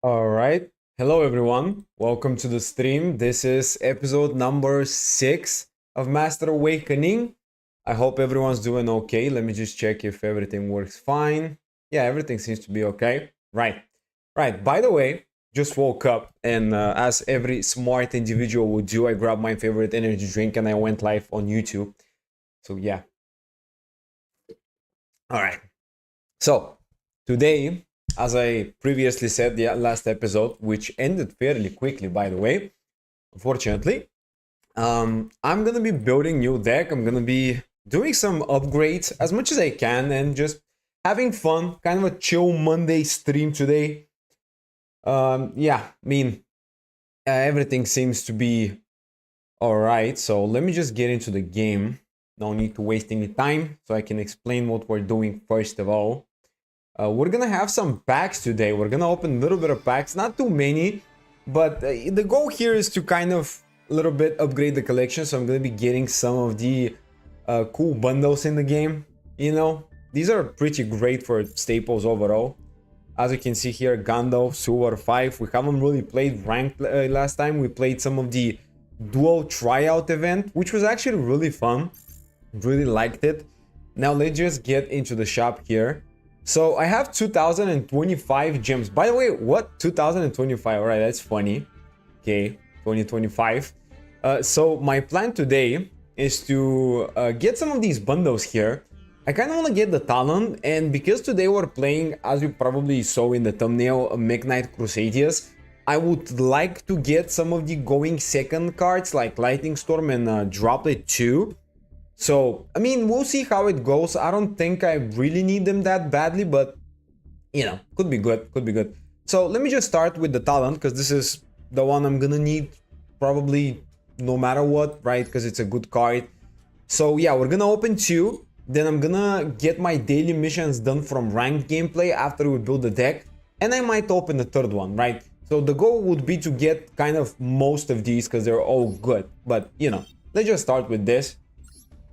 All right. Hello, everyone. Welcome to the stream. This is episode number 6 of Master Awakening. I hope everyone's doing okay. Let me just check if everything works fine. Yeah, everything seems to be okay. Right. Right. By the way, just woke up, and as every smart individual would do, I grabbed my favorite energy drink and I went live on YouTube. So, yeah. All right. So, today, as I previously said the last episode, which ended fairly quickly, by the way, unfortunately, I'm gonna be building new deck. I'm gonna be doing some upgrades as much as I can and just having fun. Kind of a chill Monday stream today. Yeah, I mean, everything seems to be all right. So let me just get into the game. No need to waste any time, so I can explain what we're doing first of all. We're gonna have some packs today. We're gonna open a little bit of packs, not too many, but the goal here is to kind of a little bit upgrade the collection. So I'm gonna be getting some of the cool bundles in the game. You know, these are pretty great for staples overall. As you can see here, Gandalf, Sewer 5. We haven't really played ranked last time. We played some of the Duel tryout event, which was actually really fun. Really liked it. Now let's just get into the shop here. So I have 2025 gems. By the way, what? 2025? All right, that's funny. Okay, 2025. So my plan today is to get some of these bundles here. I kind of want to get the talent, and because today we're playing, as you probably saw in the thumbnail, Knight Crusaders, I would like to get some of the going second cards like Lightning Storm and Droplet 2. So, I mean, we'll see how it goes. I don't think I really need them that badly, but, you know, could be good, could be good. So, let me just start with the talent, because this is the one I'm gonna need probably no matter what, right? Because it's a good card. So, yeah, we're gonna open 2. Then I'm gonna get my daily missions done from ranked gameplay after we build the deck. And I might open the 3rd one, right? So, the goal would be to get kind of most of these, because they're all good. But, you know, let's just start with this.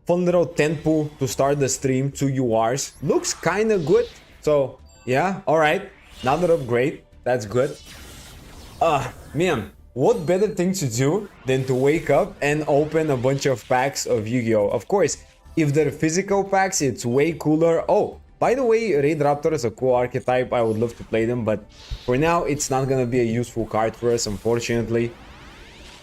Fun little tent pool to start the stream, 2 URs. Looks kind of good. So, yeah, alright. Another upgrade. That's good. Man, what better thing to do than to wake up and open a bunch of packs of Yu-Gi-Oh! Of course, if they're physical packs, it's way cooler. Oh, by the way, Raid Raptor is a cool archetype. I would love to play them, but for now, it's not gonna be a useful card for us, unfortunately.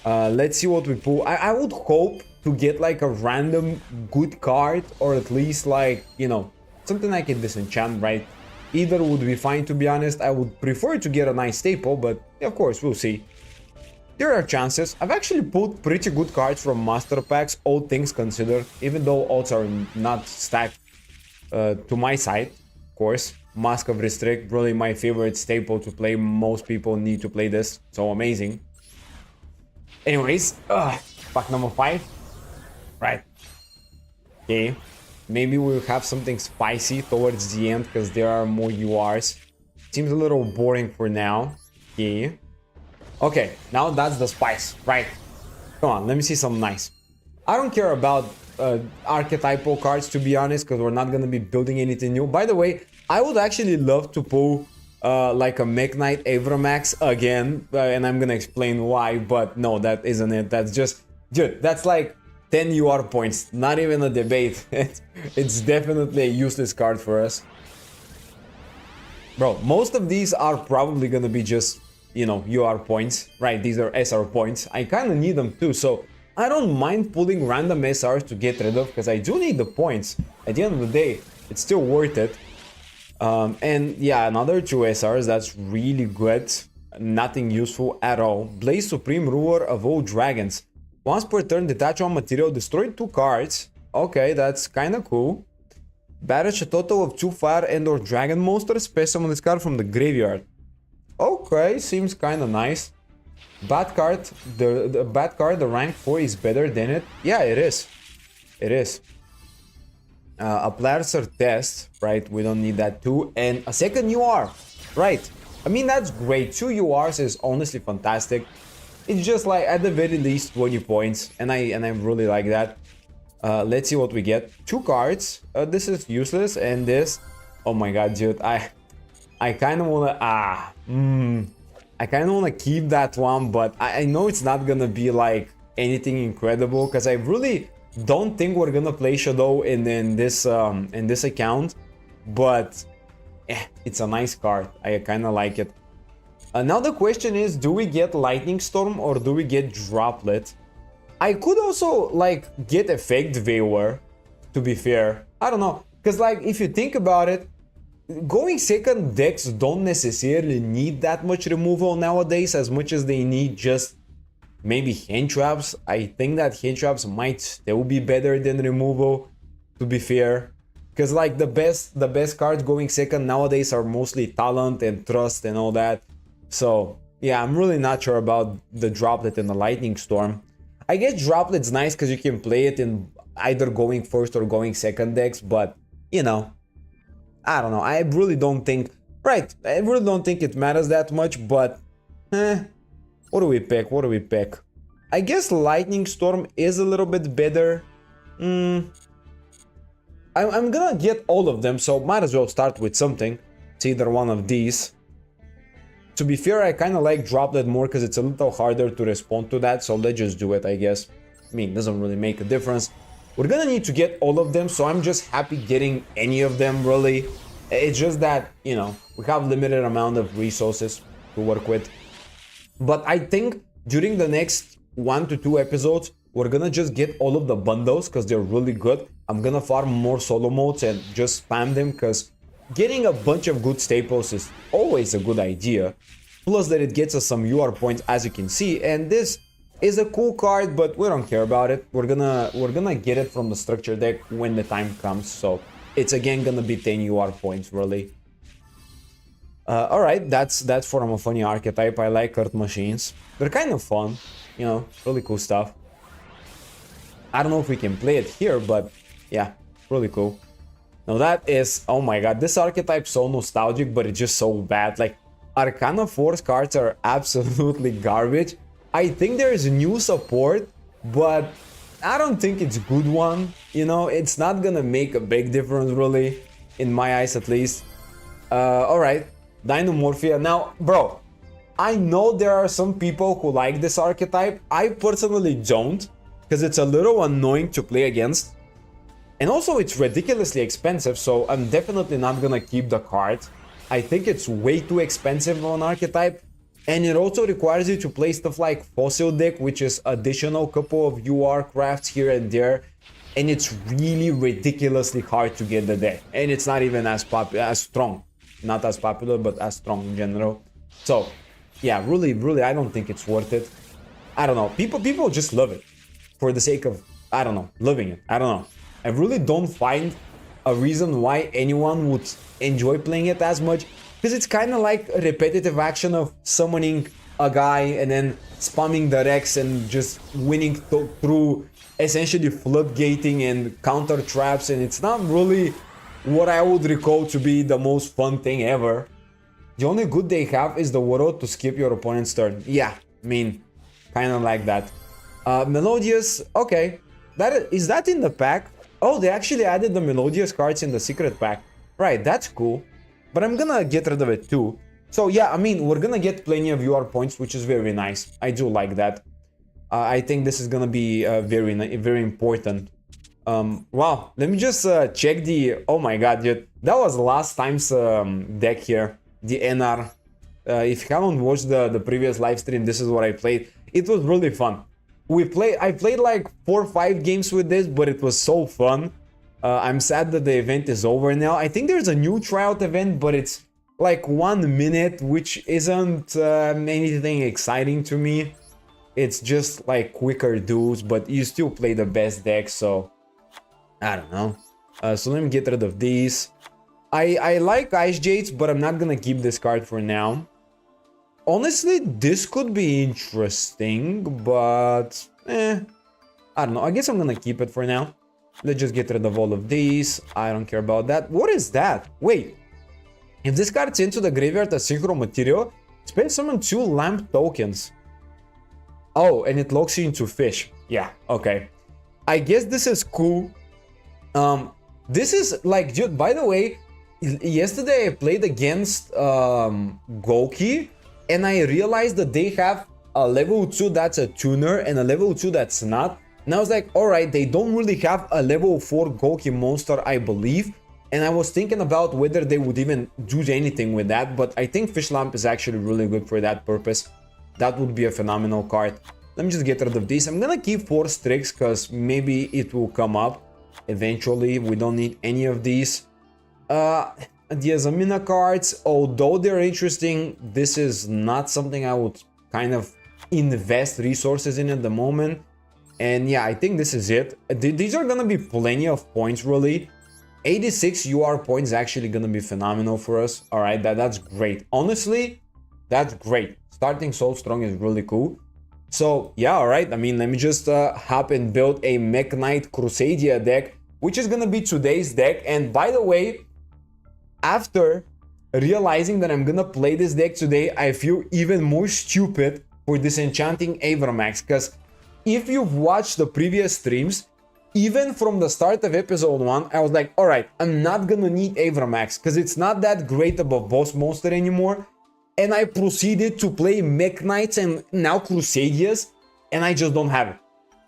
Let's see what we pull. I would hope to get like a random good card, or at least like, you know, something I can disenchant, right? Either would be fine, to be honest. I would prefer to get a nice staple, but of course, we'll see. There are chances. I've actually pulled pretty good cards from master packs, all things considered, even though odds are not stacked to my side, of course. Mask of Restrict, really my favorite staple to play. Most people need to play this, so amazing. Anyways, pack number 5. Right. Okay. Maybe we'll have something spicy towards the end because there are more URs. Seems a little boring for now. Okay. Okay, now that's the spice. Right. Come on, let me see some nice. I don't care about archetypal cards, to be honest, because we're not going to be building anything new. By the way, I would actually love to pull like a Knight Avramax again, and I'm going to explain why, but no, that isn't it. That's just, dude, that's like 10 UR points, not even a debate. It's definitely a useless card for us. Bro, most of these are probably gonna be just, you know, UR points, right? These are SR points. I kind of need them too, so I don't mind pulling random SRs to get rid of, because I do need the points. At the end of the day, it's still worth it. And yeah, another 2 SRs, that's really good. Nothing useful at all. Blaze Supreme, Ruler of all Dragons. Once per turn, detach one material, destroy 2 cards. Okay, that's kind of cool. Banish a total of 2 fire and or dragon monsters. Special summon this card from the graveyard. Okay, seems kind of nice. Bad card. The bad card, the rank 4 is better than it. Yeah, it is. It is. A Placer test, right? We don't need that too. And a second UR, right? I mean, that's great. 2 URs is honestly fantastic. It's just like at the very least 20 points, and I really like that. Let's see what we get. 2 cards. This is useless, and this. Oh my god, dude! I kind of wanna I kind of want to keep that one, but I know it's not gonna be like anything incredible because I really don't think we're gonna play Shadow in this account. But it's a nice card. I kind of like it. Now the question is, do we get Lightning Storm or do we get Droplet? I could also like get Effect Viewer, to be fair. I don't know, because like if you think about it, going second decks don't necessarily need that much removal nowadays as much as they need just maybe hand traps. I think that hand traps might still be better than removal, to be fair. Because like the best cards going second nowadays are mostly talent and trust and all that. So yeah, I'm really not sure about the Droplet and the Lightning Storm. I guess Droplet's nice because you can play it in either going first or going second decks, but you know, I don't know. I really don't think, right, I really don't think it matters that much, but what do we pick? What do we pick? I guess Lightning Storm is a little bit better. I'm gonna get all of them, so might as well start with something. It's either one of these. To be fair, I kind of like Droplet more because it's a little harder to respond to that, so let's just do it, I guess. I mean, it doesn't really make a difference. We're gonna need to get all of them, so I'm just happy getting any of them, really. It's just that, you know, we have limited amount of resources to work with. But I think during the next 1 to 2 episodes, we're gonna just get all of the bundles because they're really good. I'm gonna farm more solo modes and just spam them because getting a bunch of good staples is always a good idea. Plus that it gets us some UR points, as you can see, and this is a cool card, but we don't care about it. We're gonna get it from the structure deck when the time comes, so it's again gonna be 10 UR points, really. Alright, that's from a funny archetype. I like Earth Machines. They're kind of fun, you know, really cool stuff. I don't know if we can play it here, but yeah, really cool. Now that is, oh my god, this archetype's so nostalgic, but it's just so bad. Like, Arcana Force cards are absolutely garbage. I think there is new support, but I don't think it's a good one. You know, it's not gonna make a big difference, really, in my eyes at least. Alright, Dynamorphia. Now, bro, I know there are some people who like this archetype. I personally don't, because it's a little annoying to play against. And also, it's ridiculously expensive, so I'm definitely not gonna keep the card. I think it's way too expensive of an archetype. And it also requires you to play stuff like Fossil Deck, which is additional couple of UR crafts here and there. And it's really ridiculously hard to get the deck. And it's not even as strong. Not as popular, but as strong in general. So, yeah, really, I don't think it's worth it. I don't know. People just love it. For the sake of, I don't know, loving it. I don't know. I really don't find a reason why anyone would enjoy playing it as much. Because it's kind of like a repetitive action of summoning a guy and then spamming the Rex and just winning through essentially floodgating and counter traps, and it's not really what I would recall to be the most fun thing ever. The only good they have is the world to skip your opponent's turn. Yeah, I mean, kind of like that. Melodious, okay. Is that in the pack? Oh, they actually added the Melodious cards in the secret pack. Right, that's cool. But I'm gonna get rid of it too. So yeah, I mean, we're gonna get plenty of UR points, which is very nice. I do like that. I think this is gonna be very important. Wow, let me just check the... Oh my god, dude. That was last time's deck here. The NR. If you haven't watched the previous live stream, this is what I played. It was really fun. I played like 4 or 5 games with this, but it was so fun. I'm sad that the event is over now. I think there's a new tryout event, but it's like 1 minute, which isn't anything exciting to me. It's just like quicker duels, but you still play the best deck, so I don't know. So let me get rid of these. I like Ice Jades, but I'm not gonna keep this card for now. Honestly, this could be interesting, but I don't know. I guess I'm gonna keep it for now. Let's just get rid of all of these. I don't care about that. What is that? Wait. If this card's into the graveyard as synchro material, spend summon 2 lamp tokens. Oh, and it locks you into fish. Yeah, okay. I guess this is cool. This is like, dude, by the way, yesterday I played against Goki, and I realized that they have a level 2 that's a tuner and a level 2 that's not. And I was like, alright, they don't really have a level 4 Goki monster, I believe. And I was thinking about whether they would even do anything with that, but I think Fish Lamp is actually really good for that purpose. That would be a phenomenal card. Let me just get rid of this. I'm gonna keep 4 Strix because maybe it will come up eventually. We don't need any of these. The Azamina cards, although they're interesting, this is not something I would kind of invest resources in at the moment. And yeah, I think this is it. These are gonna be plenty of points, really. 86 UR points is actually gonna be phenomenal for us. All right, that's great. Honestly, that's great. Starting so strong is really cool. So yeah, all right. I mean, let me just hop and build a Mech Knight Crusadia deck, which is gonna be today's deck. And by the way, after realizing that I'm gonna play this deck today, I feel even more stupid for disenchanting Avramax, because if you've watched the previous streams, even from the start of episode 1, I was like, alright, I'm not gonna need Avramax because it's not that great of a boss monster anymore. And I proceeded to play Mech Knights and now Crusadias, and I just don't have it.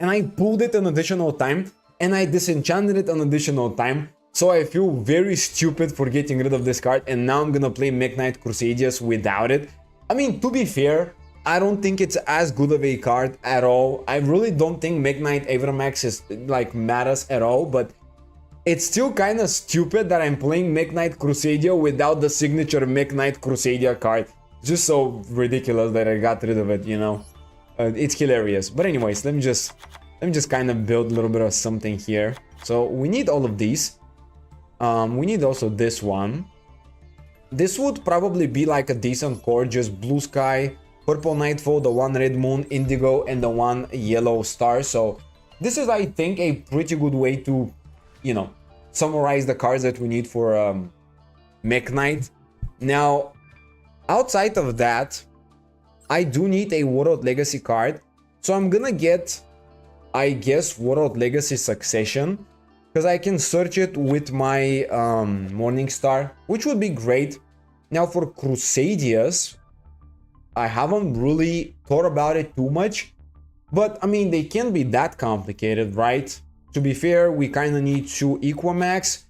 And I pulled it an additional time, and I disenchanted it an additional time. So I feel very stupid for getting rid of this card, and now I'm gonna play Mech Knight Crusadias without it. I mean, to be fair, I don't think it's as good of a card at all. I really don't think Mech Knight Avramax is like matters at all, but it's still kind of stupid that I'm playing Mech Knight Crusadia without the signature Mech Knight Crusadia card. Just so ridiculous that I got rid of it, you know. It's hilarious. But anyways, let me just kind of build a little bit of something here. So we need all of these. We need also this one. This would probably be like a decent core, just Blue Sky, Purple Nightfall, the one Red Moon, Indigo, and the one Yellow Star. So this is, I think, a pretty good way to, you know, summarize the cards that we need for Mech Knight. Now, outside of that, I do need a Warlord Legacy card. So I'm gonna get, I guess, Warlord Legacy Succession, because I can search it with my Morning Star, which would be great. Now for Crusadias, I haven't really thought about it too much, but I mean, they can't be that complicated, right? To be fair, we kind of need 2 Equamax.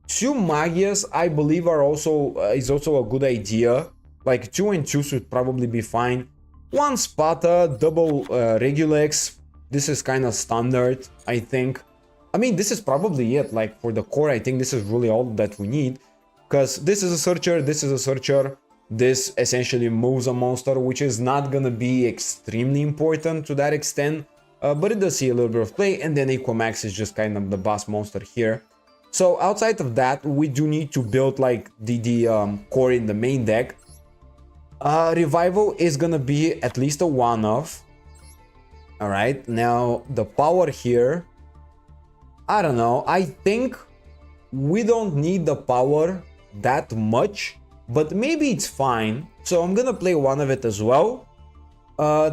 2 Magias, I believe, are also is also a good idea. Like 2 and 2 should probably be fine. 1 Sparta, double Regulex. This is kind of standard, I think. I mean, this is probably it. Like for the core, I think this is really all that we need, because this is a searcher, this is a searcher. This essentially moves a monster, which is not gonna be extremely important to that extent, but it does see a little bit of play. And then Equamax is just kind of the boss monster here. So outside of that, we do need to build like the core in the main deck. Revival is gonna be at least a one-off. All right, now the power here, I don't know. I think we don't need the power that much, but maybe it's fine. So I'm gonna play one of it as well.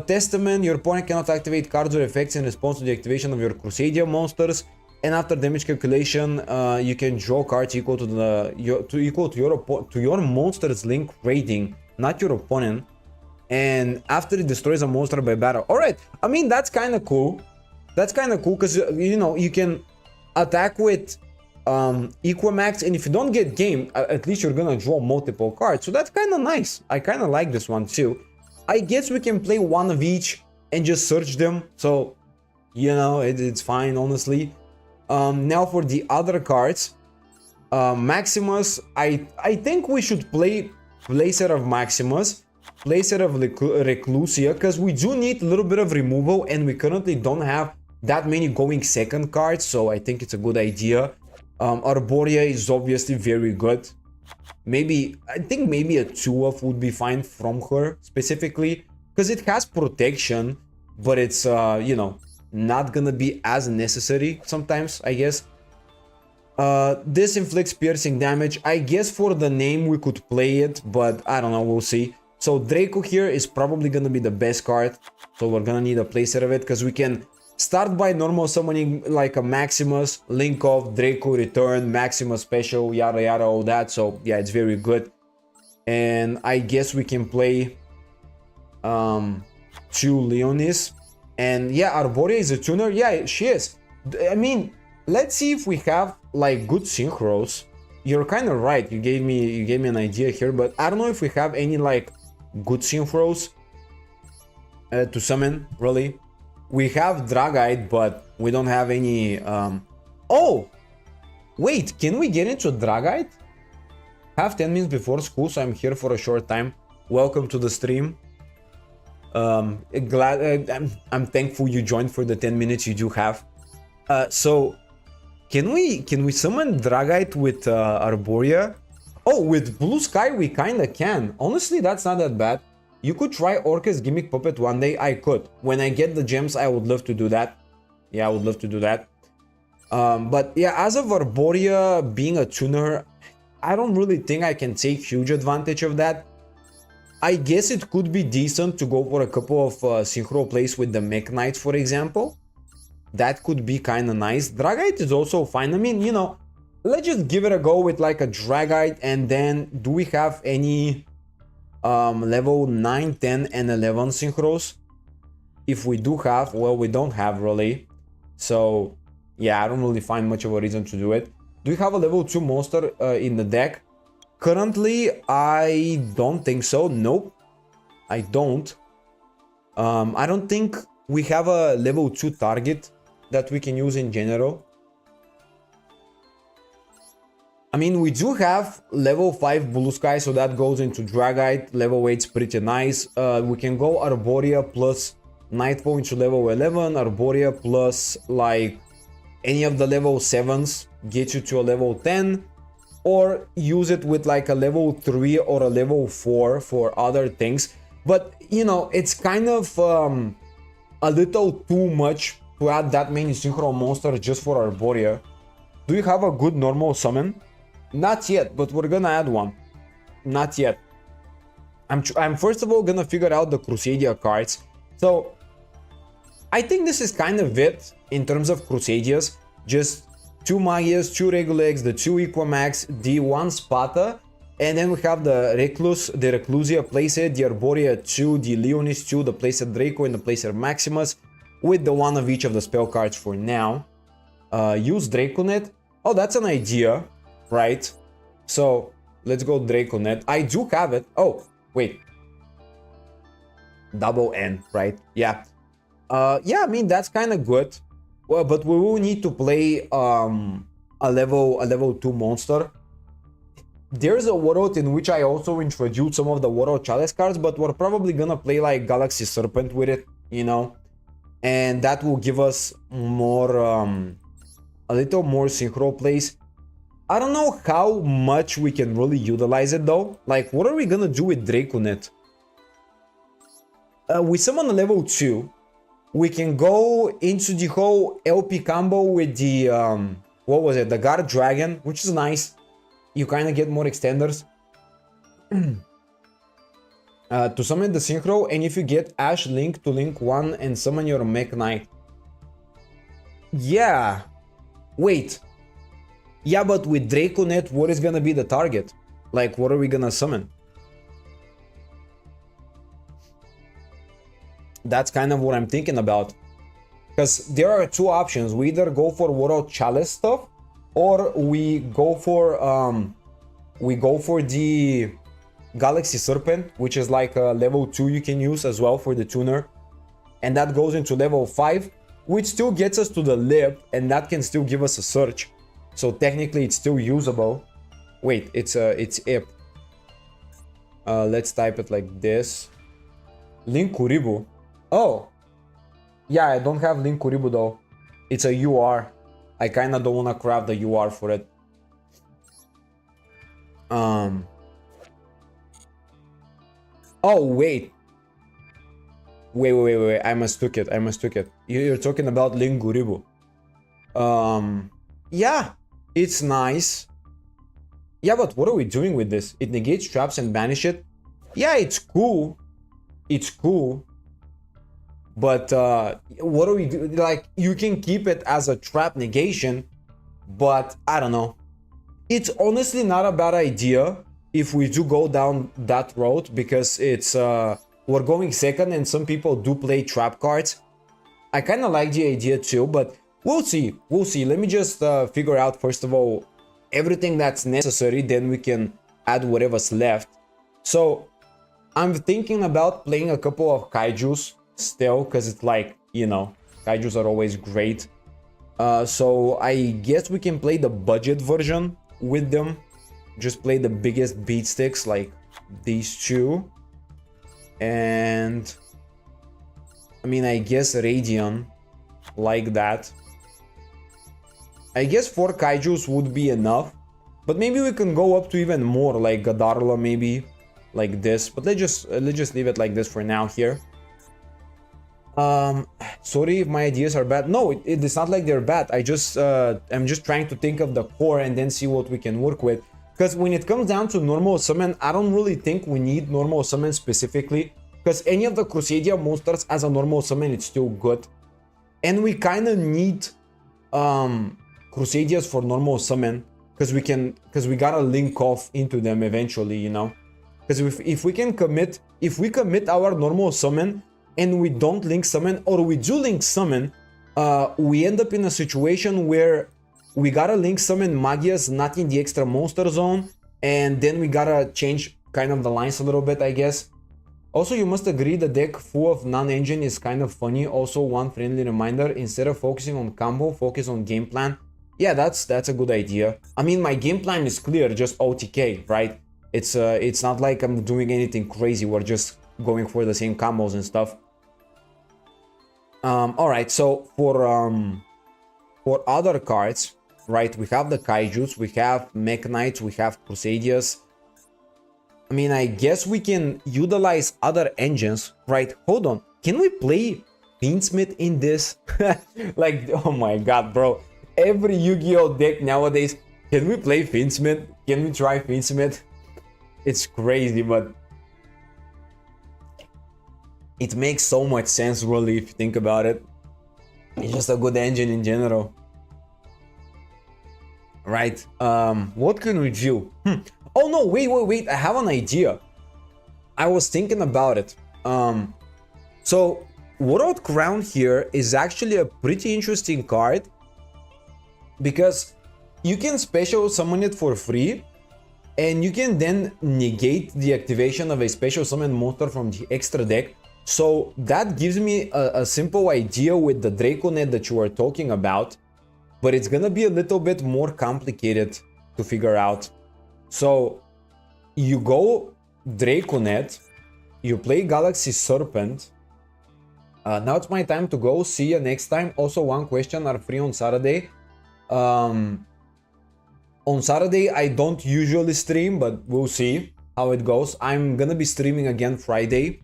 Testament, your opponent cannot activate cards or effects in response to the activation of your Crusadia monsters. And after damage calculation, you can draw cards equal to your monster's link rating, not your opponent. And after it destroys a monster by battle. Alright, I mean, that's kind of cool. That's kind of cool because, you know, you can attack with Equamax, and if you don't get game, at least you're gonna draw multiple cards. So that's kind of nice. I kind of like this one too. I guess we can play one of each and just search them. So, you know, it's fine, honestly. Now for the other cards, Maximus, I think we should play Placer of Maximus, Placer of Reclusia, because we do need a little bit of removal, and we currently don't have that many going second cards, so I think it's a good idea. Arborea is obviously very good. I think maybe a 2-off would be fine from her specifically, because it has protection, but it's, you know, not gonna be as necessary sometimes, I guess. This inflicts piercing damage. I guess for the name we could play it, but I don't know, we'll see. So Draco here is probably gonna be the best card, so we're gonna need a playset of it, because we can start by normal summoning like a Maximus, link off, Draco, return, Maximus special, yada yada, all that. So yeah, it's very good. And I guess we can play to Leonis. And yeah, Arborea is a tuner. Yeah, she is. I mean, let's see if we have like good synchros. You're kind of right. You gave me an idea here, but I don't know if we have any like good synchros to summon. Really, we have Dragite, but we don't have any. Oh, wait, can we get into Dragite? Have 10 minutes before school, so I'm here for a short time. Welcome to the stream. I'm thankful you joined for the 10 minutes you do have. So can we summon Dragite with Arborea? Oh, with Blue Sky we kinda can. Honestly, that's not that bad. You could try Orcus Gimmick Puppet one day. I could. When I get the gems, I would love to do that. Yeah, I would love to do that. But yeah, as of Arborea being a tuner, I don't really think I can take huge advantage of that. I guess it could be decent to go for a couple of synchro plays with the Mech Knights, for example. That could be kind of nice. Dragite is also fine. I mean, you know, let's just give it a go with like a Dragite. And then do we have any level 9, 10, and 11 synchros? If we do have, well, we don't have really. So yeah, I don't really find much of a reason to do it. Do we have a level 2 monster in the deck? Currently, I don't think so. Nope, I don't. I don't think we have a level 2 target that we can use in general. I mean, we do have level 5 Blue Sky, so that goes into Dragite. Level 8 is pretty nice. We can go Arborea plus Nightfall into level 11. Arborea plus like any of the level 7s gets you to a level 10. Or use it with like a level 3 or a level 4 for other things. But, you know, it's kind of a little too much to add that many synchro monsters just for Arborea. Do you have a good normal summon? Not yet, but we're gonna add one. Not yet. I'm first of all gonna figure out the Crusadia cards. So, I think this is kind of it in terms of Crusadias. Just 2 Magias, 2 Regulex, the 2 Equamax, the 1 Sparta, and then we have the Recluse, the Reclusia playset, the Arborea 2, the Leonis 2, the playset Draco, and the playset Maximus, with the one of each of the spell cards for now. Use Draconet. Oh, that's an idea, right? So, let's go Draconet. I do have it. Oh, wait. Double N, right? Yeah. Yeah, I mean, that's kind of good. Well, but we will need to play a level 2 monster. There's a world in which I also introduced some of the World Chalice cards, but we're probably gonna play like Galaxy Serpent with it, you know? And that will give us more, a little more synchro plays. I don't know how much we can really utilize it though. Like, what are we gonna do with Draconet? We summon a level 2. We can go into the whole LP combo with the, what was it? The Guard Dragon, which is nice. You kind of get more extenders. To summon the Synchro, and if you get Ash Link to Link 1 and summon your Mech Knight. Yeah. Wait. Yeah, but with Draconet, what is gonna be the target? Like, what are we gonna summon? That's kind of what I'm thinking about. Because there are 2 options. We either go for World Chalice stuff, or we go for the Galaxy Serpent, which is like a level 2 you can use as well for the tuner. And that goes into level 5, which still gets us to the lip, and that can still give us a search. So technically it's still usable. Wait, it's IP. Let's type it like this. Link Kuribu. Oh, yeah, I don't have Link Kuribu though. It's a UR. I kinda don't wanna craft the UR for it. Oh, wait. Wait. I mistook it. You're talking about Link Kuribu. Yeah, it's nice. Yeah, but what are we doing with this? It negates traps and banish it. Yeah, it's cool. But what do we do? Like, you can keep it as a trap negation, but I don't know. It's honestly not a bad idea if we do go down that road, because it's we're going second, and some people do play trap cards. I kind of like the idea too, but we'll see. We'll see. Let me just figure out, first of all, everything that's necessary, then we can add whatever's left. So I'm thinking about playing a couple of kaijus still, because it's like, you know, kaijus are always great. So I guess we can play the budget version with them. Just play the biggest beat sticks, like these two. And I mean, I guess Radion, like that. I guess 4 kaijus would be enough, but maybe we can go up to even more, like Gadarla maybe, like this. But let's just leave it like this for now here. Sorry if my ideas are bad. No, it's not like they're bad. I'm just trying to think of the core and then see what we can work with. Because when it comes down to normal summon, I don't really think we need normal summon specifically. Because any of the Crusadia monsters as a normal summon, it's still good. And we kind of need Crusadias for normal summon. Because we gotta link off into them eventually, you know. Because if we commit our normal summon and we don't link summon, or we do link summon, we end up in a situation where we gotta link summon Magias not in the extra monster zone, and then we gotta change kind of the lines a little bit, I guess. Also, you must agree the deck full of non-engine is kind of funny. Also, one friendly reminder, instead of focusing on combo, focus on game plan. Yeah, that's a good idea. I mean, my game plan is clear, just OTK, right? It's not like I'm doing anything crazy. We're just going for the same combos and stuff. All right, so for other cards, right, we have the Kaijus, we have Mech Knights, we have Crusadias. I mean, I guess we can utilize other engines, right? Hold on, can we play Fiendsmith in this? Like, oh my god, bro. Every Yu-Gi-Oh deck nowadays, can we play Fiendsmith? Can we try Fiendsmith? It's crazy, but it makes so much sense, really, if you think about it. It's just a good engine in general. Right, what can we do? Oh no, wait, I have an idea. I was thinking about it. So, World Crown here is actually a pretty interesting card, because you can special summon it for free, and you can then negate the activation of a special summon monster from the extra deck. So that gives me a simple idea with the Draconet that you were talking about, but it's gonna be a little bit more complicated to figure out. So you go Draconet, you play Galaxy Serpent. Now it's my time to go. See you next time. Also, one question, are free on Saturday? On Saturday I don't usually stream, but we'll see how it goes. I'm gonna be streaming again Friday.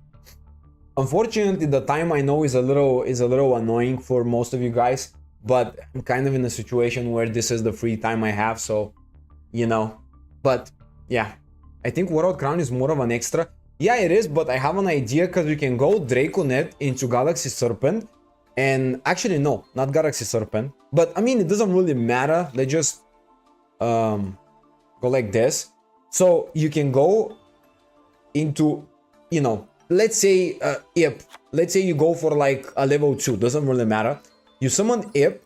Unfortunately, the time I know is a little annoying for most of you guys, but I'm kind of in a situation where this is the free time I have, so you know. But yeah, I think World Crown is more of an extra. Yeah, it is, but I have an idea, because we can go Draconet into Galaxy Serpent, and actually no, not Galaxy Serpent, but I mean, it doesn't really matter. Let's just go like this. So you can go into, you know, let's say let's say you go for like a level 2, doesn't really matter. You summon Ip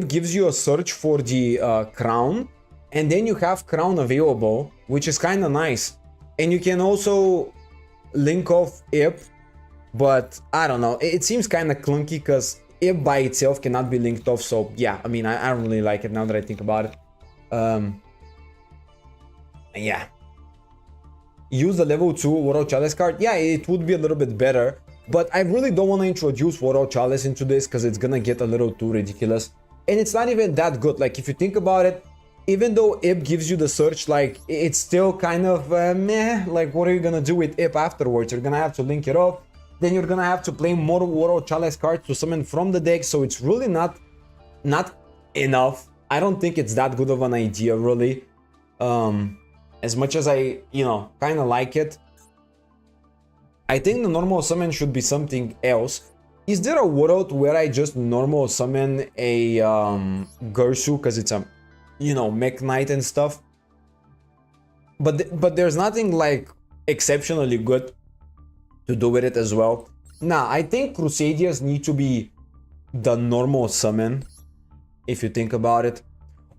gives you a search for the crown, and then you have crown available, which is kind of nice. And you can also link off Ip, but I don't know, it seems kind of clunky because Ip by itself cannot be linked off. So yeah, I mean, I don't really like it now that I think about it. Yeah, use the level 2 World Chalice card. Yeah, it would be a little bit better, but I really don't want to introduce World Chalice into this because it's gonna get a little too ridiculous, and it's not even that good. Like, if you think about it, even though Ip gives you the search, like, it's still kind of meh. Like, what are you gonna do with Ip afterwards? You're gonna have to link it off, then you're gonna have to play more World Chalice cards to summon from the deck, so it's really not enough. I don't think it's that good of an idea, really. As much as I, you know, kind of like it, I think the normal summon should be something else. Is there a world where I just normal summon a Gersu because it's a, you know, Mech Knight and stuff? But there's nothing like exceptionally good. to do with it as well. Nah, I think Crusaders need to be the normal summon, if you think about it.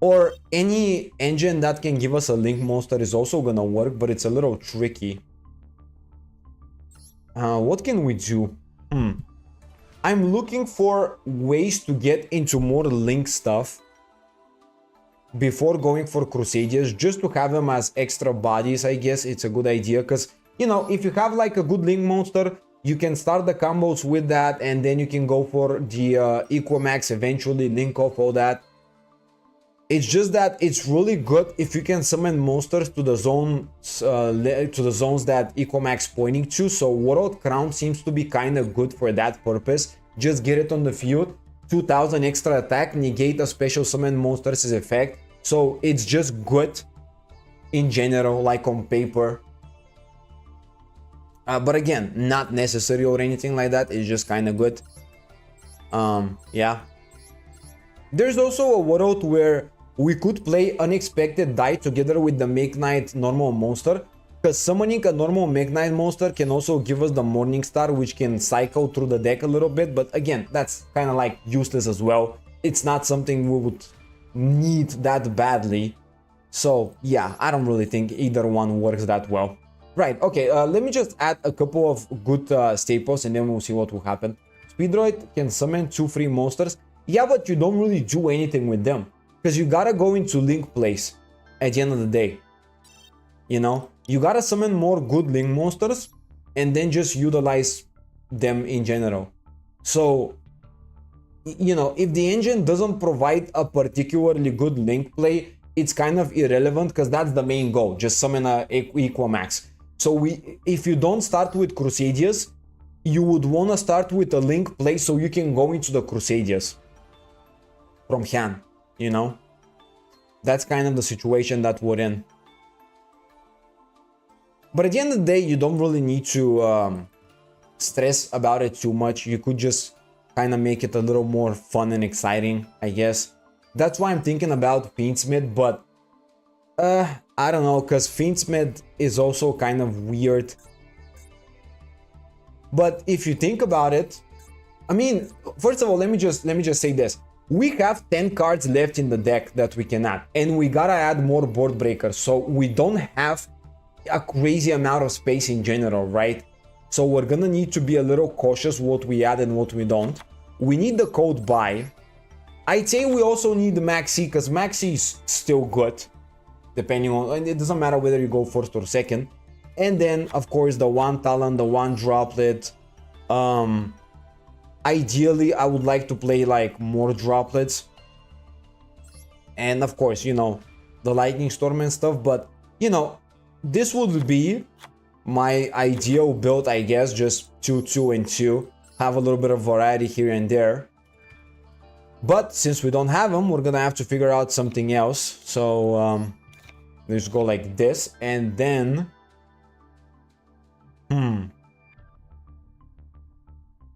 Or any engine that can give us a Link monster is also gonna work, but it's a little tricky. What can we do? I'm looking for ways to get into more Link stuff before going for Crusaders, just to have them as extra bodies. I guess it's a good idea, because, you know, if you have like a good Link monster, you can start the combos with that, and then you can go for the Equamax, eventually link off all that. It's just that it's really good if you can summon monsters to the zones that Equamax pointing to. So World Crown seems to be kind of good for that purpose. Just get it on the field, 2000 extra attack, negate a special summon monster's effect. So it's just good in general, like on paper. But again, not necessary or anything like that. It's just kind of good. Yeah. There's also a world where we could play Unexpected Die together with the Make Knight normal monster, because summoning a normal Make Knight monster can also give us the Morning Star, which can cycle through the deck a little bit. But again, that's kind of like useless as well. It's not something we would need that badly. So yeah, I don't really think either one works that well. Right, okay, let me just add a couple of good staples, and then we'll see what will happen. Speedroid can summon 2 free monsters. Yeah, but you don't really do anything with them, because you gotta go into Link place at the end of the day. You know, you gotta summon more good Link monsters and then just utilize them in general. So, you know, if the engine doesn't provide a particularly good Link play, it's kind of irrelevant, because that's the main goal, just summon a Equamax. So if you don't start with Crusaders, you would want to start with a Link play so you can go into the Crusaders from hand, you know? That's kind of the situation that we're in. But at the end of the day, you don't really need to stress about it too much. You could just kind of make it a little more fun and exciting, I guess. That's why I'm thinking about Fiendsmith, but I don't know, because Fiendsmith is also kind of weird. But if you think about it, I mean, first of all, let me just say this. We have 10 cards left in the deck that we can add, and we gotta add more board breakers, so we don't have a crazy amount of space in general, right? So we're gonna need to be a little cautious what we add and what we don't. We need the code buy. I'd say we also need the Maxi, because Maxi is still good, depending on, and it doesn't matter whether you go first or second. And then, of course, the 1 talent, the 1 droplet. Ideally, I would like to play like more droplets. And of course, you know, the Lightning Storm and stuff. But, you know, this would be my ideal build, I guess. Just 2, 2, and 2. Have a little bit of variety here and there. But since we don't have them, we're gonna have to figure out something else. So, let's go like this. And then...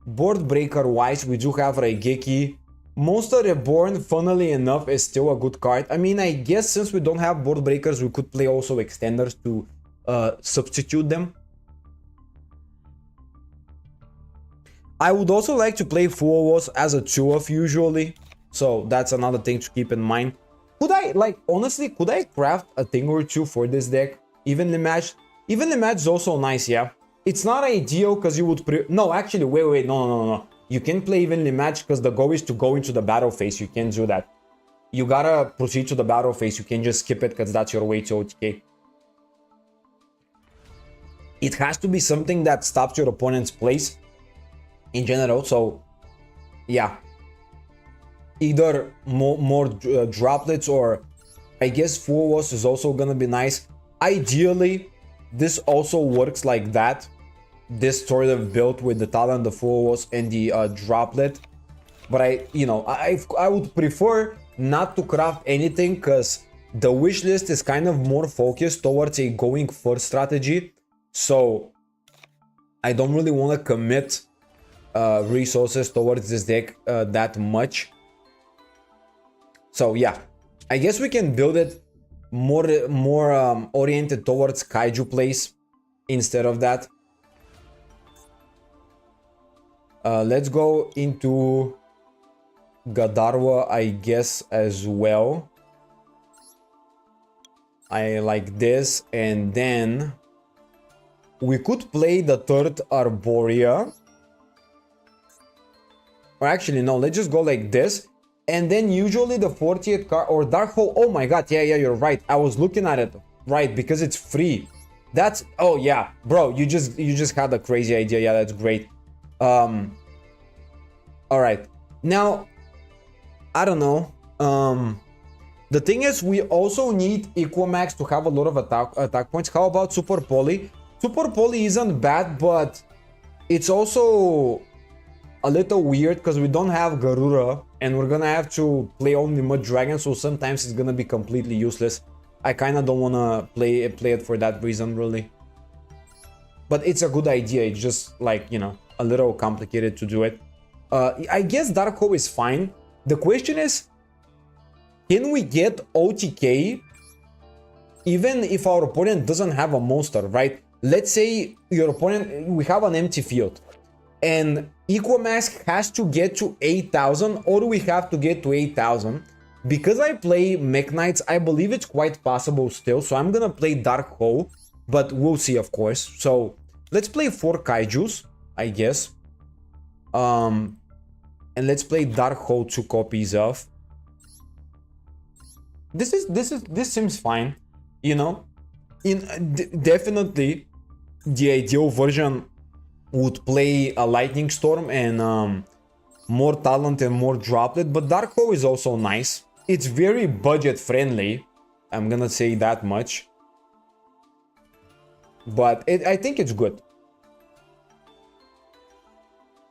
Board breaker wise, we do have Raigeki. Monster Reborn, funnily enough, is still a good card. I mean, I guess since we don't have board breakers, we could play also extenders to substitute them. I would also like to play Full as a 2-off usually. So that's another thing to keep in mind. Could I, like, honestly, could I craft a thing or two for this deck? Evenly matched? Evenly matched is also nice, yeah. It's not ideal because you would no, actually, wait, no. You can play evenly matched because the goal is to go into the battle phase. You can't do that. You gotta proceed to the battle phase. You can just skip it because that's your way to OTK. It has to be something that stops your opponent's place in general. So, yeah. Either more droplets, or I guess Full Loss is also gonna be nice. Ideally, this also works like that. This sort of built with the talent, the Full Loss, and the droplet. But I would prefer not to craft anything because the wish list is kind of more focused towards a going first strategy. So I don't really want to commit resources towards this deck that much. So yeah, I guess we can build it more oriented towards kaiju plays instead of that. Let's go into Gadarwa, I guess, as well. I like this, and then we could play the third Arborea. Or actually, no, let's just go like this. And then usually the 40th card or Dark Hole. Oh my god, yeah, you're right. I was looking at it, right, because it's free. That's, oh yeah, bro, you just had a crazy idea. Yeah, that's great. All right. Now, I don't know. The thing is, we also need Equamax to have a lot of attack points. How about Super Poly? Super Poly isn't bad, but it's also a little weird because we don't have Garura and we're gonna have to play only Mud Dragon, so sometimes it's gonna be completely useless. I kind of don't want to play it for that reason, really. But it's a good idea. It's just like, you know, a little complicated to do it. I guess Dark Hole is fine. The question is, can we get OTK even if our opponent doesn't have a monster, right? Let's say your opponent, we have an empty field and Equamax has to get to 8,000, or we have to get to 8,000. Because I play Mech Knights, I believe it's quite possible still, so I'm gonna play Dark Hole, but we'll see, of course. So let's play 4 Kaijus, I guess. And let's play Dark Hole 2 copies of. This seems fine, you know. Definitely the ideal version would play a Lightning Storm and more talent and more droplet, but Dark Hole is also nice. It's very budget friendly, I'm gonna say that much, but I think it's good.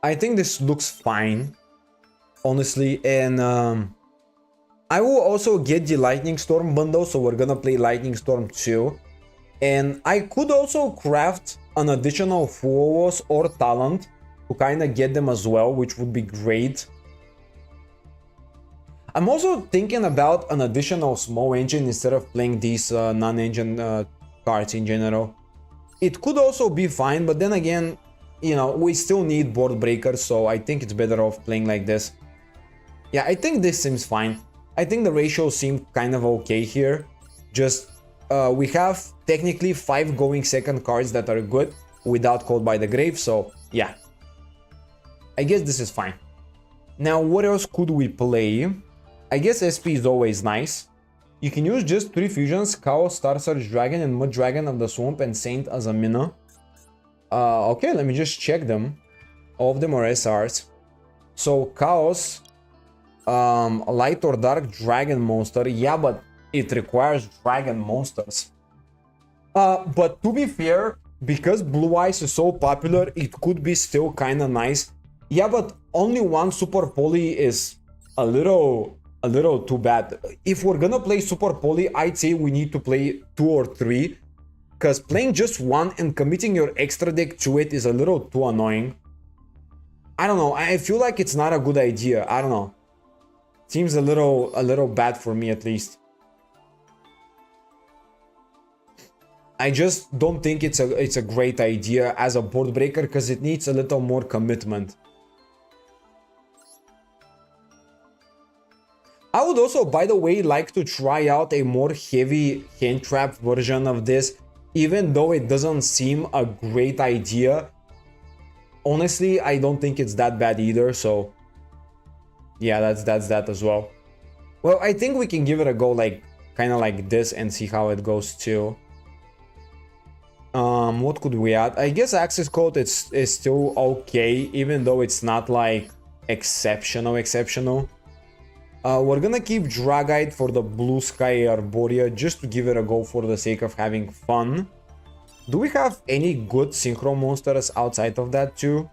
I think this looks fine, honestly, and I will also get the Lightning Storm bundle, so we're gonna play Lightning Storm 2. And I could also craft an additional Fuos or Talent to kind of get them as well, which would be great. I'm also thinking about an additional small engine instead of playing these non-engine cards in general. It could also be fine, but then again, you know, we still need board breakers, so I think it's better off playing like this. Yeah, I think this seems fine. I think the ratios seem kind of okay here. Just, we have technically 5 going second cards that are good without Called by the Grave, so yeah. I guess this is fine. Now, what else could we play? I guess SP is always nice. You can use just 3 fusions, Chaos, Star Surge Dragon, and Mud Dragon of the Swamp, and Saint as a mina. Okay, let me just check them. All of them are SRs. So, Chaos, Light or Dark Dragon Monster. Yeah, but it requires Dragon Monsters. But to be fair, because Blue Eyes is so popular, it could be still kind of nice. Yeah, but only one Super Poly is a little too bad. If we're gonna play Super Poly, I'd say we need to play 2 or 3. Because playing just 1 and committing your extra deck to it is a little too annoying. I don't know, I feel like it's not a good idea. I don't know. Seems a little bad for me, at least. I just don't think it's a great idea as a board breaker, because it needs a little more commitment. I would also, by the way, like to try out a more heavy hand trap version of this, even though it doesn't seem a great idea. Honestly, I don't think it's that bad either, so yeah, that's that as well. Well, I think we can give it a go, like kind of like this, and see how it goes too. What could we add? I guess access code is still okay, even though it's not like exceptional. We're gonna keep Dragite for the Blue Sky Arborea just to give it a go for the sake of having fun. Do we have any good synchro monsters outside of that too?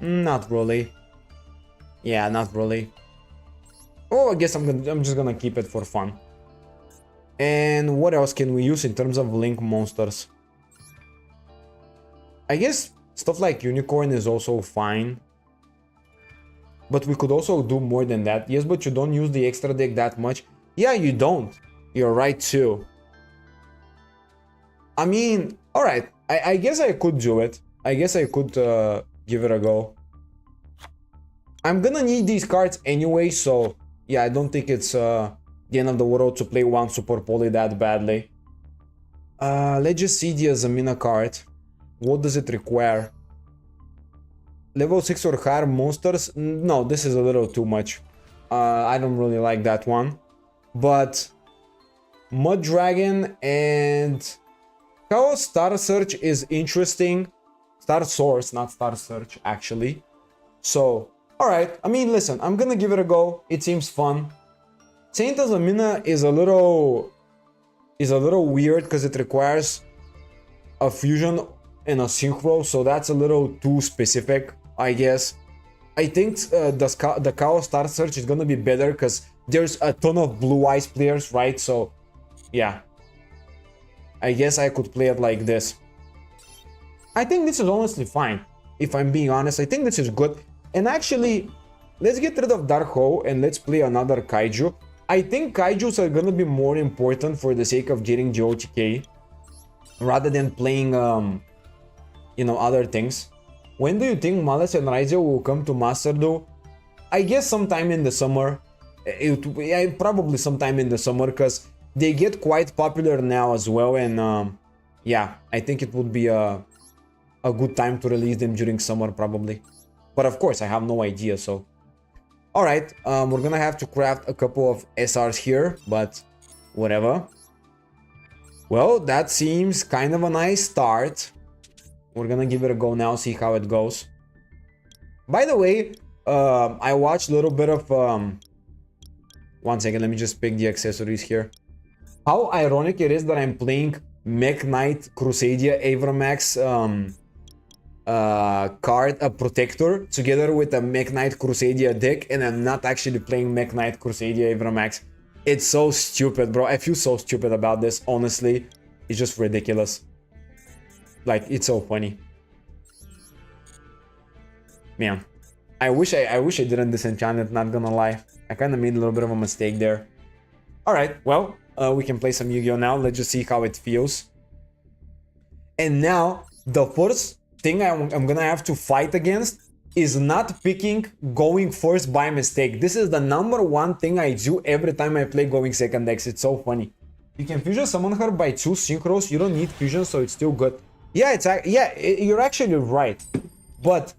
Not really. Yeah, not really. Oh, I guess I'm just gonna keep it for fun. And what else can we use in terms of link monsters? I guess stuff like Unicorn is also fine. But we could also do more than that. Yes, but you don't use the extra deck that much. Yeah, you don't. You're right too. I mean, alright. I guess I could do it. I guess I could give it a go. I'm gonna need these cards anyway, so yeah, I don't think it's the end of the world to play one Super Poly that badly. Let's just see the Azamina card. What does it require? Level 6 or higher monsters? No, this is a little too much. I don't really like that one. But Mud Dragon and Chaos Star Search is interesting. Star Source, not Star Search, actually. So, alright. I mean, listen, I'm gonna give it a go. It seems fun. Saint Azamina is a little weird because it requires a fusion and a synchro, so that's a little too specific, I guess. I think the Chaos Star Search is gonna be better because there's a ton of Blue Eyes players, right? So, yeah. I guess I could play it like this. I think this is honestly fine, if I'm being honest. I think this is good. And actually, let's get rid of Dark Hole and let's play another Kaiju. I think Kaijus are gonna be more important for the sake of getting the OTK, rather than playing, you know, other things. When do you think Malice and Raizo will come to Master Duel? I guess sometime in the summer. Probably sometime in the summer, because they get quite popular now as well. And yeah, I think it would be a good time to release them during summer, probably. But of course, I have no idea, so... Alright, we're gonna have to craft a couple of SRs here, but whatever. Well, that seems kind of a nice start. We're gonna give it a go now, see how it goes. By the way, I watched a little bit of... One second, let me just pick the accessories here. How ironic it is that I'm playing Mech Knight Crusadia Avramax card, a protector, together with a Mech Knight Crusadia deck, and I'm not actually playing Mech Knight Crusadia Avramax. It's so stupid, bro. I feel so stupid about this, honestly. It's just ridiculous. Like, it's so funny. Man, I wish I didn't disenchant it, not gonna lie. I kind of made a little bit of a mistake there. Alright, well, we can play some Yu-Gi-Oh! Now. Let's just see how it feels. And now, the first thing I'm gonna have to fight against is not picking going first by mistake. This is the #1 thing I do every time I play going second decks. It's so funny. You can fusion summon her by 2 synchros. You don't need fusion, so it's still good. Yeah, you're actually right. But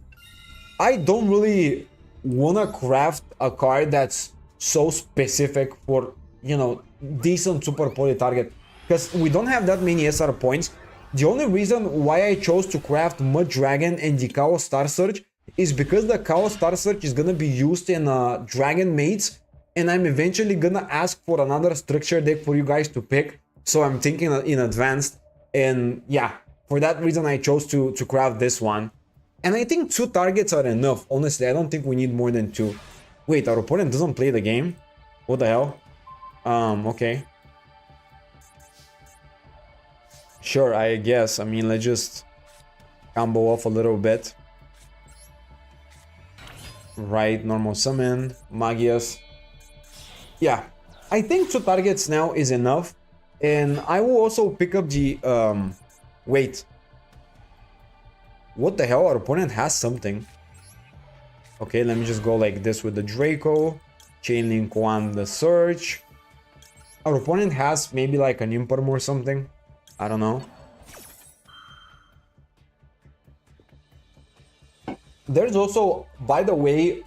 I don't really wanna craft a card that's so specific for, you know, decent Super Poly target, because we don't have that many SR points. The only reason why I chose to craft Mud Dragon and the Chaos Star Search is because the Chaos Star Search is gonna be used in Dragon Mates, and I'm eventually gonna ask for another structure deck for you guys to pick, so I'm thinking in advance. And yeah, for that reason I chose to craft this one. And I think 2 targets are enough, honestly. I don't think we need more than 2. Wait, our opponent doesn't play the game? What the hell? Okay. Sure, I guess. I mean, let's just combo off a little bit. Right, normal summon, Magias. Yeah, I think 2 targets now is enough. And I will also pick up the... Wait. What the hell? Our opponent has something. Okay, let me just go like this with the Draco. Chainlink 1, the Search. Our opponent has maybe like an Imperm or something. I don't know. There's also, by the way,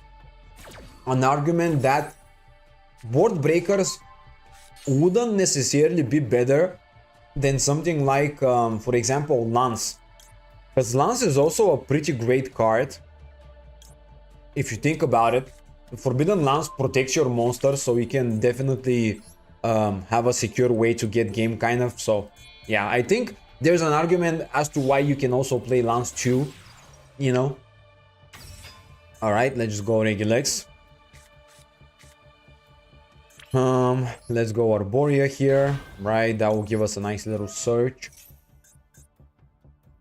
an argument that board breakers wouldn't necessarily be better than something like, for example, Lance. Because Lance is also a pretty great card. If you think about it, Forbidden Lance protects your monsters, so you can definitely have a secure way to get game, kind of. So yeah, I think there's an argument as to why you can also play Lance too, you know. Alright, let's just go Regilex. Let's go Arborea here, right? That will give us a nice little search.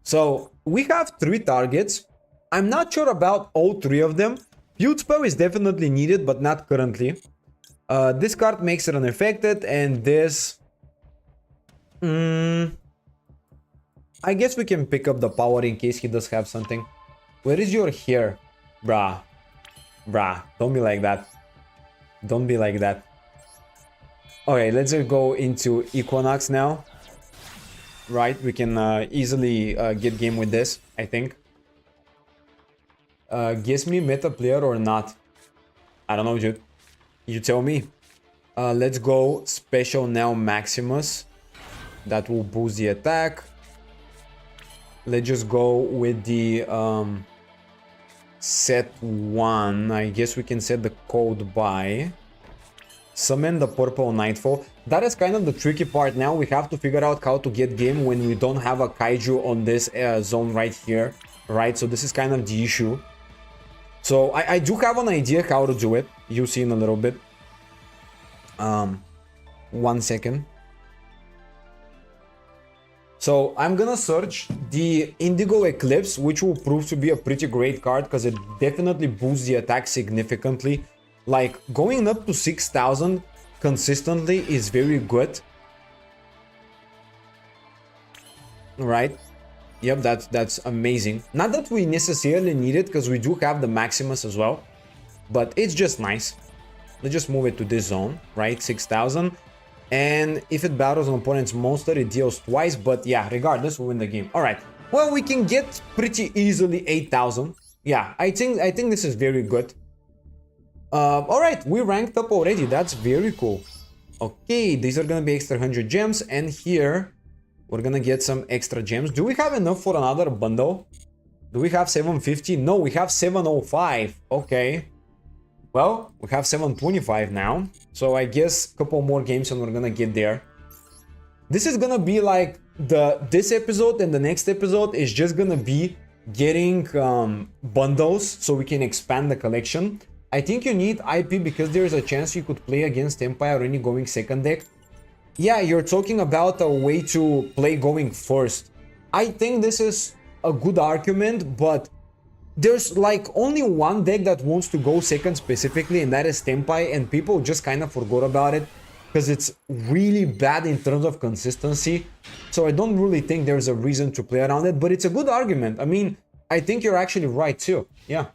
So we have 3 targets. I'm not sure about all 3 of them. Field Spell is definitely needed, but not currently. This card makes it unaffected, and this... I guess we can pick up the power in case he does have something. Where is your hair? Bruh. Bruh, don't be like that. Don't be like that. Okay, let's just go into Equinox now. Right, we can easily get game with this, I think. Guess me meta player or not? I don't know, dude. You tell me. Let's go special now Maximus. That will boost the attack. Let's just go with the set 1. I guess we can set the code by. Summon the purple Nightfall. That is kind of the tricky part now. We have to figure out how to get game when we don't have a kaiju on this zone right here. Right, so this is kind of the issue. So I do have an idea how to do it. You'll see in a little bit. 1 second. So I'm gonna search the Indigo Eclipse, which will prove to be a pretty great card because it definitely boosts the attack significantly. Like, going up to 6,000 consistently is very good. Right? Yep, that's amazing. Not that we necessarily need it, because we do have the Maximus as well. But it's just nice. Let's just move it to this zone, right? 6,000. And if it battles an opponent's monster, it deals twice. But yeah, regardless, we win the game. Alright. Well, we can get pretty easily 8,000. Yeah, I think this is very good. Alright, we ranked up already. That's very cool. Okay, these are gonna be extra 100 gems, and here we're gonna get some extra gems. Do we have enough for another bundle? Do we have 750? No, we have 705. Okay. Well, we have 725 now. So I guess a couple more games and we're gonna get there. This is gonna be like this episode, and the next episode is just gonna be getting bundles so we can expand the collection. I think you need IP because there's a chance you could play against Empire only going second deck. Yeah, you're talking about a way to play going first. I think this is a good argument, but there's like only one deck that wants to go second specifically, and that is Tempai, and people just kind of forgot about it because it's really bad in terms of consistency. So I don't really think there's a reason to play around it, but it's a good argument. I mean, I think you're actually right too. Yeah.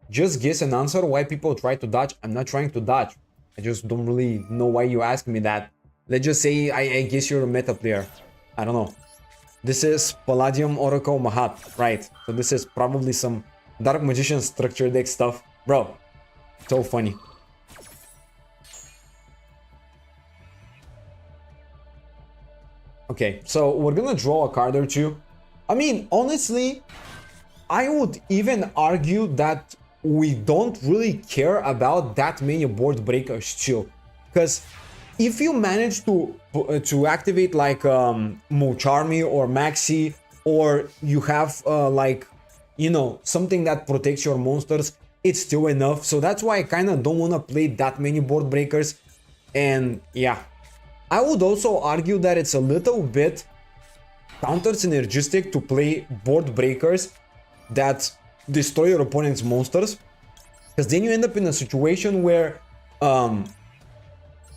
Just guess and answer why people try to dodge. I'm not trying to dodge. I just don't really know why you ask me that. Let's just say I guess you're a meta player. I don't know. This is Palladium Oracle Mahat, right? So this is probably some Dark Magician structure deck stuff. Bro, so funny. Okay, so we're gonna draw a card or two. I mean, honestly, I would even argue that we don't really care about that many board breakers too, because if you manage to activate like Mocharmy or Maxi, or you have like, you know, something that protects your monsters, it's still enough. So that's why I kind of don't want to play that many board breakers. And yeah, I would also argue that it's a little bit counter synergistic to play board breakers that destroy your opponent's monsters, because then you end up in a situation where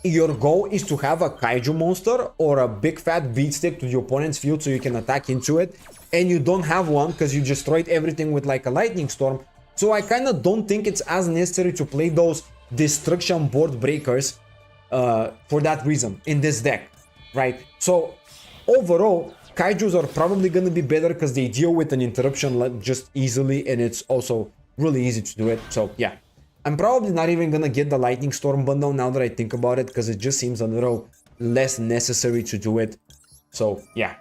your goal is to have a kaiju monster or a big fat beatstick to the opponent's field so you can attack into it, and you don't have one because you destroyed everything with like a lightning storm. So I kind of don't think it's as necessary to play those destruction board breakers for that reason in this deck, right? So overall, kaijus are probably going to be better because they deal with an interruption just easily, and it's also really easy to do it. So yeah, I'm probably not even going to get the Lightning Storm bundle now that I think about it, because it just seems a little less necessary to do it. So yeah,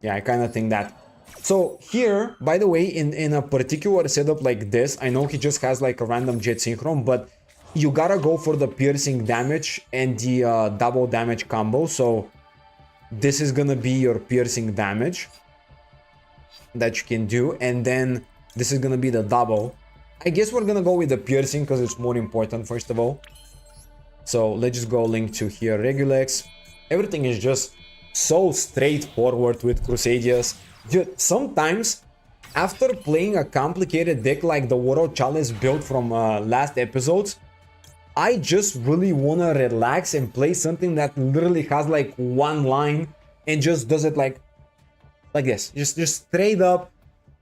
I kind of think that. So here, by the way, in a particular setup like this, I know he just has like a random Jet Synchron, but you gotta go for the piercing damage and the double damage combo. So this is gonna be your piercing damage that you can do, and then this is gonna be the double. I guess we're gonna go with the piercing because it's more important first of all. So let's just go link to here, Regulex. Everything is just so straightforward with Crusadias. Dude, sometimes after playing a complicated deck like the World Challenge build from last episodes, I just really wanna relax and play something that literally has like one line and just does it like this. Just straight up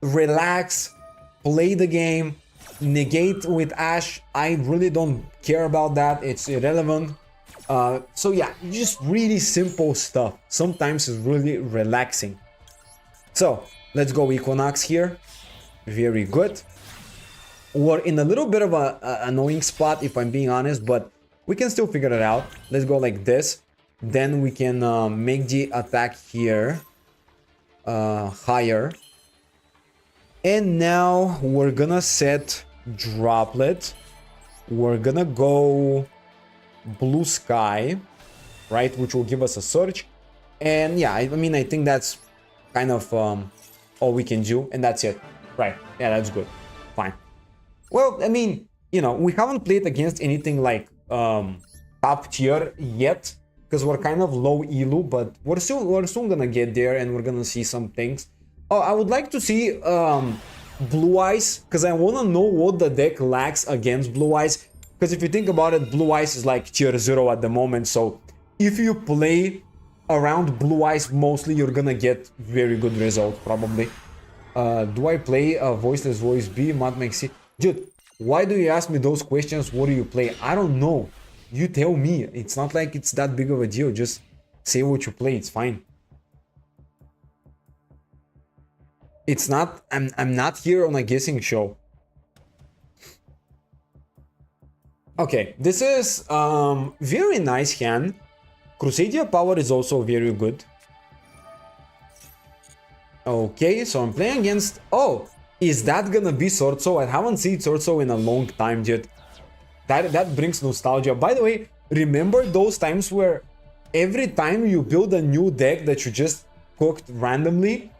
relax, play the game, negate with Ash. I really don't care about that. It's irrelevant. So yeah, just really simple stuff. Sometimes it's really relaxing. So let's go Equinox here. Very good. We're in a little bit of a annoying spot, if I'm being honest, but we can still figure it out. Let's go like this. Then we can make the attack here higher. And now we're gonna set Droplet. We're gonna go Blue Sky, right, which will give us a surge. And yeah, I mean, I think that's kind of all we can do, and that's it. Right, yeah, that's good. Fine. Well, I mean, you know, we haven't played against anything like top tier yet, because we're kind of low elu, but we're soon gonna get there, and we're gonna see some things. Oh, I would like to see Blue Eyes, because I want to know what the deck lacks against Blue Eyes. Because if you think about it, Blue Eyes is like tier 0 at the moment, so if you play around Blue Eyes mostly, you're gonna get very good results, probably. Do I play a Voiceless Voice B, Mod Max C? Dude, why do you ask me those questions? What do you play? I don't know. You tell me. It's not like it's that big of a deal. Just say what you play. It's fine. It's not... I'm not here on a guessing show. Okay, this is very nice hand. Crusadia Power is also very good. Okay, so I'm playing against... Oh, is that gonna be Sorso? I haven't seen Sorso in a long time yet. That brings nostalgia. By the way, remember those times where every time you build a new deck that you just cooked randomly?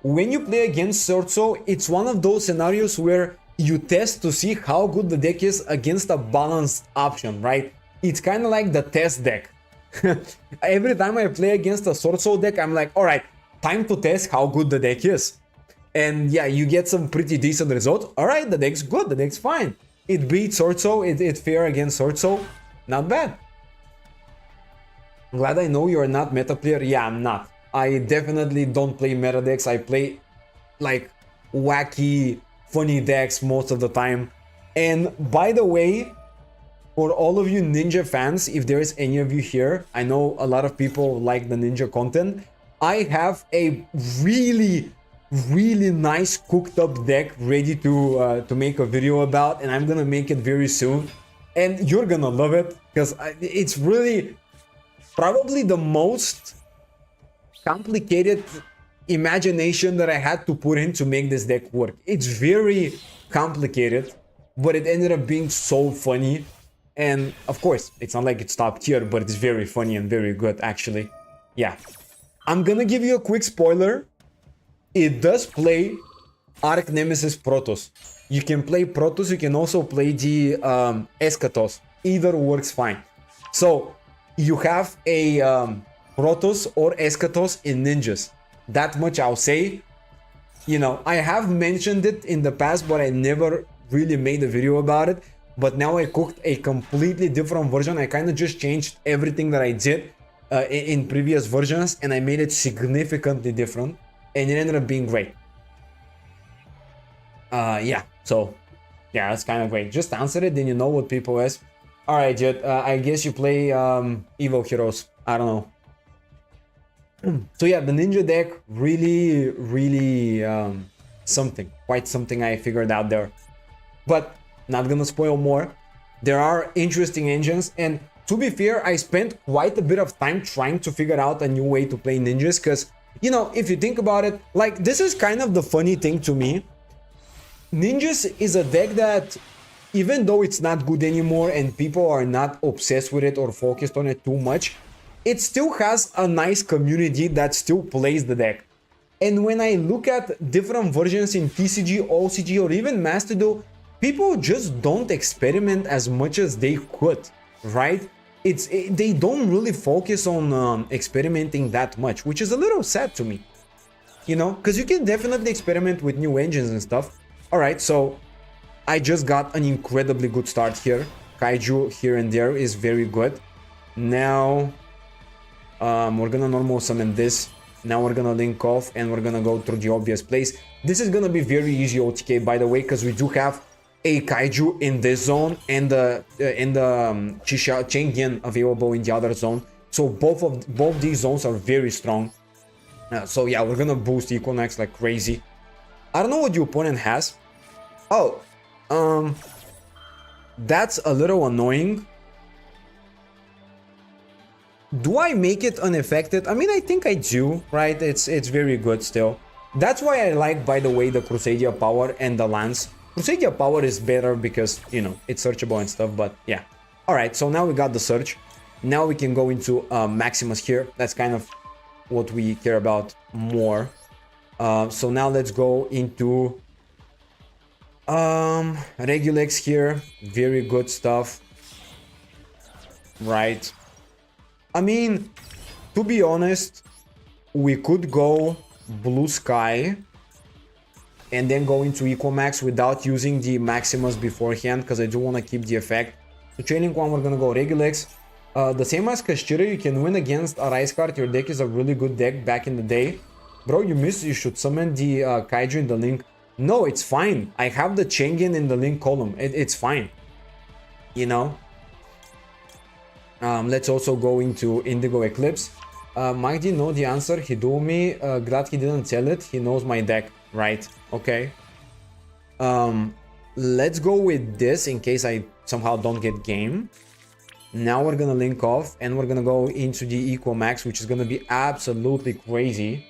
When you play against Sorso, it's one of those scenarios where you test to see how good the deck is against a balanced option, right? It's kind of like the test deck. Every time I play against a Sorso deck, I'm like, alright, time to test how good the deck is. And yeah, you get some pretty decent results. Alright, the deck's good, the deck's fine. It beats Sorso, it's fair against Sorso. Not bad. I'm glad I know you're not meta player. Yeah, I'm not. I definitely don't play meta decks. I play like wacky, funny decks most of the time. And by the way, for all of you Ninja fans, if there is any of you here, I know a lot of people like the Ninja content. I have a really nice cooked up deck ready to make a video about, and I'm gonna make it very soon. And you're gonna love it, because it's really probably the most complicated imagination that I had to put in to make this deck work. It's very complicated, but it ended up being so funny. And of course, it's not like it's top tier, but it's very funny and very good, actually. Yeah. I'm gonna give you a quick spoiler. It does play Arch Nemesis Protoss. You can play Protoss, you can also play the Eschatos. Either works fine. So, you have a Protoss or Eschatos in Ninjas. That much I'll say. You know, I have mentioned it in the past, but I never really made a video about it. But now I cooked a completely different version. I kind of just changed everything that I did in previous versions, and I made it significantly different. And it ended up being great. Yeah, so yeah, that's kind of great. Just answer it, then you know what people ask. Alright, Jet, I guess you play Evo Heroes. I don't know. So yeah, the Ninja deck, really something. Quite something I figured out there. But not gonna spoil more. There are interesting engines, and to be fair, I spent quite a bit of time trying to figure out a new way to play ninjas, because, you know, if you think about it, like, this is kind of the funny thing to me. Ninjas is a deck that, even though it's not good anymore and people are not obsessed with it or focused on it too much, it still has a nice community that still plays the deck. And when I look at different versions in TCG, OCG, or even Master Duel, people just don't experiment as much as they could, right? They don't really focus on experimenting that much, which is a little sad to me, you know, because you can definitely experiment with new engines and stuff. All right, so I just got an incredibly good start here. Kaiju here and there is very good. Now we're gonna normal summon this. Now we're gonna link off and we're gonna go through the obvious place. This is gonna be very easy OTK, by the way, because we do have a Kaiju in this zone and the Chisha Chengyan available in the other zone. So both these zones are very strong. So yeah, we're gonna boost Equinox like crazy. I don't know what the opponent has. Oh, that's a little annoying. Do I make it unaffected? I mean, I think I do, right? It's very good still. That's why I like, by the way, the Crusadia Power and the Lance. Crusadia Power is better because, you know, it's searchable and stuff, but yeah. Alright, so now we got the search. Now we can go into Maximus here. That's kind of what we care about more. So now let's go into Regulex here. Very good stuff. Right. I mean, to be honest, we could go Blue Sky and then go into Equamax without using the Maximus beforehand, because I do want to keep the effect. So Training 1, we're gonna go Regulex. The same as Kashira, you can win against a Rice card. Your deck is a really good deck back in the day. Bro, you missed. You should summon the Kaiju in the link. No, it's fine. I have the Chengin in the link column. It's fine. You know? Let's also go into Indigo Eclipse. Mike didn't know the answer. He told me. Glad he didn't tell it. He knows my deck. Right. Okay. Let's go with this in case I somehow don't get game. Now we're gonna link off and we're gonna go into the Equamax, which is gonna be absolutely crazy.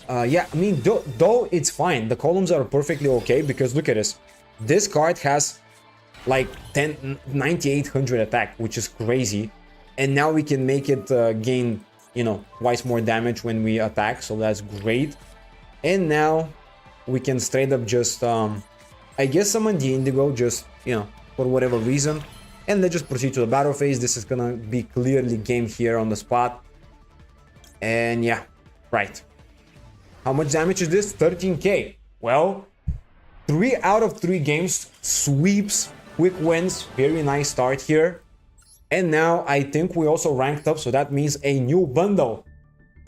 Yeah, I mean, though it's fine. The columns are perfectly okay because look at this. This card has like 9800 attack, which is crazy. And now we can make it gain, you know, twice more damage when we attack. So that's great. And now we can straight up just, I guess, summon the Indigo just, you know, for whatever reason. And let's just proceed to the battle phase. This is gonna be clearly game here on the spot. And yeah, right. How much damage is this? 13k. Well, 3 out of 3 games, sweeps, quick wins. Very nice start here. And now I think we also ranked up, so that means a new bundle.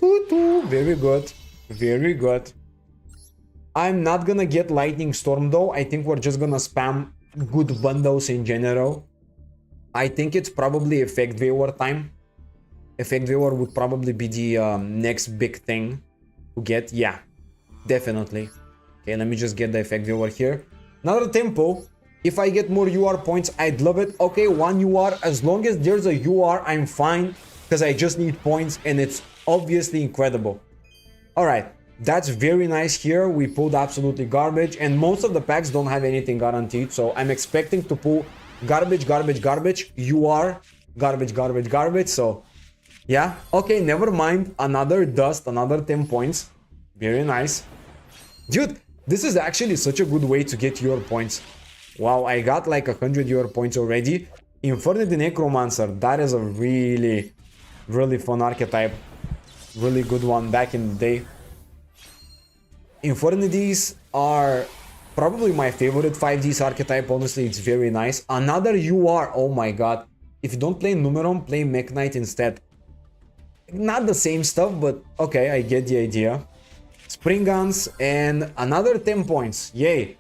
Very good. Very good. I'm not gonna get Lightning Storm though. I think we're just gonna spam good bundles in general. I think it's probably Effect Viewer time. Effect Viewer would probably be the next big thing to get. Yeah, definitely. Okay, let me just get the Effect Viewer here. Another tempo. If I get more UR points, I'd love it. Okay, 1 UR. As long as there's a UR, I'm fine. Because I just need points and it's obviously incredible. Alright, that's very nice here. We pulled absolutely garbage. And most of the packs don't have anything guaranteed. So I'm expecting to pull garbage, garbage, garbage. UR, garbage, garbage, garbage. So yeah, okay, never mind. Another dust, another 10 points. Very nice. Dude, this is actually such a good way to get your points. Wow, I got like 100 your points already. Infernity Necromancer, that is a really, really fun archetype. Really good one back in the day. Infernities are probably my favorite 5Ds archetype. Honestly, it's very nice. Another UR, oh my god. If you don't play Numeron, play Mech Knight instead. Not the same stuff, but okay, I get the idea. Spring Guns and another 10 points. Yay.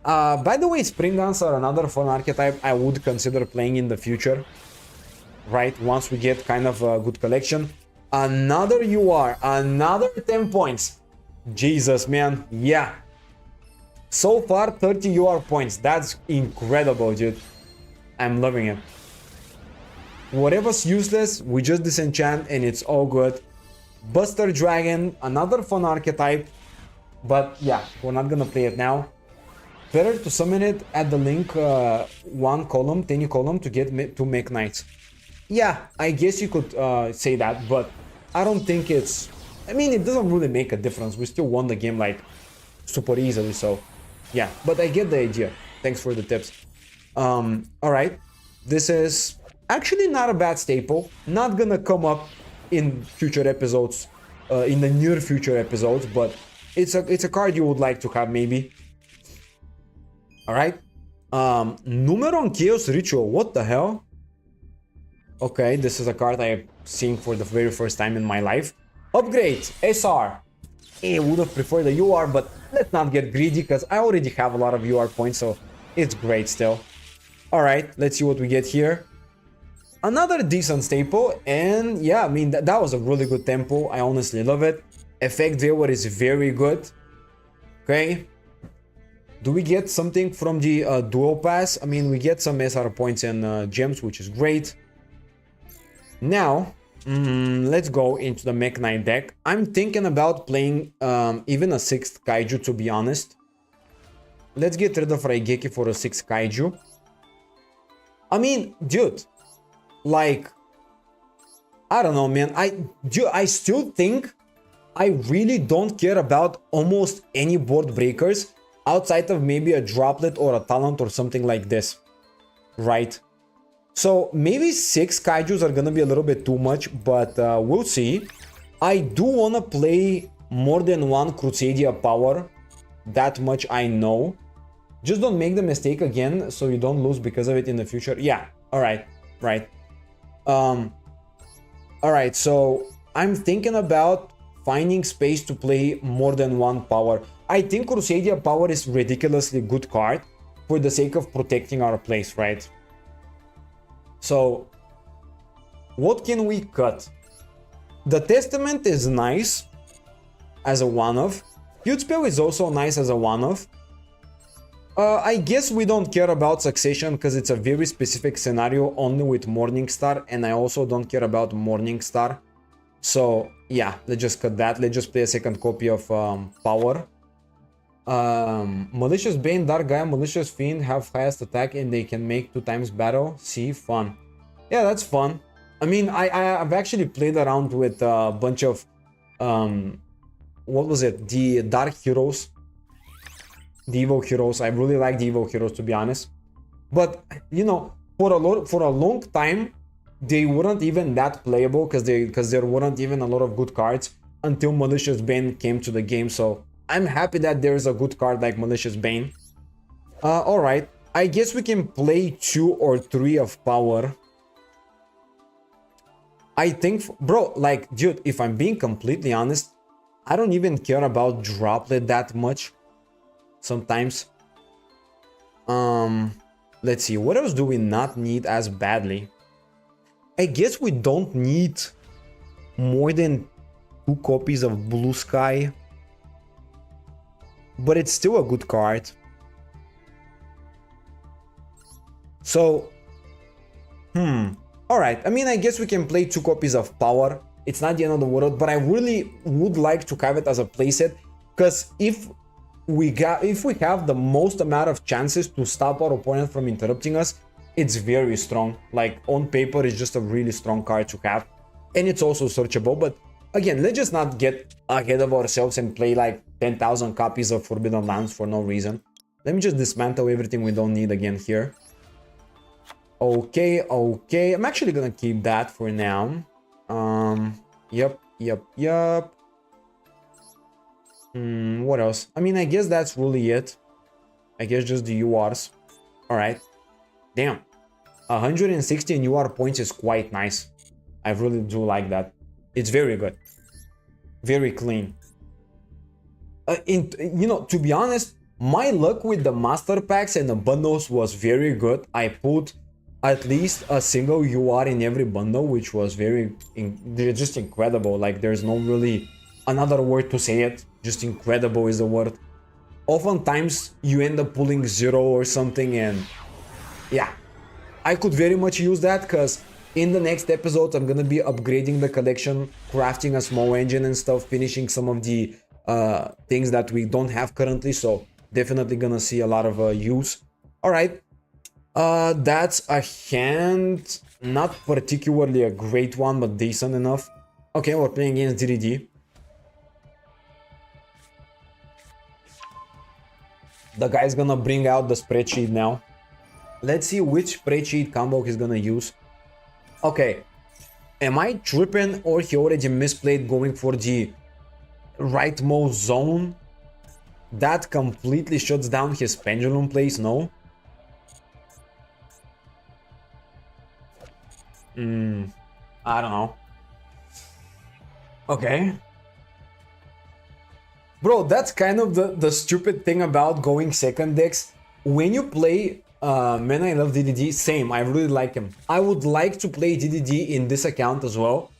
By the way, Spring Guns are another fun archetype I would consider playing in the future. Right, once we get kind of a good collection. Another UR, another 10 points. Jesus, man. Yeah. So far, 30 UR points. That's incredible, dude. I'm loving it. Whatever's useless, we just disenchant and it's all good. Buster Dragon, another fun archetype. But yeah, we're not gonna play it now. Better to summon it at the link 1 column, 10 column to get 2 Mech Knights. Yeah, I guess you could say that, but I don't think it's... I mean, it doesn't really make a difference. We still won the game like super easily, so yeah. But I get the idea. Thanks for the tips. Alright, this is actually not a bad staple. Not gonna come up in future episodes, in the near future episodes, but it's a card you would like to have maybe. Alright. Numeron Chaos Ritual. What the hell? Okay, this is a card I'm seeing for the very first time in my life. Upgrade, SR. I would have preferred the UR, but let's not get greedy because I already have a lot of UR points, so it's great still. Alright, let's see what we get here. Another decent staple, and yeah, I mean, that was a really good tempo. I honestly love it. Effect viewer is very good. Okay. Do we get something from the dual pass? I mean, we get some SR points and gems, which is great. Now, let's go into the Mech Knight deck. I'm thinking about playing even a 6th Kaiju, to be honest. Let's get rid of Raigeki for a 6th Kaiju. I mean, dude, like, I don't know, man. I still think I really don't care about almost any board breakers outside of maybe a droplet or a talent or something like this, right? So maybe 6 Kaijus are gonna be a little bit too much, but we'll see. I do wanna play more than one Crusadia power. That much I know. Just don't make the mistake again so you don't lose because of it in the future. Yeah, alright, right. Alright, so I'm thinking about finding space to play more than one power. I think Crusadia power is ridiculously good card for the sake of protecting our place, right? So, what can we cut? The Testament is nice as a one-off. Huge Spell is also nice as a one-off. I guess we don't care about Succession because it's a very specific scenario only with Morningstar, and I also don't care about Morningstar. So, yeah, let's just cut that. Let's just play a second copy of Power. Malicious Bane, Dark Gaia, Malicious Fiend have highest attack and they can make 2 times battle. See, fun. Yeah, that's fun. I mean, I've actually played around with a bunch of what was it? The Dark Heroes, the Evo Heroes. I really like the Evo Heroes, to be honest. But you know, for a long time, they weren't even that playable because there weren't even a lot of good cards until Malicious Bane came to the game. So I'm happy that there's a good card like Malicious Bane. Alright, I guess we can play 2 or 3 of Power. I think, bro, like, dude, if I'm being completely honest, I don't even care about Droplet that much sometimes. Let's see, what else do we not need as badly? I guess we don't need more than 2 copies of Blue Sky. But it's still a good card. So, alright, I mean, I guess we can play 2 copies of Power. It's not the end of the world, but I really would like to have it as a playset, because if we have the most amount of chances to stop our opponent from interrupting us, it's very strong. Like, on paper, it's just a really strong card to have, and it's also searchable. But again, let's just not get ahead of ourselves and play like 10,000 copies of Forbidden Lands for no reason. Let me just dismantle everything we don't need again here. Okay, okay. I'm actually gonna keep that for now. Yep. What else? I mean, I guess that's really it. I guess just the URs. Alright. Damn. 116 UR points is quite nice. I really do like that. It's very good. Very clean. You know, to be honest, my luck with the master packs and the bundles was very good. I put at least a single UR in every bundle, which was just incredible. Like, there's no really another word to say it. Just incredible is the word. Oftentimes, you end up pulling 0 or something, and yeah, I could very much use that, because in the next episode, I'm gonna be upgrading the collection, crafting a small engine and stuff, finishing some of the things that we don't have currently, so definitely gonna see a lot of use. Alright, that's a hand, not particularly a great one, but decent enough. Okay, we're playing against DDD. The guy's gonna bring out the spreadsheet now. Let's see which spreadsheet combo he's gonna use. Okay, am I tripping, or he already misplayed going for the rightmost zone? That completely shuts down his pendulum plays, no? I don't know. Okay. Bro, that's kind of the stupid thing about going second decks. When you play Man, I Love DDD, same, I really like him. I would like to play DDD in this account as well,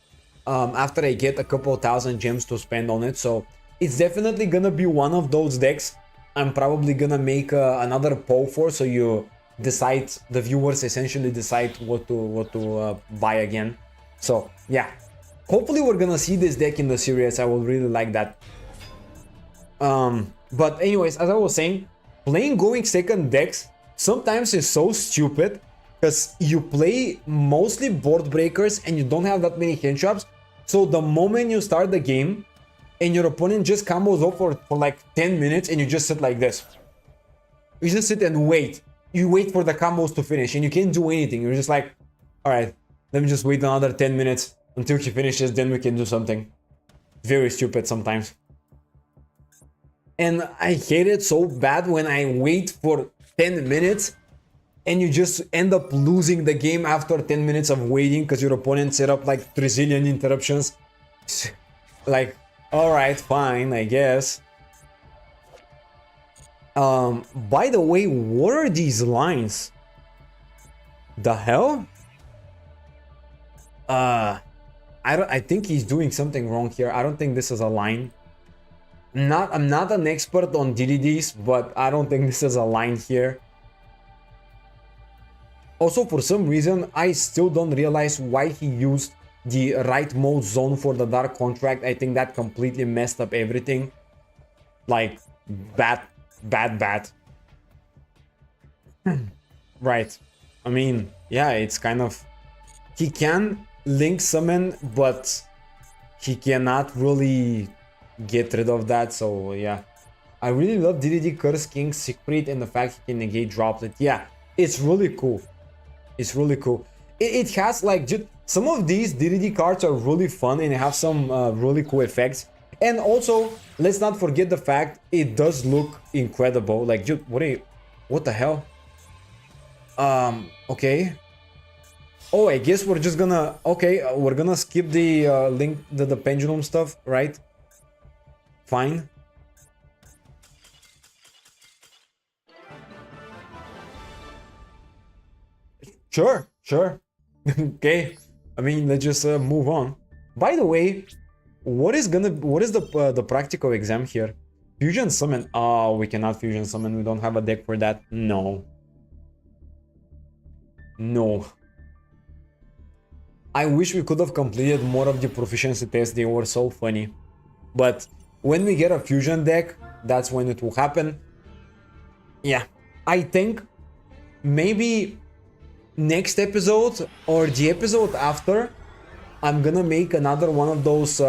after I get a couple thousand gems to spend on it. So it's definitely gonna be one of those decks I'm probably gonna make another poll for, so you decide, the viewers essentially decide what to buy again. So yeah, hopefully we're gonna see this deck in the series. I would really like that. But anyways, as I was saying, playing going second decks sometimes is so stupid because you play mostly board breakers and you don't have that many hand traps. So the moment you start the game and your opponent just combos up for like 10 minutes and you just sit like this. You just sit and wait. You wait for the combos to finish and you can't do anything. You're just like, alright, let me just wait another 10 minutes until he finishes, then we can do something. Very stupid sometimes. And I hate it so bad when I wait for 10 minutes and you just end up losing the game after 10 minutes of waiting because your opponent set up like 3 zillion interruptions. Like, alright, fine, I guess. By the way, what are these lines? The hell? I think he's doing something wrong here. I don't think this is a line. I'm not an expert on DDDs, but I don't think this is a line here. Also, for some reason, I still don't realize why he used the right mode zone for the Dark Contract. I think that completely messed up everything. Like, bad. Right. I mean, yeah, it's kind of... He can link summon, but he cannot really get rid of that, so yeah. I really love DDD Curse King Secret and the fact he can negate Droplet. Yeah, it's really cool. It's really cool. It has like just some of these DDD cards are really fun and have some really cool effects. And also, let's not forget the fact it does look incredible. Like, dude, what the hell? Okay. Oh, I guess we're just gonna... Okay, we're gonna skip the link, the pendulum stuff, right? Fine. Sure. Okay. I mean, let's just move on. By the way, what is the practical exam here? Fusion summon. Oh, we cannot fusion summon. We don't have a deck for that. No. I wish we could have completed more of the proficiency tests. They were so funny. But when we get a fusion deck, that's when it will happen. Yeah, I think maybe next episode or the episode after, I'm gonna make another one of those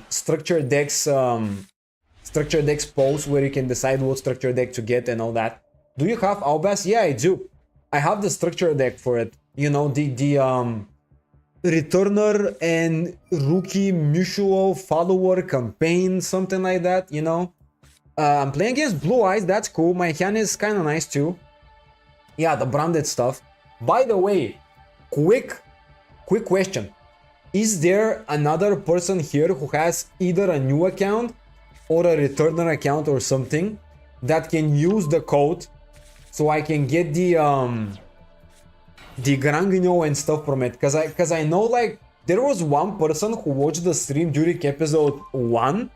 structure decks polls where you can decide what structure deck to get and all that. Do you have Albas? Yeah, I do. I have the structure deck for it. You know, the Returner and Rookie Mutual Follower campaign, something like that, you know. I'm playing against Blue Eyes, that's cool. My hand is kind of nice too. Yeah, the branded stuff. By the way, quick question. Is there another person here who has either a new account or a returner account or something that can use the code so I can get the Grangino and stuff from it? Because I know, like, there was one person who watched the stream during episode 1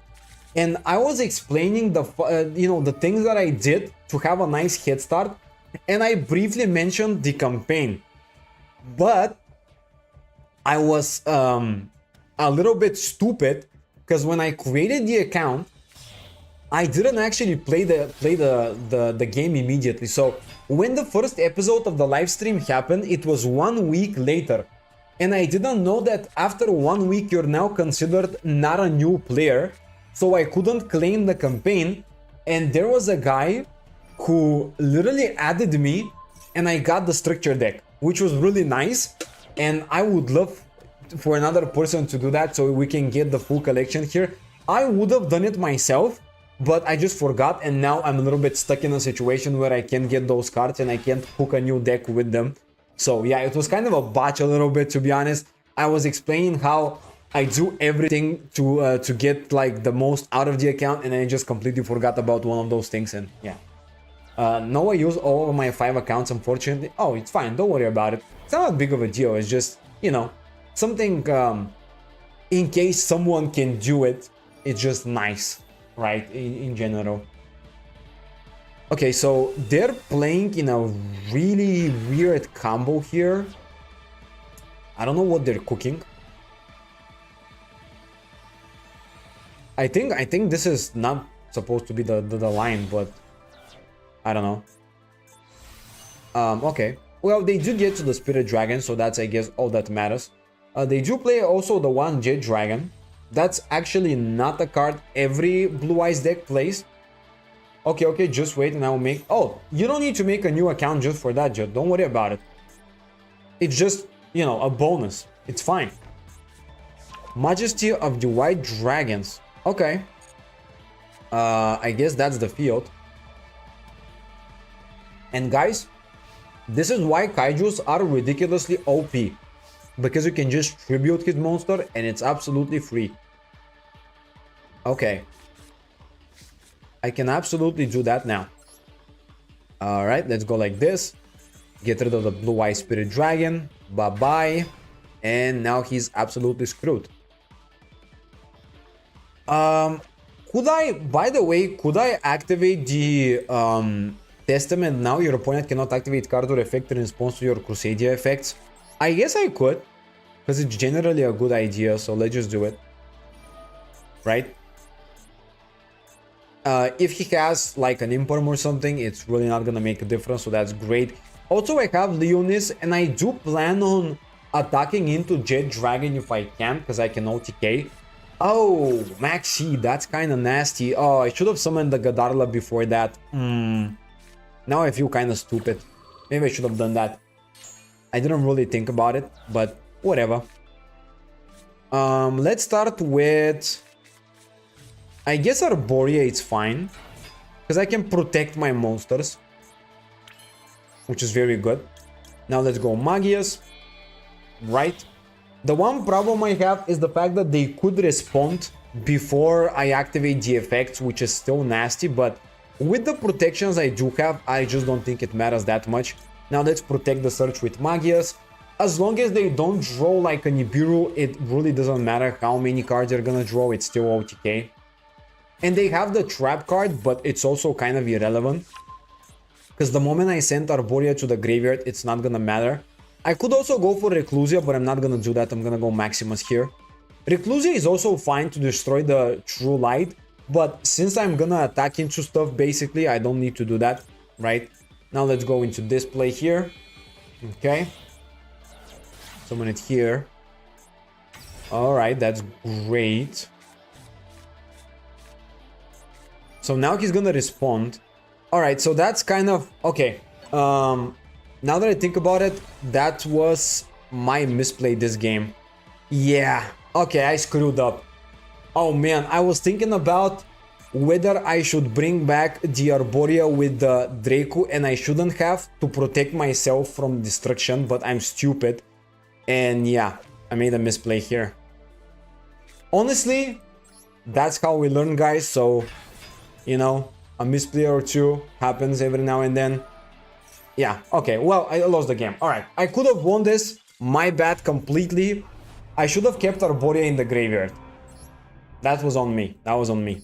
and I was explaining the the things that I did to have a nice head start, and I briefly mentioned the campaign, but I was a little bit stupid because when I created the account, I didn't actually play the game immediately. So when the first episode of the live stream happened, it was 1 week later, and I didn't know that after 1 week you're now considered not a new player, so I couldn't claim the campaign. And there was a guy who literally added me and I got the structure deck, which was really nice, and I would love for another person to do that so we can get the full collection here. I would have done it myself, but I just forgot, and now I'm a little bit stuck in a situation where I can't get those cards and I can't hook a new deck with them. So yeah, it was kind of a botch a little bit, to be honest. I was explaining how I do everything to get like the most out of the account, and I just completely forgot about one of those things. And yeah, no, I use all of my 5 accounts, unfortunately. Oh, it's fine, don't worry about it. It's not that big of a deal. It's just, you know, something in case someone can do it. It's just nice, right, in general. Okay, so they're playing in a really weird combo here. I don't know what they're cooking. I think this is not supposed to be the line, but I don't know. Okay. Well, they do get to the Spirit Dragon, so that's, I guess, all that matters. They do play also the one Jet Dragon. That's actually not a card every Blue Eyes deck plays. Okay, just wait and I will make... Oh, you don't need to make a new account just for that, Jet. Don't worry about it. It's just, you know, a bonus. It's fine. Majesty of the White Dragons. Okay. I guess that's the field. And guys, this is why Kaijus are ridiculously OP. Because you can just tribute his monster and it's absolutely free. Okay. I can absolutely do that now. Alright, let's go like this. Get rid of the Blue Eye Spirit Dragon. Bye-bye. And now he's absolutely screwed. Could I, by the way, could I activate the Testament now? Your opponent cannot activate card or effect in response to your Crusadia effects. I guess I could, because it's generally a good idea, so let's just do it. Right? If he has like an Imperm or something, it's really not gonna make a difference, so that's great. Also, I have Leonis, and I do plan on attacking into Jet Dragon if I can, because I can OTK. Oh, Maxi, that's kind of nasty. Oh, I should have summoned the Gadarla before that. Now I feel kind of stupid. Maybe I should have done that. I didn't really think about it, but whatever. Let's start with... I guess Arborea is fine, because I can protect my monsters, which is very good. Now let's go Magius. Right. The one problem I have is the fact that they could respond before I activate the effects, which is still nasty, but with the protections I do have, I just don't think it matters that much. Now let's protect the search with Magius. As long as they don't draw like a Nibiru, it really doesn't matter how many cards they're gonna draw, it's still OTK. And they have the trap card, but it's also kind of irrelevant. Because the moment I send Arborea to the graveyard, it's not gonna matter. I could also go for Reclusia, but I'm not gonna do that. I'm gonna go Maximus here. Reclusia is also fine to destroy the True Light, but since I'm gonna attack into stuff, basically, I don't need to do that, right? Now let's go into this play here. Okay. Summon it here. Alright, that's great. So now he's gonna respond. Alright, so that's kind of... Okay. Now that I think about it, that was my misplay this game. Yeah. Okay, I screwed up. Oh man, I was thinking about whether I should bring back the Arborea with the Draco, and I shouldn't have, to protect myself from destruction, but I'm stupid. And yeah, I made a misplay here. Honestly, that's how we learn, guys, so, you know, a misplay or two happens every now and then. Yeah, okay, well, I lost the game. Alright, I could have won this. My bad completely. I should have kept Arborea in the graveyard. That was on me. That was on me.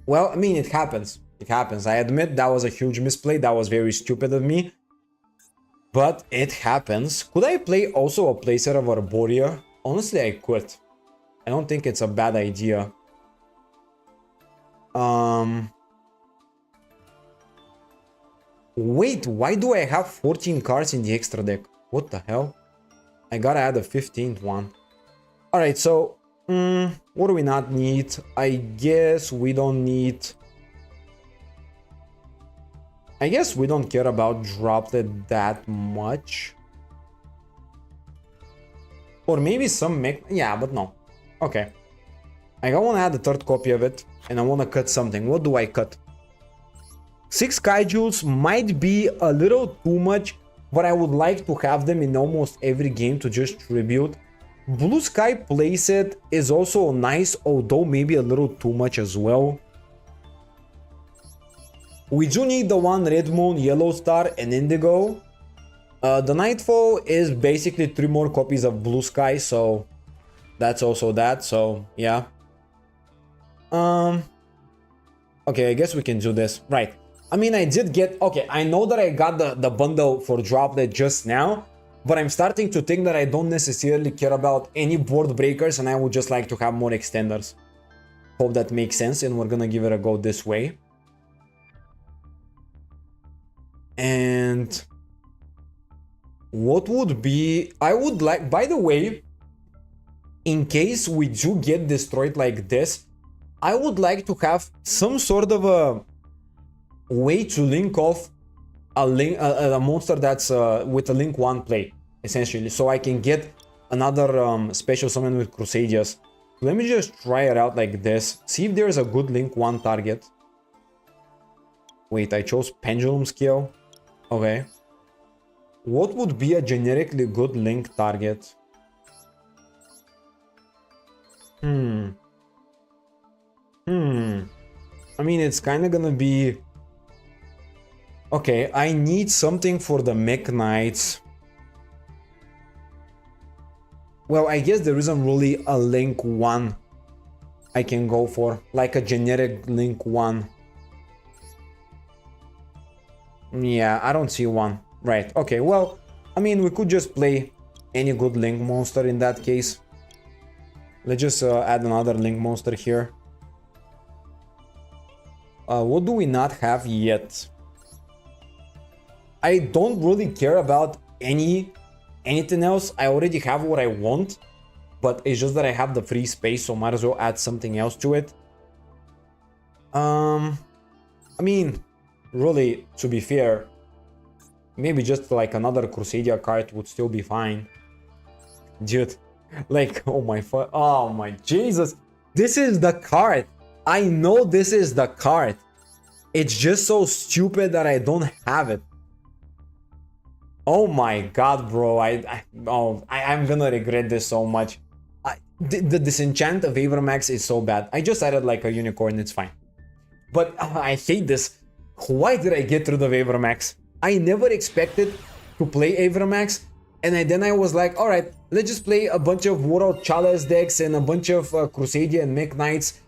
Well, I mean, it happens. It happens. I admit that was a huge misplay. That was very stupid of me. But it happens. Could I play also a playset of Arborea? Honestly, I could. I don't think it's a bad idea. Wait, why do I have 14 cards in the extra deck? What the hell? I gotta add a 15th one. Alright, so... what do we not need? I guess we don't need... I guess we don't care about Droplet that much. Or maybe some mech... Yeah, but no. Okay. I want to add a third copy of it. And I want to cut something. What do I cut? 6 Kaijus might be a little too much, but I would like to have them in almost every game to just tribute. Blue Sky playset is also nice, although maybe a little too much as well. We do need the one Red Moon, Yellow Star, and Indigo. The Nightfall is basically 3 more copies of Blue Sky, so that's also that, so yeah. Okay, I guess we can do this. Right. I mean, I did get... Okay, I know that I got the bundle for Droplet just now, but I'm starting to think that I don't necessarily care about any board breakers, and I would just like to have more extenders. Hope that makes sense, and we're gonna give it a go this way. And what would be... I would like... By the way, in case we do get destroyed like this, I would like to have some sort of a way to link off a monster that's with a link 1 play, essentially, so I can get another special summon with Crusadias. Let me just try it out like this, see if there's a good link 1 target. Wait, I chose Pendulum Scale. Okay. What would be a generically good link target? I mean, it's kind of gonna be... Okay, I need something for the Mech Knights. Well, I guess there isn't really a link 1 I can go for, like a generic link 1. Yeah, I don't see one. Right, okay, well, I mean, we could just play any good link monster in that case. Let's just add another link monster here. What do we not have yet? I don't really care about anything else. I already have what I want, but it's just that I have the free space, so might as well add something else to it. I mean, really, to be fair, maybe just like another Crusadia card would still be fine. Dude, like, oh my Jesus, this is the card. I know this is the card. It's just so stupid that I don't have it. Oh my god, bro, I'm gonna regret this so much. The disenchant of Avermax is so bad. I just added like a unicorn, it's fine. But I hate this. Why did I get rid of Avermax? I never expected to play Avermax, and then I was like, alright, let's just play a bunch of World Chalice decks and a bunch of Crusadia and Mech Knights.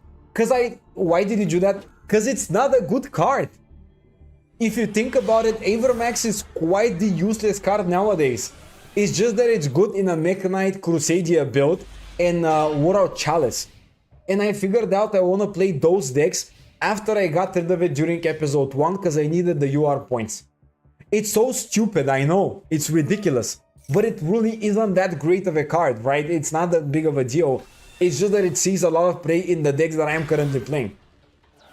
Why did you do that? Because it's not a good card. If you think about it, Avermax is quite the useless card nowadays. It's just that it's good in a Mech Knight Crusadia build and World Chalice. And I figured out I want to play those decks after I got rid of it during episode 1 because I needed the UR points. It's so stupid, I know. It's ridiculous. But it really isn't that great of a card, right? It's not that big of a deal. It's just that it sees a lot of play in the decks that I'm currently playing.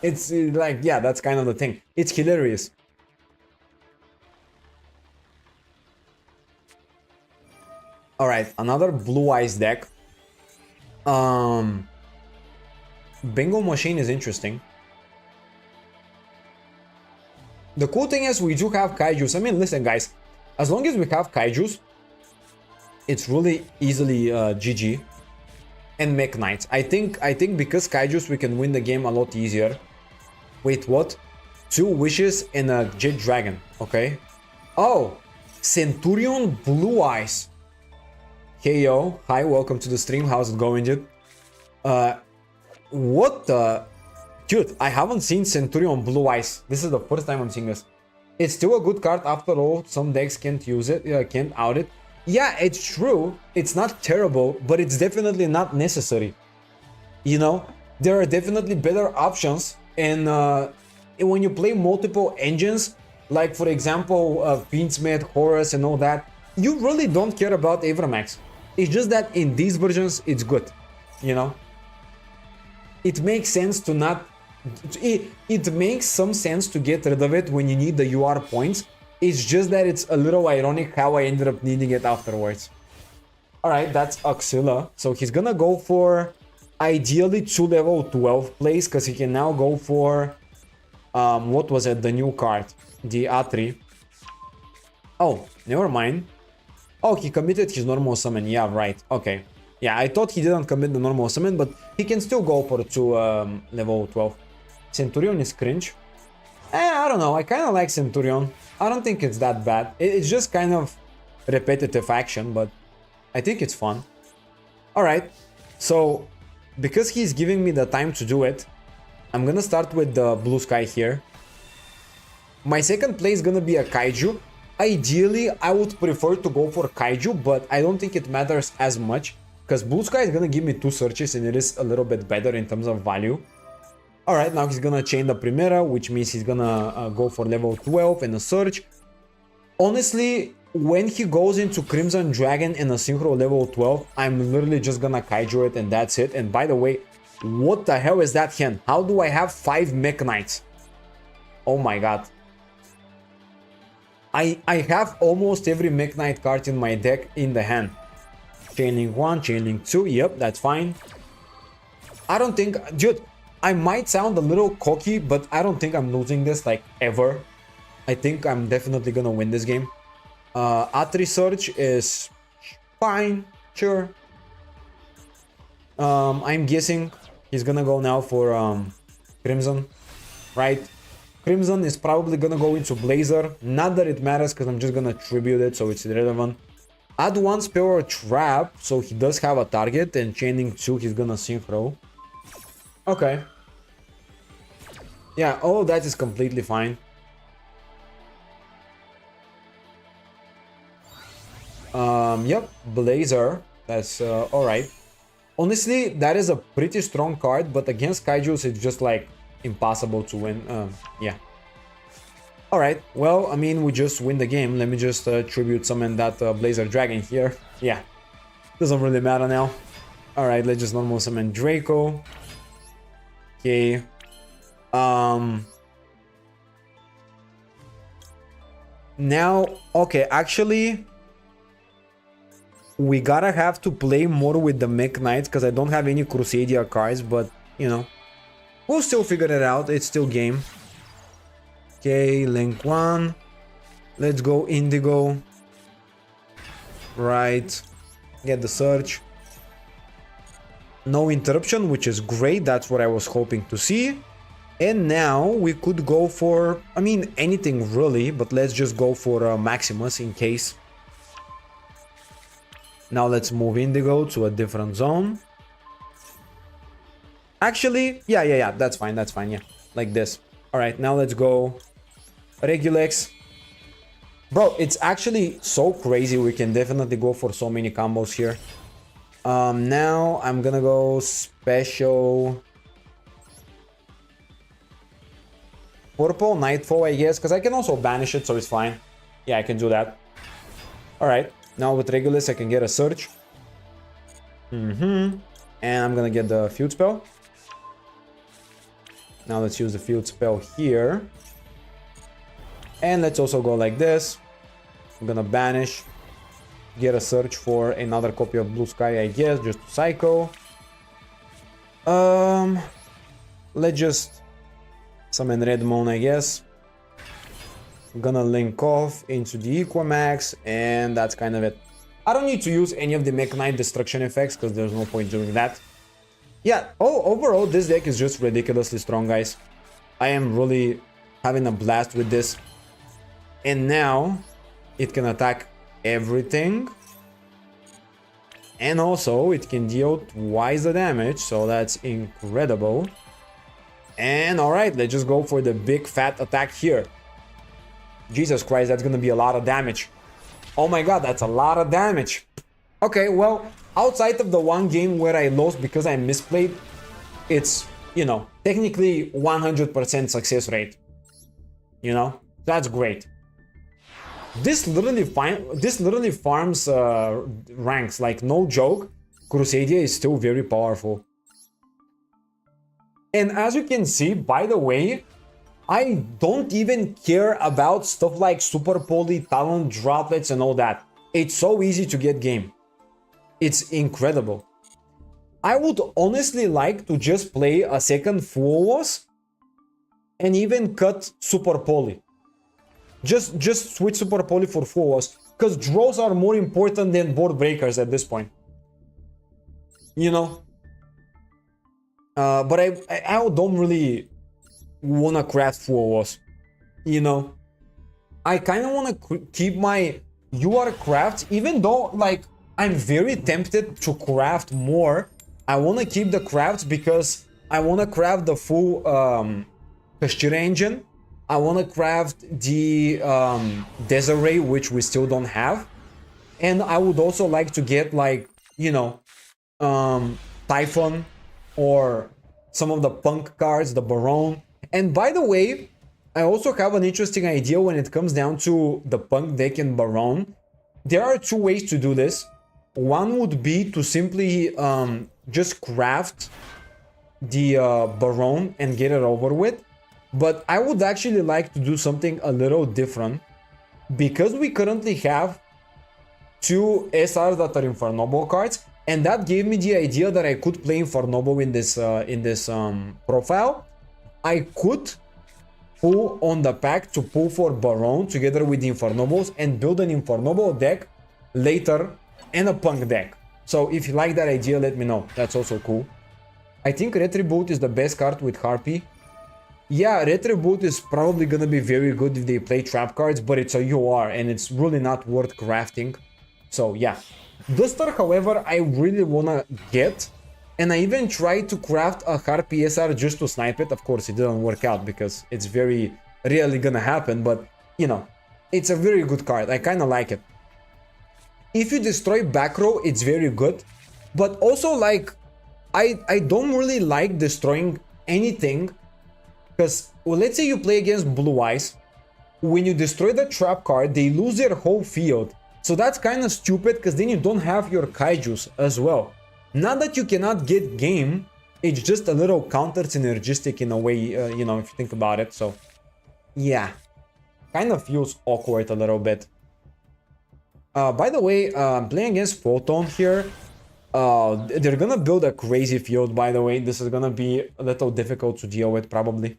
It's like, yeah, that's kind of the thing. It's hilarious. Alright, another Blue Eyes deck. Bingo Machine is interesting. The cool thing is we do have Kaijus. I mean, listen guys, as long as we have Kaijus, it's really easily GG. And Mech Knights. I think because Kaijus we can win the game a lot easier. Wait, what? 2 Wishes and a Jet Dragon. Okay. Oh, Centurion Blue Eyes. Hey yo, hi, welcome to the stream. How's it going, dude? What the... Dude, I haven't seen Centurion Blue Eyes. This is the first time I'm seeing this. It's still a good card after all. Some decks can't use it, can't out it. Yeah, it's true. It's not terrible, but it's definitely not necessary. You know, there are definitely better options. And when you play multiple engines, like for example, Fiendsmith, Horus, and all that, you really don't care about Avermax. It's just that in these versions, it's good. You know, it makes sense to not. It makes some sense to get rid of it when you need the UR points. It's just that it's a little ironic how I ended up needing it afterwards. Alright, that's Axilla. So he's gonna go for ideally 2 level 12 plays, because he can now go for what was it, the new card, the A3. Oh, never mind. Oh, he committed his normal summon. Yeah, right. Okay. Yeah, I thought he didn't commit the normal summon, but he can still go for 2 level 12. Centurion is cringe. I don't know, I kind of like Centurion. I don't think it's that bad. It's just kind of repetitive action, but I think it's fun. Alright, so because he's giving me the time to do it, I'm gonna start with the blue sky here. My second play is gonna be a Kaiju. Ideally, I would prefer to go for Kaiju, but I don't think it matters as much, because blue sky is gonna give me 2 searches and it is a little bit better in terms of value. Alright, now he's gonna chain the Primera, which means he's gonna go for level 12 and a search. Honestly, when he goes into Crimson Dragon and a Synchro level 12, I'm literally just gonna Kaiju it and that's it. And by the way, what the hell is that hand? How do I have 5 Mech Knights? Oh my god. I have almost every Mech Knight card in my deck in the hand. Chaining 1, chaining 2, yep, that's fine. I don't think, dude, I might sound a little cocky, but I don't think I'm losing this, like, ever. I think I'm definitely gonna win this game. A3 Surge is fine, sure. I'm guessing he's gonna go now for Crimson, right? Crimson is probably gonna go into Blazer. Not that it matters, because I'm just gonna tribute it, so it's irrelevant. Add 1 spell or trap, so he does have a target, and chaining 2, he's gonna Synchro. Okay. Yeah, all of that is completely fine. Yep, Blazer, that's alright. Honestly, that is a pretty strong card, but against Kaijus, it's just like impossible to win. Yeah. Alright, well, I mean, we just win the game. Let me just tribute summon that Blazer Dragon here. Yeah, doesn't really matter now. Alright, let's just normal summon Draco. Okay. Now, okay, actually, we gotta have to play more with the Mech Knights, because I don't have any Crusadia cards, but, you know, we'll still figure it out. It's still game. Okay, Link 1. Let's go Indigo. Right. Get the search. No interruption, which is great. That's what I was hoping to see. And now we could go for, I mean, anything really, but let's just go for Maximus in case. Now let's move Indigo to a different zone. Actually, yeah, that's fine, yeah, like this. All right, now let's go Regulex. Bro, it's actually so crazy. We can definitely go for so many combos here. Now I'm gonna go special Purple Nightfall, I guess, because I can also banish it, so it's fine. Yeah, I can do that. All right, now with Regulus I can get a search. And I'm gonna get the field spell. Now let's use the field spell here. And let's also go like this. I'm gonna banish. Get a search for another copy of Blue Sky, I guess, just to Psycho. Let's just summon Red Moon, I guess. I'm gonna link off into the Equamax, and that's kind of it. I don't need to use any of the Mech Knight destruction effects, because there's no point doing that. Yeah, overall, this deck is just ridiculously strong, guys. I am really having a blast with this. And now, it can attack everything. And also, it can deal twice the damage, so that's incredible. And alright, let's just go for the big fat attack here. Jesus Christ, that's gonna be a lot of damage. Oh my god, that's a lot of damage. Okay, well, outside of the one game where I lost because I misplayed, it's, you know, technically 100% success rate. You know, that's great. This literally farms ranks, like, no joke. Crusadia is still very powerful. And as you can see, by the way, I don't even care about stuff like Super Poly, Talent Droplets and all that. It's so easy to get game. It's incredible. I would honestly like to just play a second Full Loss and even cut Super Poly. Just switch Super Poly for Full Loss, because draws are more important than board breakers at this point. you know. But I don't really wanna craft full walls, you know. I kind of want to keep my UR crafts, even though like I'm very tempted to craft more. I want to keep the crafts because I want to craft the full Kashira engine. I want to craft the Desiree, which we still don't have. And I would also like to get like, you know, Typhon or some of the punk cards, the Baron. And by the way, I also have an interesting idea when it comes down to the punk deck and Baron. There are two ways to do this. One would be to simply just craft the Baron and get it over with. But I would actually like to do something a little different. Because we currently have two SRs that are Infernoble cards, and that gave me the idea that I could play Infernoble in this profile. I could pull on the pack to pull for Baron together with the Infernobles and build an Infernoble deck later and a punk deck. So if you like that idea, let me know. That's also cool. I think Retribute is the best card with Harpy. Yeah, Retribute is probably gonna be very good if they play trap cards, but it's a UR and it's really not worth crafting. So yeah. Duster, however, I really wanna get. And I even tried to craft a Harpy SR just to snipe it. Of course, it didn't work out because it's very rarely gonna happen. But, you know, it's a very good card. I kind of like it. If you destroy back row, it's very good. But also, like, I don't really like destroying anything. Because, well, let's say you play against Blue Eyes. When you destroy the trap card, they lose their whole field. So that's kind of stupid because then you don't have your Kaijus as well. Not that you cannot get game, it's just a little counter synergistic in a way, you know, if you think about it. So, yeah, kind of feels awkward a little bit. By the way, playing against Photon here, they're gonna build a crazy field, by the way. This is gonna be a little difficult to deal with, probably.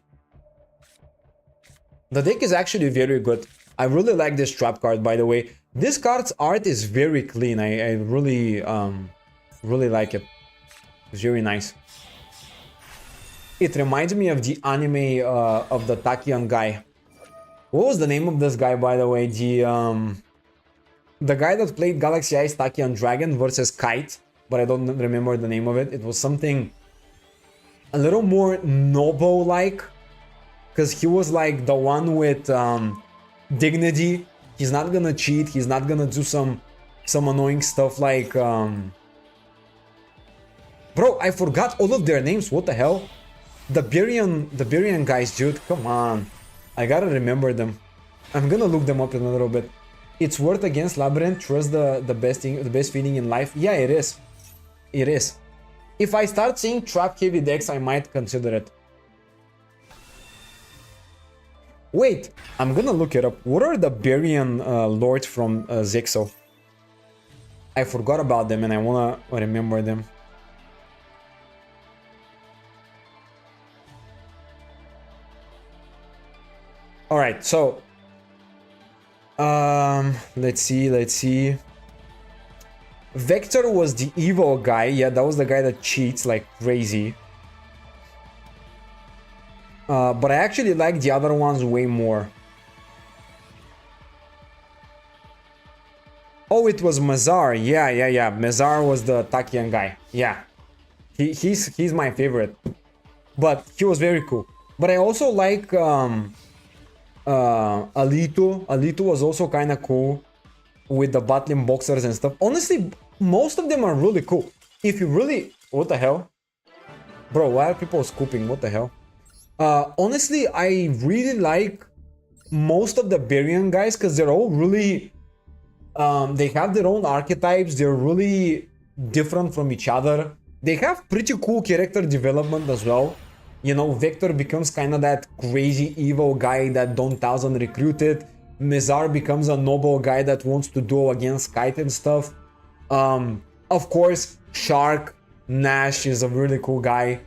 The deck is actually very good. I really like this trap card, by the way. This card's art is very clean. I really like it. It's very nice. It reminds me of the anime of the Takian guy. What was the name of this guy, by the way? The guy that played Galaxy Ice Takian Dragon versus Kite, but I don't remember the name of it. It was something a little more noble-like, because he was like the one with dignity. He's not gonna cheat. He's not gonna do some annoying stuff like Bro, I forgot all of their names. What the hell? The Berian guys, dude. Come on. I gotta remember them. I'm gonna look them up in a little bit. It's worth against Labyrinth. Trust the best feeling in life. Yeah, it is. It is. If I start seeing trap heavy decks, I might consider it. Wait, I'm gonna look it up. What are the Berian lords from Zexo? I forgot about them and I wanna remember them. All right, so let's see. Vector was the evil guy. Yeah, that was the guy that cheats like crazy. But I actually like the other ones way more. Oh, it was Mazar. Yeah. Mazar was the Takian guy. Yeah, he's my favorite. But he was very cool. But I also like Alito. Alito was also kind of cool with the battling boxers and stuff. Honestly, most of them are really cool. If you really... What the hell? Bro, why are people scooping? What the hell? Honestly, I really like most of the Berian guys because they're all really... they have their own archetypes. They're really different from each other. They have pretty cool character development as well. You know, Vector becomes kind of that crazy evil guy that Don Thousand recruited. Mizar becomes a noble guy that wants to duel against Kite and stuff. Of course, Shark Nash is a really cool guy.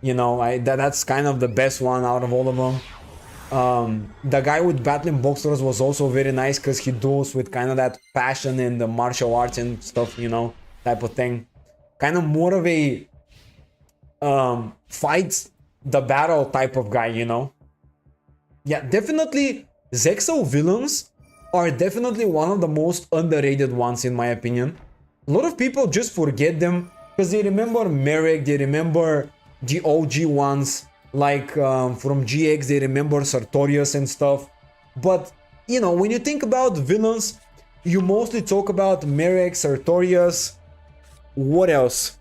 You know, that's kind of the best one out of all of them. The guy with battling boxers was also very nice because he duels with kind of that passion in the martial arts and stuff, you know, type of thing. kind of more of a fight the battle type of guy, you know? Yeah, definitely Zexo villains are definitely one of the most underrated ones in my opinion. A lot of people just forget them because they remember Merrick, they remember the OG ones, like from GX, they remember Sartorius and stuff. But, you know, when you think about villains, you mostly talk about Merrick, Sartorius, what else?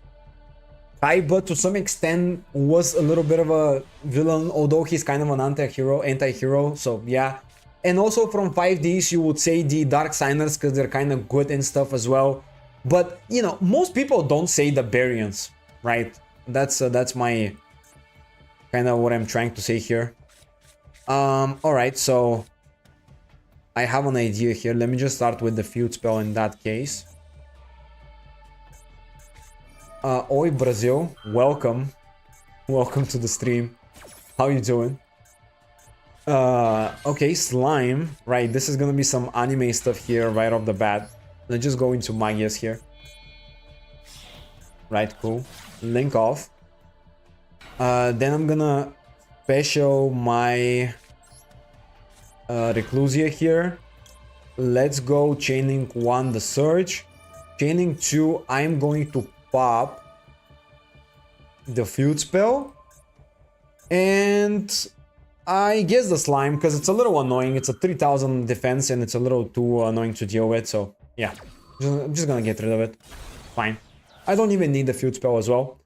Kaiba to some extent was a little bit of a villain, although he's kind of an anti-hero, so yeah. And also from 5Ds, you would say the Dark Signers because they're kind of good and stuff as well. But, you know, most people don't say the Baryons, right? That's my kind of what I'm trying to say here. Alright, so I have an idea here. Let me just start with the feud spell in that case. Oi Brazil, welcome. Welcome to the stream. How you doing? Okay, slime. Right, this is gonna be some anime stuff here right off the bat. Let's just go into Magias here. Right, cool. Link off. Then I'm gonna special my Reclusia here. Let's go Chaining 1 the Surge. Chaining 2, I'm going to pop the field spell. And I guess the slime, because it's a little annoying. It's a 3000 defense and it's a little too annoying to deal with. So yeah, I'm just gonna get rid of it. Fine. I don't even need the field spell as well.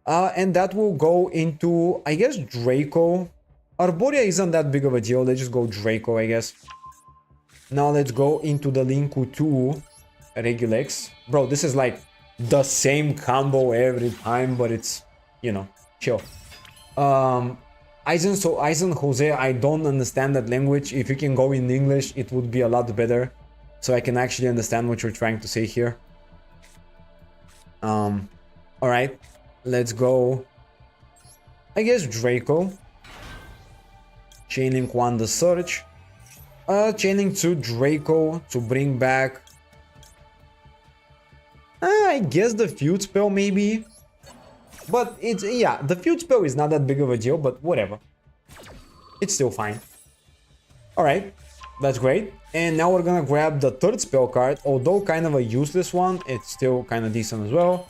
And that will go into, I guess, Draco. Arborea isn't that big of a deal. Let's just go Draco, I guess. Now let's go into the Linku 2 Regulex. Bro, this is like the same combo every time, but it's, you know, chill. Eisen Jose, I don't understand that language. If you can go in English, it would be a lot better. So I can actually understand what you're trying to say here. Alright. Let's go. I guess Draco. Chaining 1 the Surge. Chaining 2 Draco to bring back. I guess the feud spell maybe. But it's, yeah, the feud spell is not that big of a deal, but whatever. It's still fine. Alright, that's great. And now we're gonna grab the third spell card, although kind of a useless one, it's still kind of decent as well.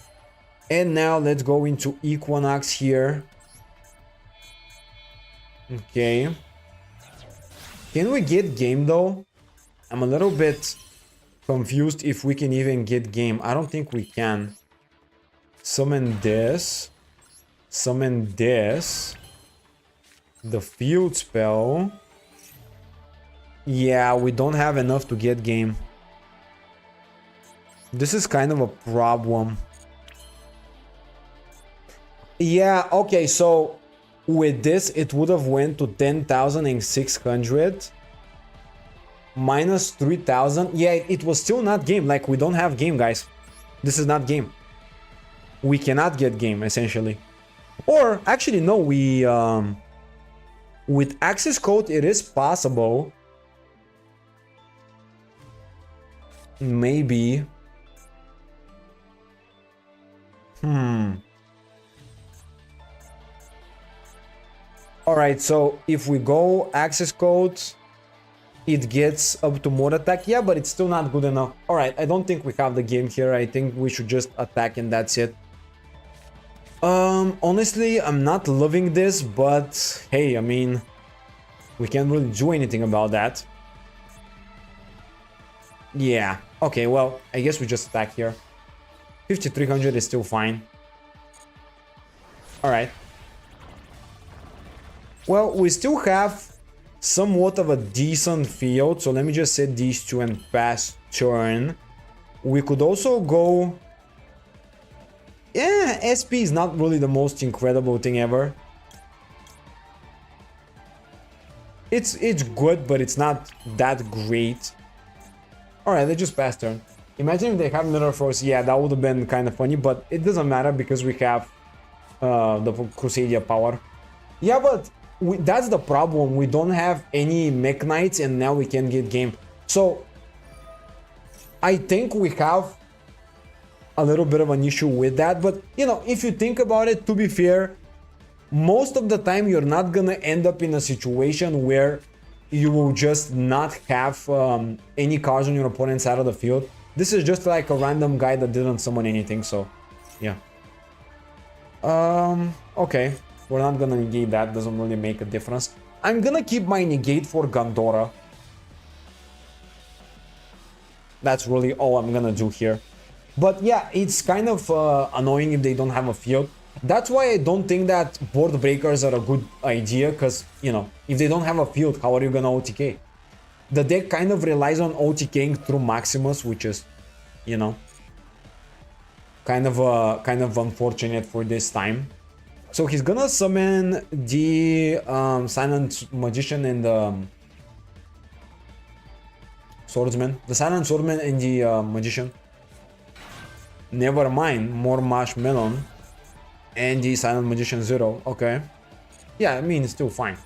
And now let's go into Equinox here. Okay. Can we get game though? I'm a little bit confused if we can even get game. I don't think we can. Summon this. Summon this. The field spell. Yeah, we don't have enough to get game. This is kind of a problem. Yeah, okay, so with this it would have went to 10,600 minus 3,000. Yeah, it was still not game. Like, we don't have game, guys. This is not game. We cannot get game, essentially. Or actually no, we with access code it is possible. Maybe. Alright, so if we go access code, it gets up to more attack. Yeah, but it's still not good enough. Alright, I don't think we have the game here. I think we should just attack and that's it. Honestly, I'm not loving this, but hey, I mean, we can't really do anything about that. Yeah, okay, well, I guess we just attack here. 5,300 is still fine. Alright. Well, we still have somewhat of a decent field, so let me just set these two and pass turn. We could also go... Yeah, SP is not really the most incredible thing ever. It's good, but it's not that great. Alright, let's just pass turn. Imagine if they have Mirror Force. Yeah, that would have been kind of funny, but it doesn't matter because we have the Crusadia power. Yeah, but that's the problem. We don't have any Mech Knights and now we can get game. So I think we have a little bit of an issue with that. But, you know, if you think about it, to be fair, most of the time you're not gonna end up in a situation where you will just not have any cards on your opponent's side of the field. This is just like a random guy that didn't summon anything, so yeah. Okay, we're not gonna negate that, doesn't really make a difference. I'm gonna keep my negate for Gandora. That's really all I'm gonna do here. But yeah, it's kind of annoying if they don't have a field. That's why I don't think that board breakers are a good idea, because, you know, if they don't have a field, how are you gonna OTK? The deck kind of relies on OTKing through Maximus, which is, you know, kind of unfortunate for this time. So he's gonna summon the Silent Magician and the Swordsman. The Silent Swordsman and the Magician. Never mind, more Marshmallow. And the Silent Magician 0. Okay. Yeah, I mean, it's still fine.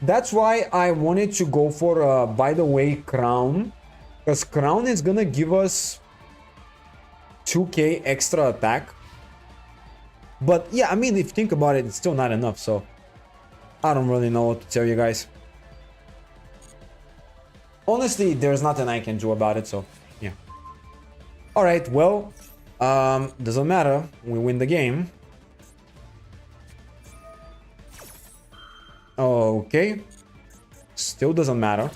That's why I wanted to go for, by the way, Crown. Because Crown is gonna give us 2k extra attack. But yeah, I mean, if you think about it, it's still not enough. So I don't really know what to tell you guys. Honestly, there's nothing I can do about it. So yeah. All right, well, doesn't matter. We win the game. Okay. Still doesn't matter.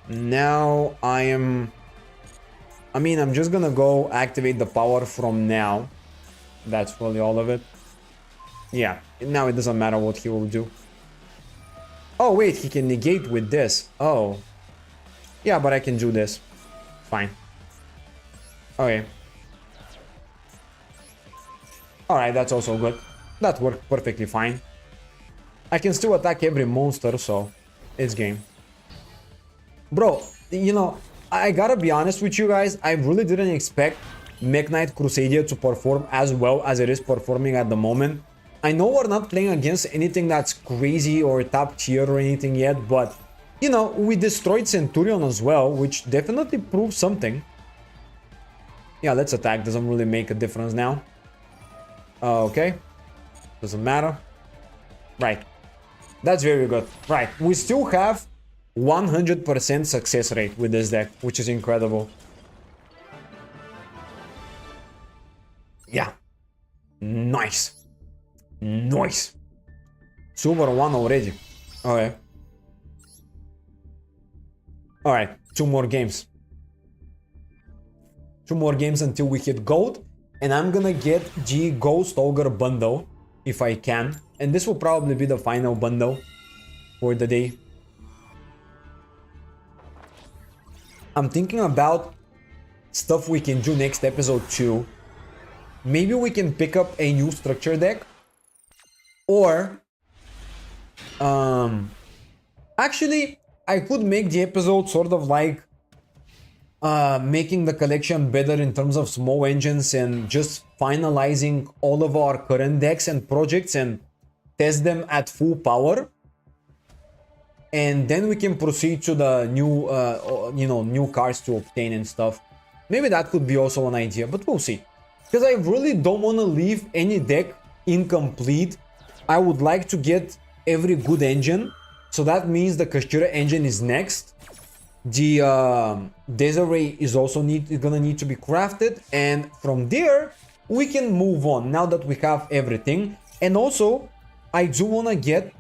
Now I'm just gonna go activate the power from now. That's really all of it. Yeah, now it doesn't matter what he will do. Oh wait, he can negate with this. Oh. Yeah, but I can do this. Fine. Okay. Alright, that's also good. That worked perfectly fine. I can still attack every monster, so it's game. Bro, you know, I gotta be honest with you guys, I really didn't expect Mech Knight Crusadia to perform as well as it is performing at the moment. I know we're not playing against anything that's crazy or top tier or anything yet, but, you know, we destroyed Centurion as well, which definitely proves something. Yeah, let's attack, doesn't really make a difference now. Okay, doesn't matter. Right, that's very good. Right, we still have 100% success rate with this deck, which is incredible. Yeah, nice. Nice. Super 1 already. Okay. Alright, 2 more games. 2 more games until we hit gold. And I'm gonna get the Ghost Ogre bundle, if I can. And this will probably be the final bundle for the day. I'm thinking about stuff we can do next episode too. Maybe we can pick up a new structure deck. Or, actually, I could make the episode sort of like making the collection better in terms of small engines and just finalizing all of our current decks and projects and test them at full power. And then we can proceed to the new, you know, new cards to obtain and stuff. Maybe that could be also an idea, but we'll see. Because I really don't want to leave any deck incomplete. I would like to get every good engine. So that means the Kashira engine is next. The Desiree is also gonna need to be crafted. And from there, we can move on now that we have everything. And also, I do want to get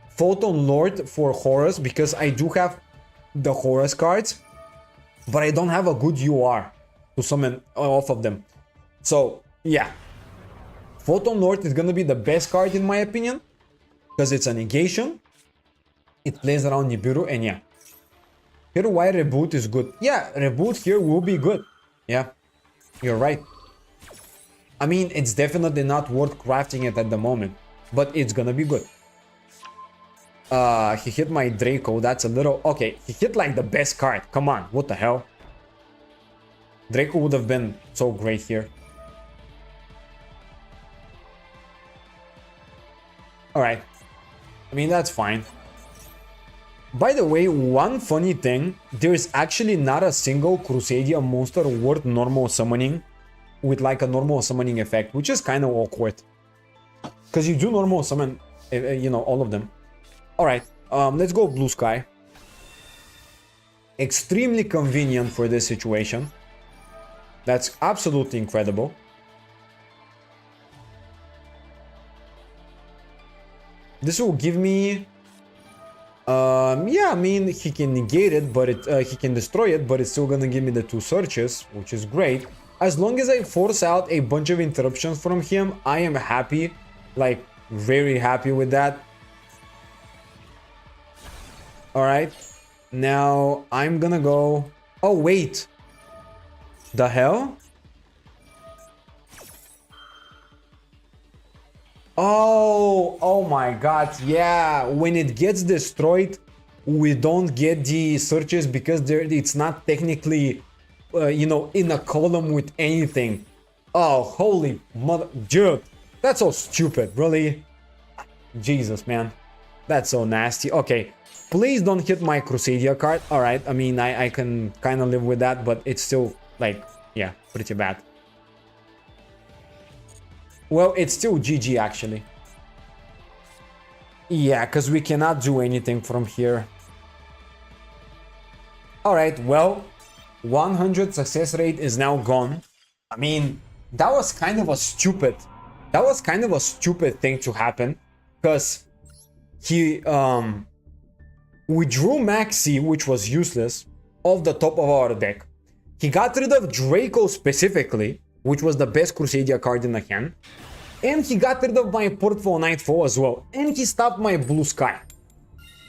Photon Lord for Horus, because I do have the Horus cards, but I don't have a good UR to summon off of them. So, yeah. Photon Lord is gonna be the best card in my opinion, because it's a negation. It plays around Nibiru, and yeah. Here why Reboot is good. Yeah, Reboot here will be good. Yeah, you're right. I mean, it's definitely not worth crafting it at the moment, but it's gonna be good. He hit my Draco, that's a little... Okay, he hit like the best card. Come on, what the hell? Draco would have been so great here. Alright. I mean, that's fine. By the way, one funny thing, there is actually not a single Crusadia monster worth normal summoning with like a normal summoning effect, which is kind of awkward. Because you do normal summon, you know, all of them. Alright, let's go Blue Sky. Extremely convenient for this situation. That's absolutely incredible. This will give me... yeah, I mean, he can negate it, but he can destroy it, but it's still gonna give me the 2 searches, which is great. As long as I force out a bunch of interruptions from him, I am happy. Like, very happy with that. Alright. Now, I'm gonna go... Oh, wait. The hell? Oh my god, yeah. When it gets destroyed, we don't get the searches because it's not technically, you know, in a column with anything. Oh, holy mother... Dude, that's so stupid, really? Jesus, man. That's so nasty. Okay, please don't hit my Crusadia card. Alright, I mean, I can kind of live with that, but it's still, like, yeah, pretty bad. Well, it's still GG, actually. Yeah, because we cannot do anything from here. Alright, well, 100 success rate is now gone. I mean, that was kind of a stupid... That was kind of a stupid thing to happen. Because he... we drew Maxi, which was useless, off the top of our deck. He got rid of Draco specifically, which was the best Crusadia card in the hand. And he got rid of my Portfolio Nightfall as well. And he stopped my Blue Sky.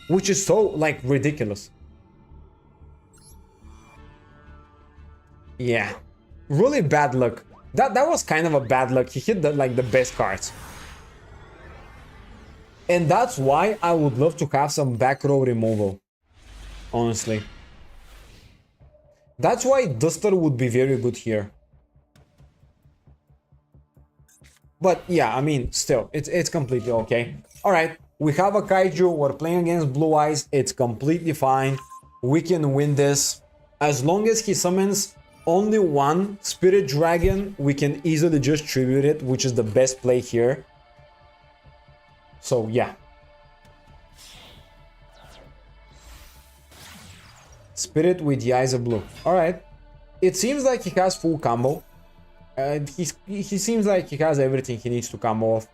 Which is so, like, ridiculous. Yeah. Really bad luck. That was kind of a bad luck. He hit, the best cards. And that's why I would love to have some back row removal. Honestly. That's why Duster would be very good here. But yeah, I mean, still, it's completely okay. Alright, we have a Kaiju, we're playing against Blue Eyes, it's completely fine. We can win this. As long as he summons only one Spirit Dragon, we can easily just tribute it, which is the best play here. So yeah. Spirit with the Eyes of Blue. Alright. It seems like he has full combo. He seems like he has everything he needs to combo off.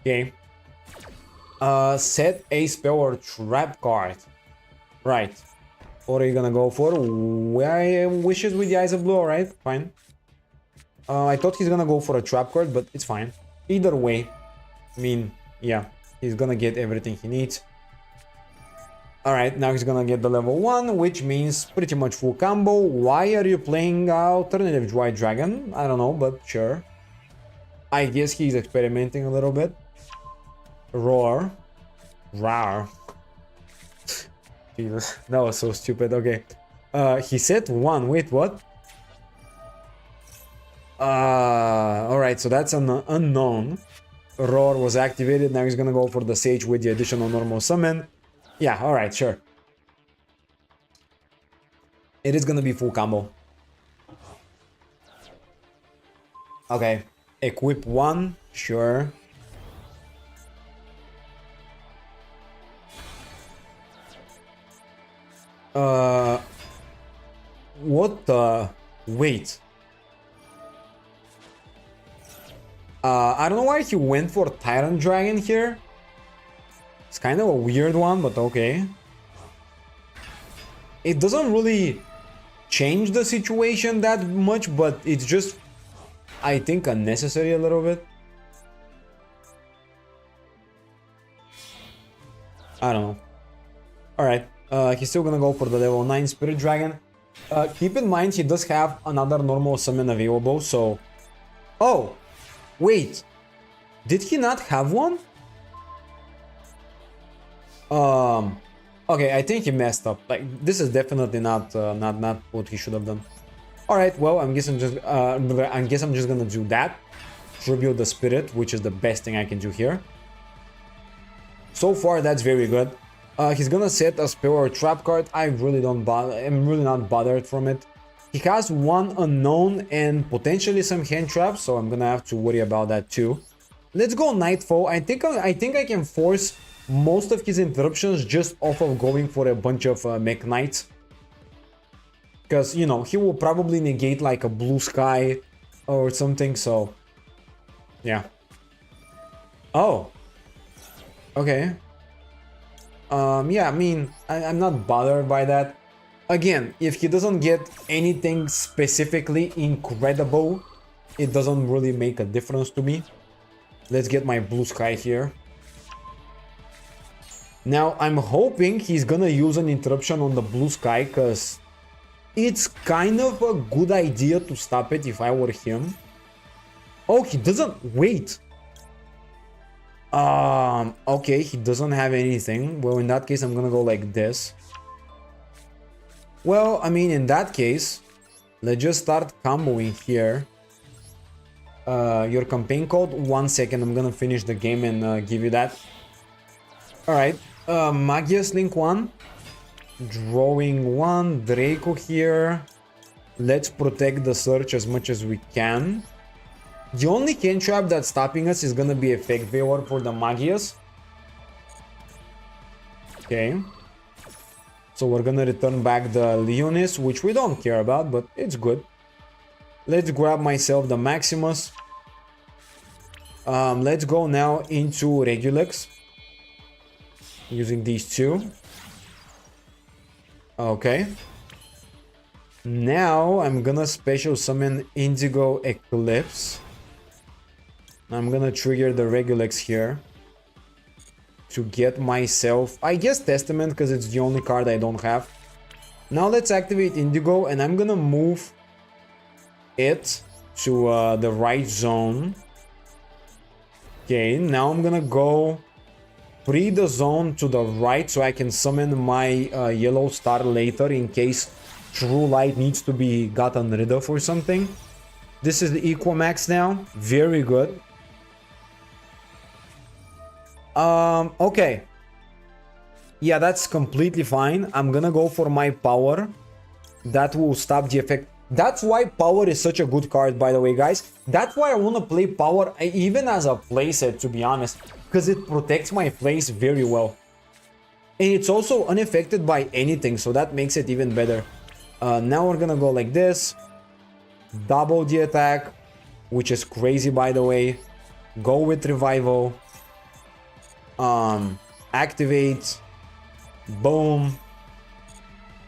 Okay. Set a spell or trap card. Right. What are you gonna go for? Wishes with the Eyes of Blue, alright, fine. I thought he's gonna go for a trap card, but it's fine. Either way, I mean, yeah, he's gonna get everything he needs. Alright, now he's gonna get the level 1, which means pretty much full combo. Why are you playing alternative White Dragon? I don't know, but sure. I guess he's experimenting a little bit. Roar. Rawr. Jesus, that was so stupid. Okay. He said 1. Wait, what? Alright, so that's an unknown. Roar was activated. Now he's gonna go for the Sage with the additional normal summon. Yeah, alright, sure. It is gonna be full combo. Okay. Equip 1, sure. What the... Wait. I don't know why he went for Tyrant Dragon here. It's kind of a weird one, but okay. It doesn't really change the situation that much, but it's just, I think, unnecessary a little bit. I don't know. Alright, he's still gonna go for the level 9 Spirit Dragon. Keep in mind, he does have another normal summon available, so... Oh! Wait! Did he not have one? Okay, I think he messed up. Like, this is definitely not what he should have done. All right, well, I guess I'm just gonna do that. tribute the spirit, which is the best thing I can do here. So far, that's very good. He's gonna set a spell or trap card. I'm really not bothered from it. He has one unknown and potentially some hand traps, so I'm gonna have to worry about that too. Let's go Nightfall. I think I can force most of his interruptions just off of going for a bunch of Mech Knights. Because, you know, he will probably negate like a Blue Sky or something, so... yeah. Oh. Okay. Yeah, I mean, I'm not bothered by that. Again, if he doesn't get anything specifically incredible, it doesn't really make a difference to me. Let's get my Blue Sky here. Now, I'm hoping he's gonna use an interruption on the Blue Sky, because it's kind of a good idea to stop it if I were him. Oh, he doesn't... wait. Okay, he doesn't have anything. Well, in that case, I'm gonna go like this. Well, I mean, in that case, let's just start comboing here. Your campaign code, 1 second, I'm gonna finish the game and give you that. Alright, Magius Link 1. Drawing 1, Draco here. Let's protect the search as much as we can. The only hand trap that's stopping us is gonna be Effect Veiler for the Magius. Okay. So we're gonna return back the Leonis, which we don't care about, but it's good. Let's grab myself the Maximus. Let's go now into Regulex. Using these two. Okay. Now I'm gonna special summon Indigo Eclipse. I'm gonna trigger the Regulex here. To get myself, I guess, Testament, because it's the only card I don't have. Now let's activate Indigo, and I'm gonna move it to the right zone. Okay, now I'm gonna go free the zone to the right so I can summon my yellow star later in case True Light needs to be gotten rid of or something. This is the Equamax now. Very good. Okay. Yeah, that's completely fine. I'm gonna go for my power. That will stop the effect. That's why power is such a good card, by the way, guys. That's why I want to play power even as a playset, to be honest. Because it protects my place very well. And it's also unaffected by anything, so that makes it even better. Now we're gonna go like this. Double the attack, which is crazy, by the way. Go with Revival. Activate. Boom.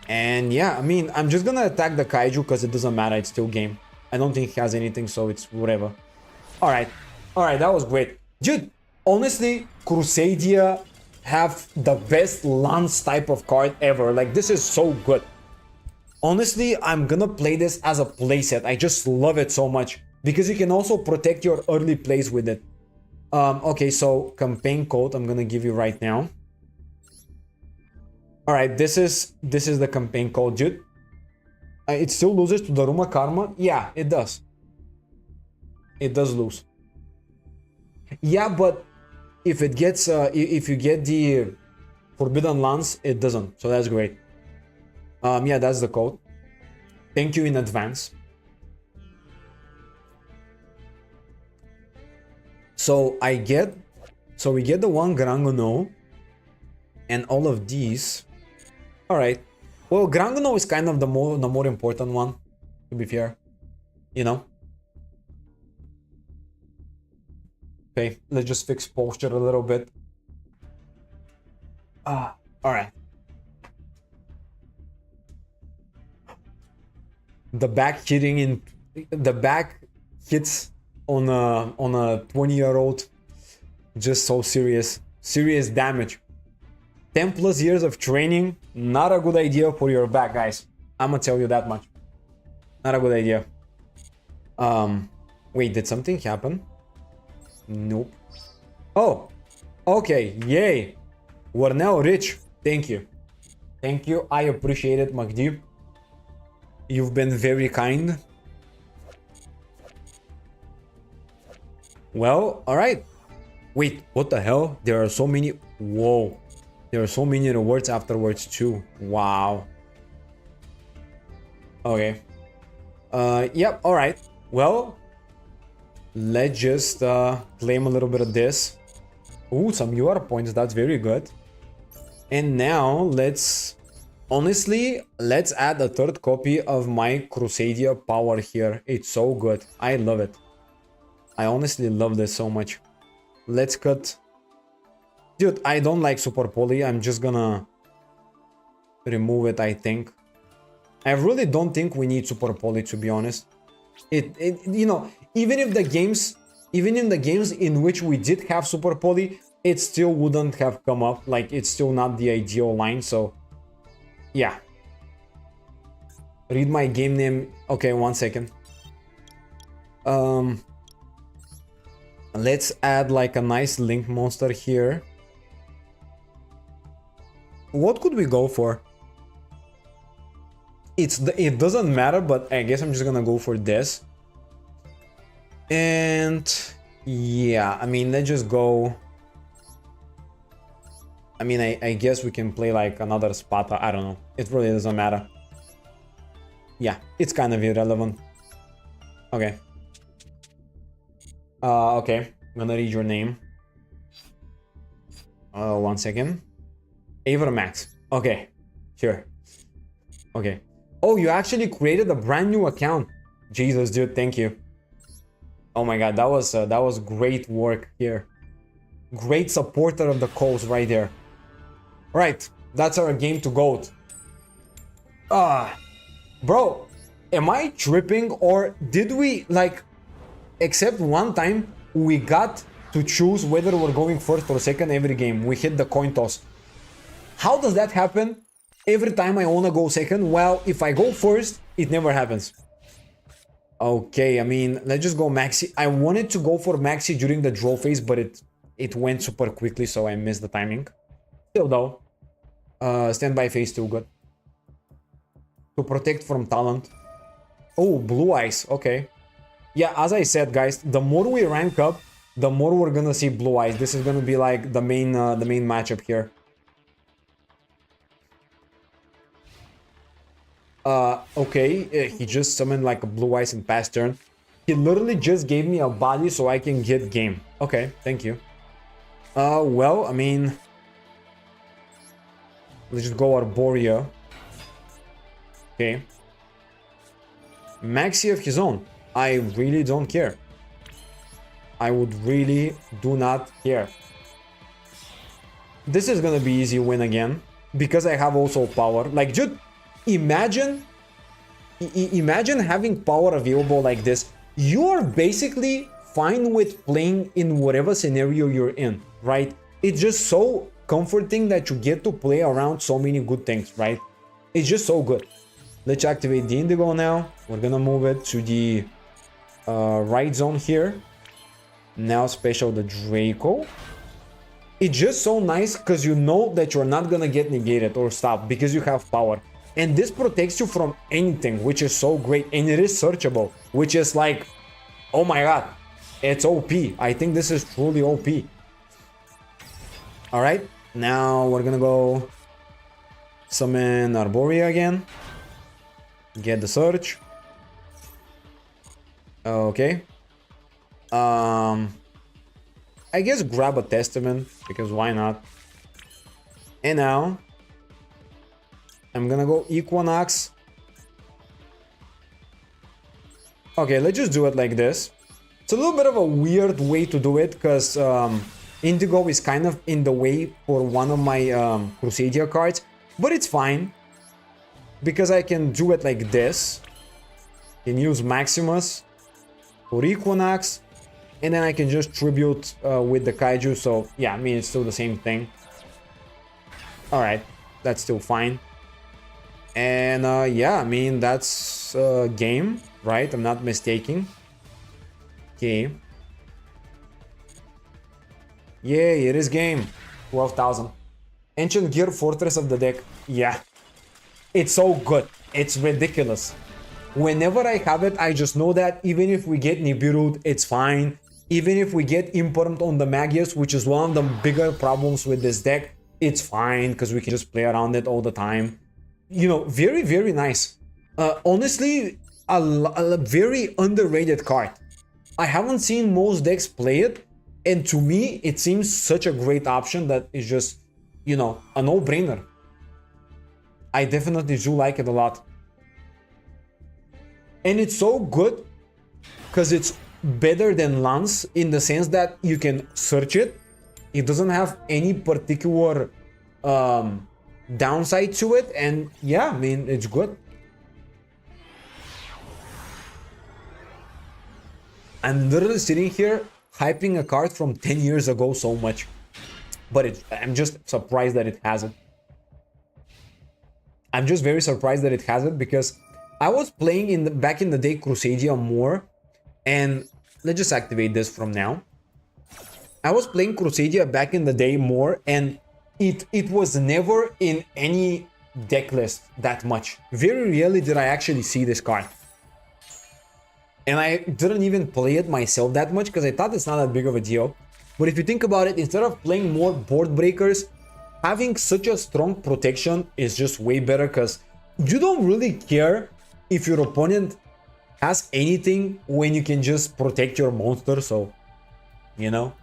And yeah, I mean, I'm just gonna attack the Kaiju because it doesn't matter, it's still game. I don't think he has anything, so it's whatever. Alright, that was great. Dude, honestly, Crusadia have the best Lance type of card ever. Like, this is so good. Honestly, I'm gonna play this as a playset. I just love it so much. Because you can also protect your early plays with it. Okay, so campaign code I'm gonna give you right now. Alright, this is the campaign code, dude. It still loses to Daruma Karma? Yeah, it does. It does lose. Yeah, but if it gets if you get the Forbidden Lance, it doesn't. So that's great. Yeah, that's the code. Thank you in advance. So we get the one Grangono and all of these. All right. Well, Grangono is kind of the more important one, to be fair. You know. Okay, let's just fix posture a little bit. All right. The back hits on a 20-year-old, just so serious damage. 10 plus years of training, not a good idea for your back, guys. I'm gonna tell you that much. Not a good idea. Wait, did something happen? Nope. Oh, okay, yay. We're now rich. Thank you. Thank you, I appreciate it, Magdi. You've been very kind. Well, alright. Wait, what the hell? There are so many... Whoa. There are so many rewards afterwards too. Wow. Okay. Yep, alright. Well, let's just claim a little bit of this. Ooh, some UR points. That's very good. And now let's... Honestly, let's add a third copy of my Crusadia power here. It's so good. I love it. I honestly love this so much. Let's cut... Dude, I don't like Super Poly. I'm just gonna remove it, I think. I really don't think we need Super Poly, to be honest. You know, even in the games in which we did have Super Poly, it still wouldn't have come up. Like, it's still not the ideal line, so... Yeah. Read my game name. Okay, 1 second. Let's add like a nice link monster here. What could we go for? It doesn't matter, but I guess I'm just gonna go for this. And yeah, I mean, let's just go. I mean, I guess we can play like another Sparta. I don't know. It really doesn't matter. Yeah, it's kind of irrelevant. Okay. Okay. I'm gonna read your name. 1 second. Avermax. Okay. Sure. Okay. Oh, you actually created a brand new account. Jesus, dude, thank you. Oh my god, that was great work here. Great supporter of the cause right there. Right, that's our game to goat. Bro, am I tripping, or did we, like, except one time we got to choose whether we're going first or second every game. We hit the coin toss. How does that happen? Every time I wanna go second, well, if I go first, it never happens. Okay, I mean, let's just go Maxi. I wanted to go for Maxi during the draw phase, but it went super quickly, so I missed the timing. Still though, standby phase still good. To protect from talent. Oh, Blue Eyes, okay. Yeah, as I said, guys, the more we rank up, the more we're gonna see Blue Eyes. This is gonna be like the main matchup here. Okay, he just summoned like a Blue Eyes in past turn. He literally just gave me a body so I can get game. Okay, thank you. Well, I mean... Let's just go Arborea. Okay. Maxi of his own. I really don't care. I would really do not care. This is gonna be easy win again. Because I have also power. Like, just imagine having power available like this. You're basically fine with playing in whatever scenario you're in, right? It's just so comforting that you get to play around so many good things, right? It's just so good. Let's activate the Indigo now. We're gonna move it to the right zone here. Now special the Draco. It's just so nice because you know that you're not gonna get negated or stopped because you have power. And this protects you from anything, which is so great. And it is searchable, which is like, oh my god, it's OP. I think this is truly OP. Alright, now we're gonna go summon Arborea again. Get the search. Okay. I guess grab a Testament, because why not? And now I'm gonna go Equinox. Okay, let's just do it like this. It's a little bit of a weird way to do it, because Indigo is kind of in the way for one of my Crusadia cards. But it's fine, because I can do it like this. Can use Maximus for Equinox, and then I can just tribute with the Kaiju. So yeah, I mean, it's still the same thing. Alright, that's still fine. And yeah, I mean, that's game, right? I'm not mistaken. Okay. Yay, it is game. 12,000. Ancient Gear, Fortress of the deck. Yeah. It's so good. It's ridiculous. Whenever I have it, I just know that even if we get Nibiru'd, it's fine. Even if we get impermed on the Magius, which is one of the bigger problems with this deck, it's fine because we can just play around it all the time. You know, very, very nice. Honestly, a very underrated card. I haven't seen most decks play it, and to me, it seems such a great option that is just, you know, a no-brainer. I definitely do like it a lot. And it's so good because it's better than Lance in the sense that you can search it. It doesn't have any particular downside to it, and yeah, I mean, it's good. I'm literally sitting here hyping a card from 10 years ago so much, but I'm just surprised that it hasn't. I'm just very surprised that it hasn't because I was playing back in the day Crusadia more, and let's just activate this from now. I was playing Crusadia back in the day more, and it was never in any deck list that much. Very rarely did I actually see this card. And I didn't even play it myself that much because I thought it's not that big of a deal. But if you think about it, instead of playing more board breakers, having such a strong protection is just way better because you don't really care if your opponent has anything when you can just protect your monster, so, you know.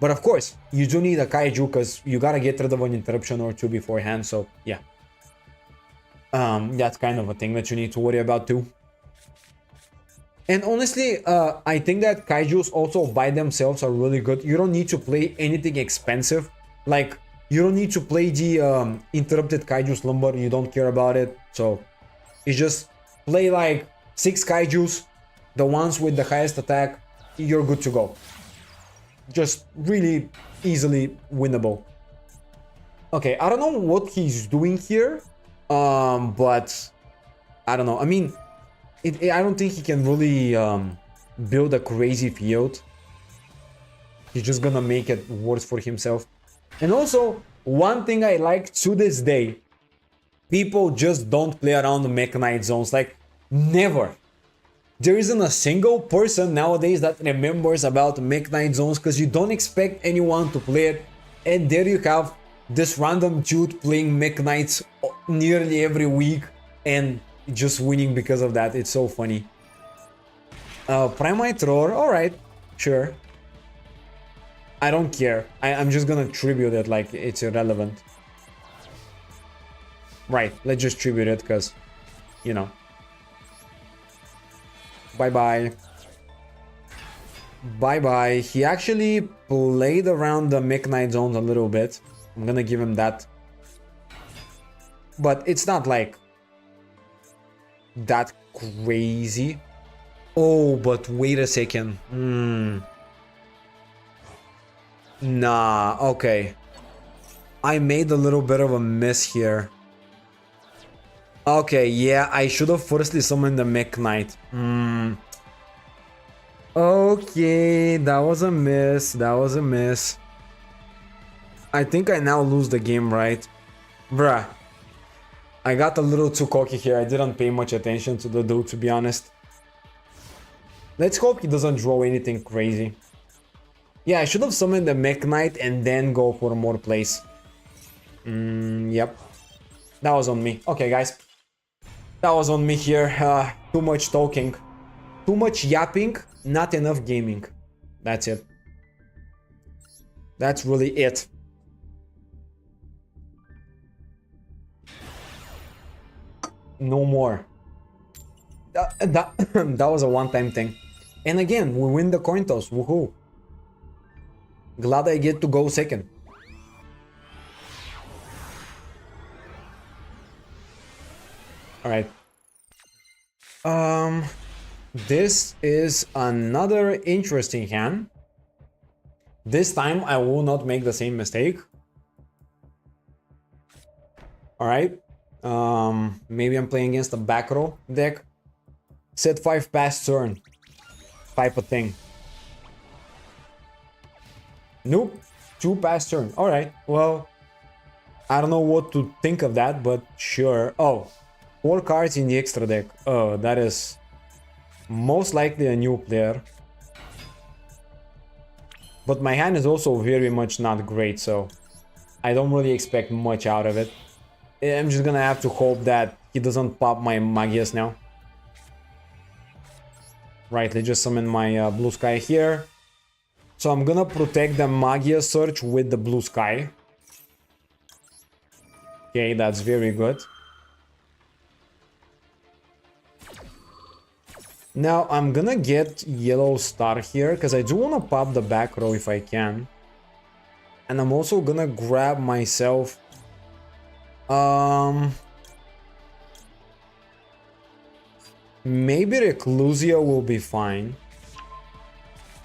But of course, you do need a kaiju because you gotta get rid of an interruption or two beforehand, so yeah. That's kind of a thing that you need to worry about too. And honestly, I think that kaijus also by themselves are really good. You don't need to play anything expensive. Like, you don't need to play the interrupted kaiju slumber. You don't care about it. So, you just play like 6 kaijus, the ones with the highest attack, you're good to go. Just really easily winnable. Okay, I don't know what he's doing here, but I don't know. I mean, I don't think he can really build a crazy field. He's just gonna make it worse for himself. And also, one thing I like to this day, people just don't play around the Mech Knight zones. Like, never. There isn't a single person nowadays that remembers about Mech Knight zones because you don't expect anyone to play it. And there you have this random dude playing Mech Knights nearly every week and just winning because of that. It's so funny. Primite Roar, alright, sure. I don't care. I'm just gonna tribute it like it's irrelevant. Right, let's just tribute it because, you know. Bye-bye. Bye-bye. He actually played around the Mech Knight zones a little bit. I'm gonna give him that. But it's not like that crazy. Oh, but wait a second. Nah, okay. I made a little bit of a miss here. Okay, yeah, I should have firstly summoned the Mech Knight. Okay, that was a miss. That was a miss. I think I now lose the game, right? Bruh. I got a little too cocky here. I didn't pay much attention to the dude, to be honest. Let's hope he doesn't draw anything crazy. Yeah, I should have summoned the Mech Knight and then go for more plays. Yep. That was on me. Okay, guys. That was on me here. Too much talking. Too much yapping. Not enough gaming. That's it. That's really it. No more. That was a one-time thing. And again, we win the coin toss. Woohoo. Glad I get to go second. Alright. This is another interesting hand. This time I will not make the same mistake. Alright. Maybe I'm playing against a back row deck. Set 5 pass turn type of thing. Nope, 2 pass turn. Alright, well, I don't know what to think of that, but sure. Oh, 4 cards in the extra deck. Oh, that is most likely a new player. But my hand is also very much not great, so I don't really expect much out of it. I'm just gonna have to hope that he doesn't pop my Magias now. Right, let's just summon my blue sky here. So I'm gonna protect the Magia Search with the blue sky. Okay, that's very good. Now I'm gonna get yellow star here because I do want to pop the back row if I can. And I'm also gonna grab myself maybe Reclusia will be fine.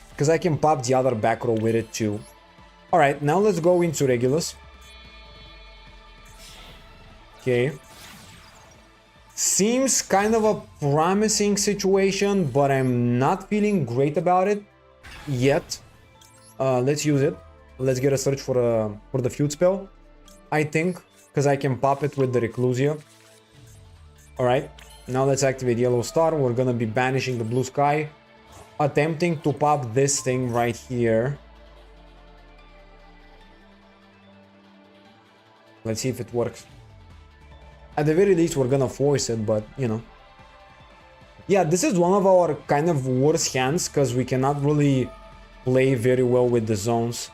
Because I can pop the other back row with it too. Alright, now let's go into Regulus. Okay. Seems kind of a promising situation, but I'm not feeling great about it yet. Let's use it. Let's get a search for the feud spell, I think, because I can pop it with the Reclusia. Alright, now let's activate Yellow Star. We're gonna be banishing the blue sky, attempting to pop this thing right here. Let's see if it works. At the very least, we're gonna force it, but, you know. Yeah, this is one of our kind of worst hands, because we cannot really play very well with the zones.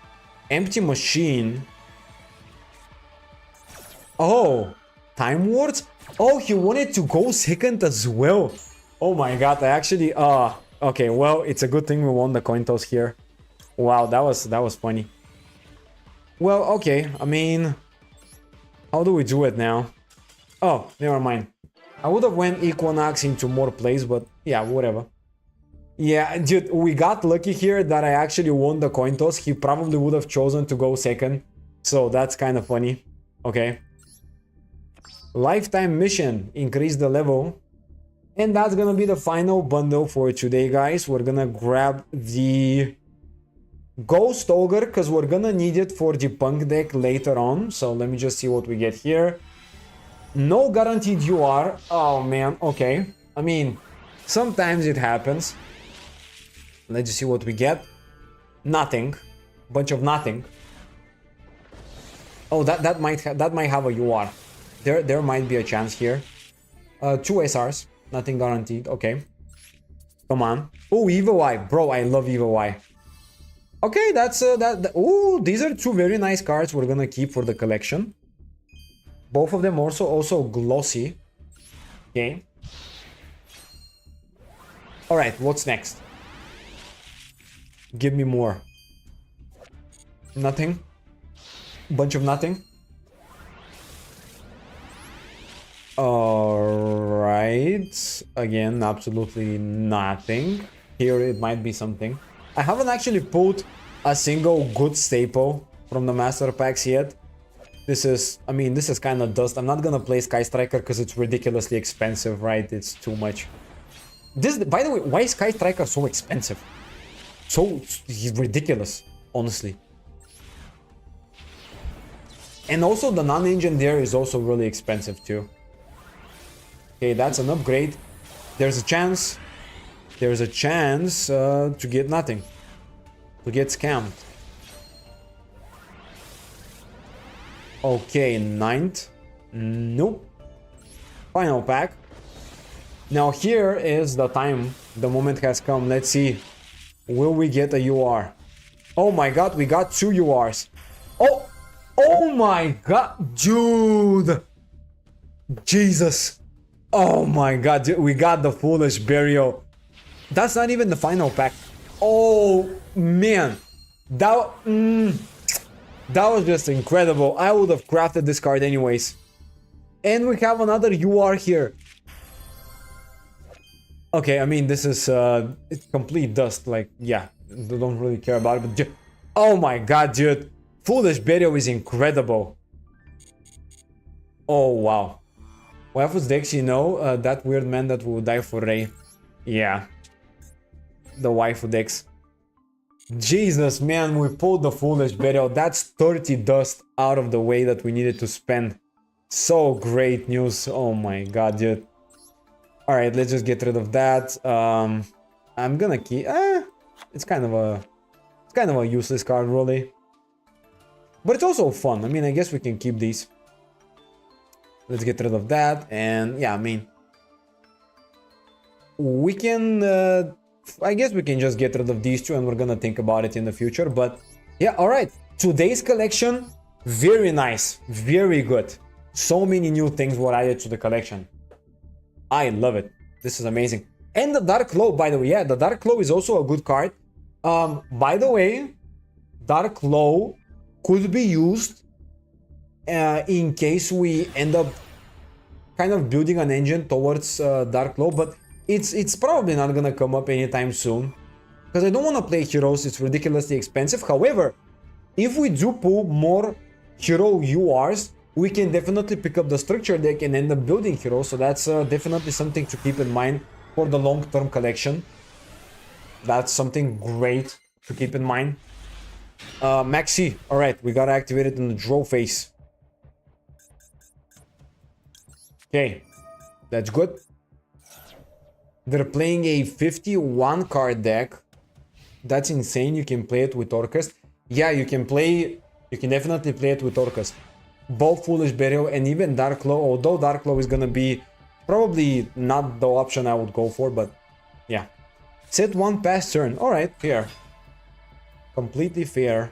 Empty Machine. Oh, Time Wards? Oh, he wanted to go second as well. Oh my god, I actually... okay, well, it's a good thing we won the coin toss here. Wow, that was funny. Well, okay, I mean... How do we do it now? Oh, never mind. I would have went Equinox into more plays, but yeah, whatever. Yeah, dude, we got lucky here that I actually won the coin toss. He probably would have chosen to go second. So that's kind of funny. Okay. Lifetime mission. Increase the level. And that's gonna be the final bundle for today, guys. We're gonna grab the Ghost Ogre, because we're gonna need it for the Punk deck later on. So let me just see what we get here. No guaranteed UR. Oh man, okay. I mean, sometimes it happens. Let's just see what we get. Nothing. Bunch of nothing. Oh, that might have a UR. There might be a chance here. 2 SRs. Nothing guaranteed. Okay. Come on. Oh, EVY. Bro, I love EVY. Okay, that's oh, these are 2 very nice cards we're gonna keep for the collection. Both of them also glossy. Okay. Alright, what's next? Give me more. Nothing. Bunch of nothing. Alright. Again, absolutely nothing. Here it might be something. I haven't actually pulled a single good staple from the master packs yet. This is, I mean, this is kind of dust. I'm not gonna play Sky Striker because it's ridiculously expensive, right? It's too much. This, by the way, why is Sky Striker so expensive? So ridiculous, honestly. And also the non-engine there is also really expensive too. Okay, that's an upgrade. There's a chance. There's a chance to get nothing. To get scammed. Okay, 9th. Nope. Final pack. Now here is the time. The moment has come. Let's see. Will we get a UR? Oh my god, we got 2 URs. Oh! Oh my god, dude! Jesus. Oh my god, dude, we got the Foolish Burial. That's not even the final pack. Oh, man. That was just incredible. I would have crafted this card anyways. And we have another UR here. Okay, I mean, this is it's complete dust. Like, yeah, don't really care about it. But oh my god, dude. Foolish Burial is incredible. Oh, wow. Waifu's decks, you know, that weird man that will die for Rei. Yeah. The waifu decks. Jesus, man, we pulled the Foolish Burial. That's 30 dust out of the way that we needed to spend. So great news. Oh my god, dude. Alright, let's just get rid of that. I'm gonna keep... it's kind of It's kind of a useless card, really. But it's also fun. I mean, I guess we can keep these. Let's get rid of that. And yeah, I mean, we can... I guess we can just get rid of these two and we're gonna think about it in the future. But yeah, alright. Today's collection, very nice. Very good. So many new things were added to the collection. I love it. This is amazing. And the Dark Claw, by the way. Yeah, the Dark Claw is also a good card. By the way, Dark Claw could be used in case we end up kind of building an engine towards Dark Claw, but it's probably not gonna come up anytime soon because I don't want to play heroes. It's ridiculously expensive. However, if we do pull more hero URs, we can definitely pick up the structure deck and end up building heroes. So that's definitely something to keep in mind for the long-term collection. That's something great to keep in mind. Maxi, alright, we gotta activate it in the draw phase. Okay, that's good. They're playing a 51 card deck. That's insane. You can play it with Orcust. Yeah, you can definitely play it with Orcust. Both Foolish Burial and even Dark Claw, although Dark Claw is gonna be probably not the option I would go for, but yeah. Set one pass turn. Alright, fair. Completely fair.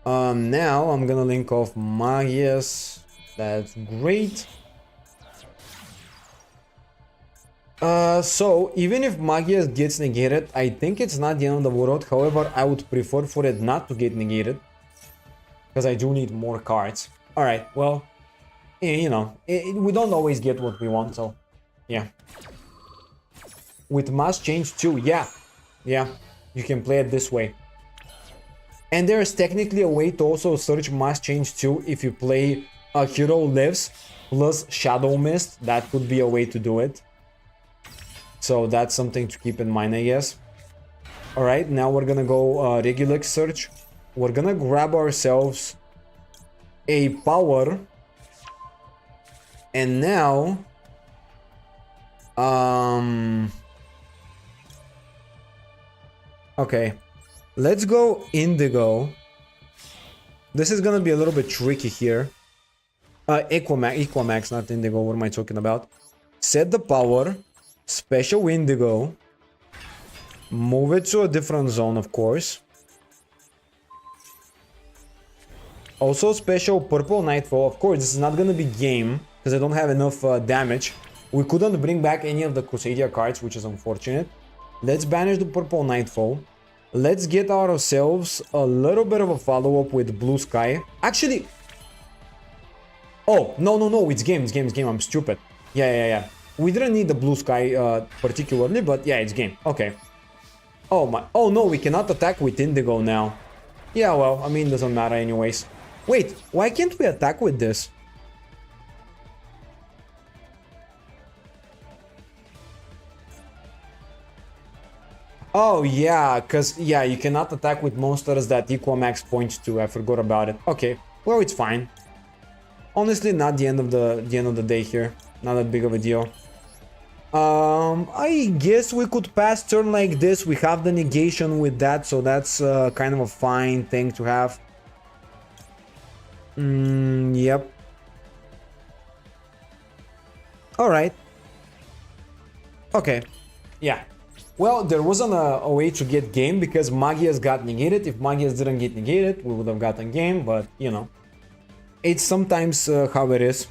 Now I'm gonna link off Magias. That's great. So even if Magias gets negated, I think it's not the end of the world. However, I would prefer for it not to get negated, because I do need more cards. Alright, well, you know, we don't always get what we want, so yeah. With Mass Change too, yeah, you can play it this way. And there's technically a way to also search Mass Change too if you play a hero lives plus Shadow Mist. That could be a way to do it. So that's something to keep in mind, I guess. Alright, now we're gonna go Regular search. We're gonna grab ourselves a power. And now... Okay. Let's go Indigo. This is gonna be a little bit tricky here. Equamax, not Indigo, what am I talking about? Set the power. Special Indigo. Move it to a different zone, of course. Also special Purple Nightfall. Of course, this is not gonna be game, because I don't have enough damage. We couldn't bring back any of the Crusadia cards, which is unfortunate. Let's banish the Purple Nightfall. Let's get ourselves a little bit of a follow-up with Blue Sky. Actually... Oh, no, it's game, I'm stupid. Yeah. We didn't need the Blue Sky particularly, but yeah, it's game. Okay. Oh my... Oh no, we cannot attack with Indigo now. Yeah, well, I mean, doesn't matter anyways. Wait, why can't we attack with this? Oh yeah, because yeah, you cannot attack with monsters that Equamax points to. I forgot about it. Okay, well, it's fine. Honestly, not the end of the day here. Not that big of a deal. I guess we could pass turn like this. We have the negation with that, so that's kind of a fine thing to have. Yep. Alright. Okay. Yeah. Well, there wasn't a way to get game because Magias got negated. If Magias didn't get negated, we would have gotten game, but you know. It's sometimes how it is.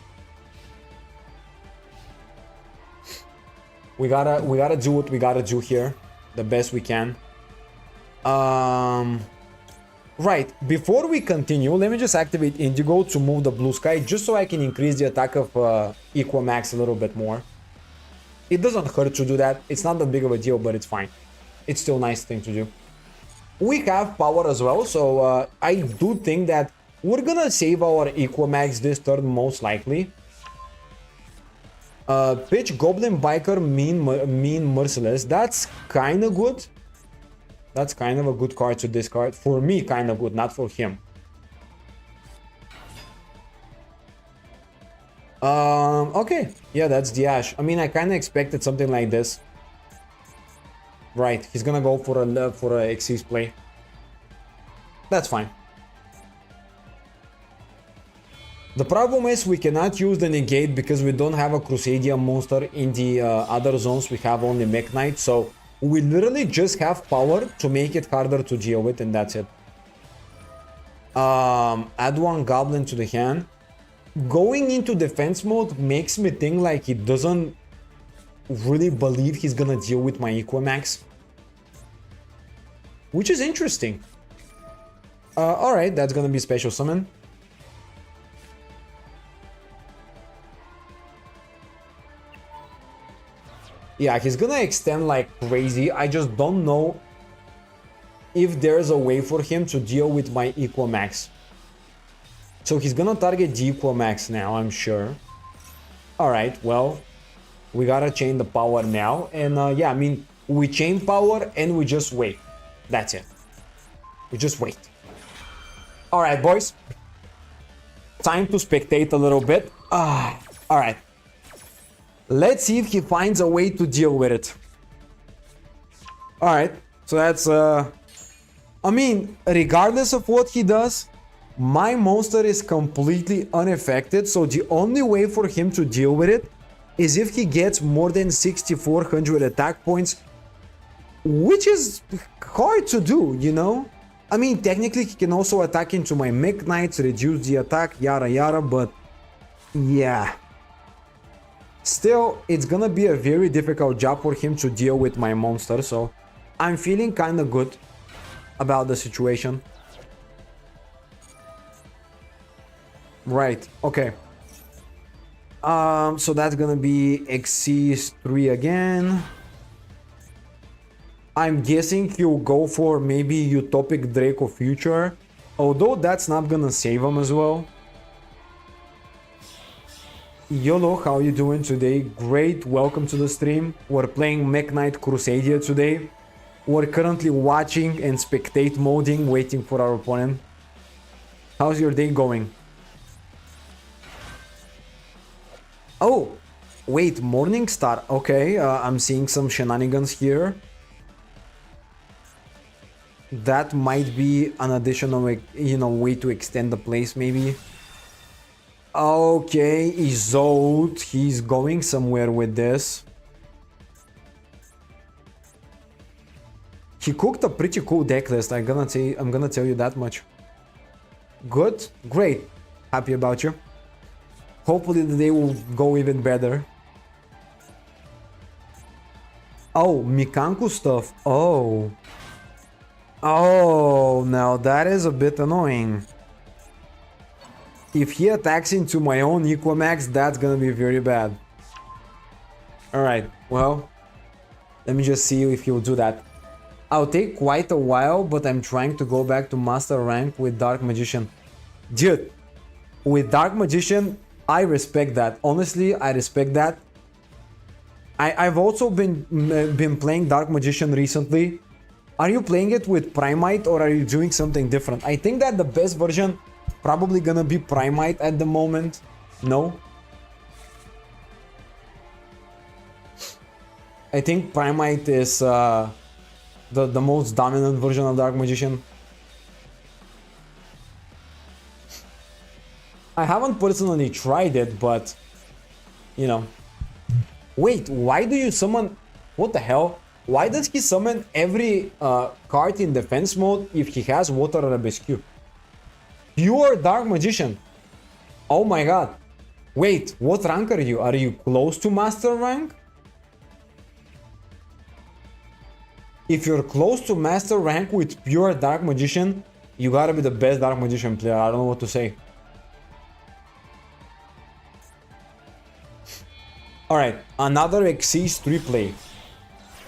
We gotta do what we gotta do here, the best we can. Right, before we continue, let me just activate Indigo to move the Blue Sky, just so I can increase the attack of Equamax a little bit more. It doesn't hurt to do that. It's not that big of a deal, but it's fine. It's still a nice thing to do. We have power as well, so I do think that we're gonna save our Equamax this turn most likely. Pitch Goblin Biker mean Merciless. That's kind of good. That's kind of a good card to discard. For me, kind of good, not for him. Okay. Yeah, that's the Ash. I mean, I kind of expected something like this. Right, he's gonna go for a Xyz play. That's fine. The problem is we cannot use the negate because we don't have a Crusadia monster in the other zones. We have only Mech Knight, so we literally just have power to make it harder to deal with, and that's it. Add one Goblin to the hand. Going into defense mode makes me think like he doesn't really believe he's gonna deal with my Equimax, which is interesting. Alright, that's gonna be special summon. Yeah, he's gonna extend like crazy. I just don't know if there's a way for him to deal with my Equimax. So he's gonna target the Equimax now, I'm sure. Alright, well, we gotta chain the power now. And yeah, I mean, we chain power and we just wait. That's it. We just wait. Alright, boys. Time to spectate a little bit. Alright. Let's see if he finds a way to deal with it. Alright, so that's I mean, regardless of what he does, my monster is completely unaffected, so the only way for him to deal with it is if he gets more than 6,400 attack points, which is hard to do, you know? I mean, technically he can also attack into my Mech Knights, reduce the attack, yada yada, but yeah. Still, it's gonna be a very difficult job for him to deal with my monster, so I'm feeling kinda good about the situation. Right, okay. So that's gonna be Xyz 3 again. I'm guessing he'll go for maybe Utopic Draco Future, although that's not gonna save him as well. YOLO, how you doing today? Great, welcome to the stream. We're playing Mech Knight Crusadia today. We're currently watching and spectate moding, waiting for our opponent. How's your day going? Oh, wait, Morning Star. Okay, I'm seeing some shenanigans here. That might be an additional, you know, way to extend the place, maybe. Okay, Isolde, he's going somewhere with this. He cooked a pretty cool deck list, I'm gonna tell you that much. Good, great, happy about you. Hopefully the day will go even better. Oh, Mikanku stuff. Oh. Oh, now that is a bit annoying. If he attacks into my own Equimax, that's gonna be very bad. Alright, well, let me just see if he'll do that. I'll take quite a while, but I'm trying to go back to Master Rank with Dark Magician. Dude, with Dark Magician, I respect that. Honestly, I respect that. I've also been playing Dark Magician recently. Are you playing it with Primite or are you doing something different? I think that the best version probably gonna be Primite at the moment. No? I think Primite is the most dominant version of Dark Magician. I haven't personally tried it, but you know. Wait, why do you summon? What the hell? Why does he summon every card in defense mode if he has Water Rescue? Pure Dark Magician. Oh my god. Wait, what rank are you? Are you close to Master rank? If you're close to Master rank with pure Dark Magician, you gotta be the best Dark Magician player. I don't know what to say. Alright, another Xyz 3 play.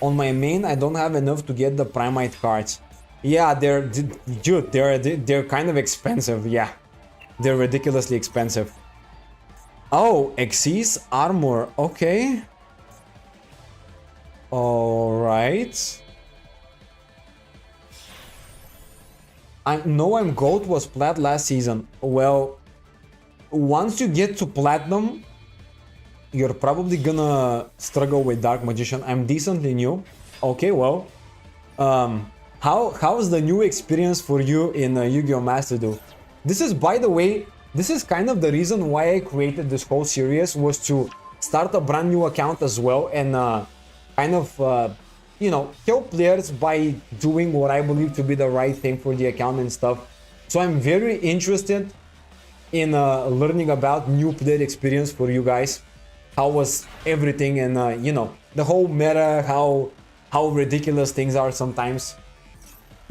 On my main, I don't have enough to get the Primite cards. Yeah, dude, they're kind of expensive, yeah. They're ridiculously expensive. Oh, Xyz armor, okay. Alright. I know I'm gold was plat last season. Well, once you get to platinum, you're probably gonna struggle with Dark Magician. I'm decently new. Okay, well, how's the new experience for you in Yu-Gi-Oh! Master Duel? This is, by the way, this is kind of the reason why I created this whole series, was to start a brand new account as well, and kind of you know, help players by doing what I believe to be the right thing for the account and stuff. So I'm very interested in learning about new player experience for you guys. How was everything, and you know, the whole meta, how ridiculous things are sometimes.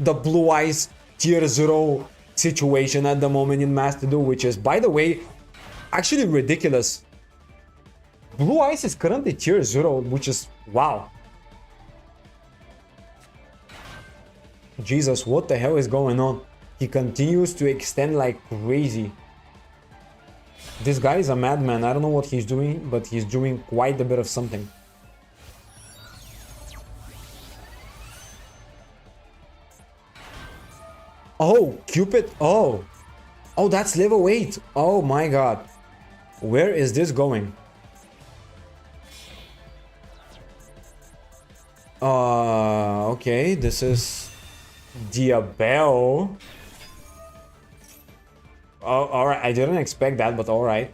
The Blue Eyes tier 0 situation at the moment in Master Duel, which is, by the way, actually ridiculous. Blue Eyes is currently tier 0, which is, wow. Jesus, what the hell is going on? He continues to extend like crazy. This guy is a madman. I don't know what he's doing, but he's doing quite a bit of something. Oh, Cupid. Oh, that's level 8. Oh my god. Where is this going? Okay, this is Diabel. Oh, alright, I didn't expect that, but alright.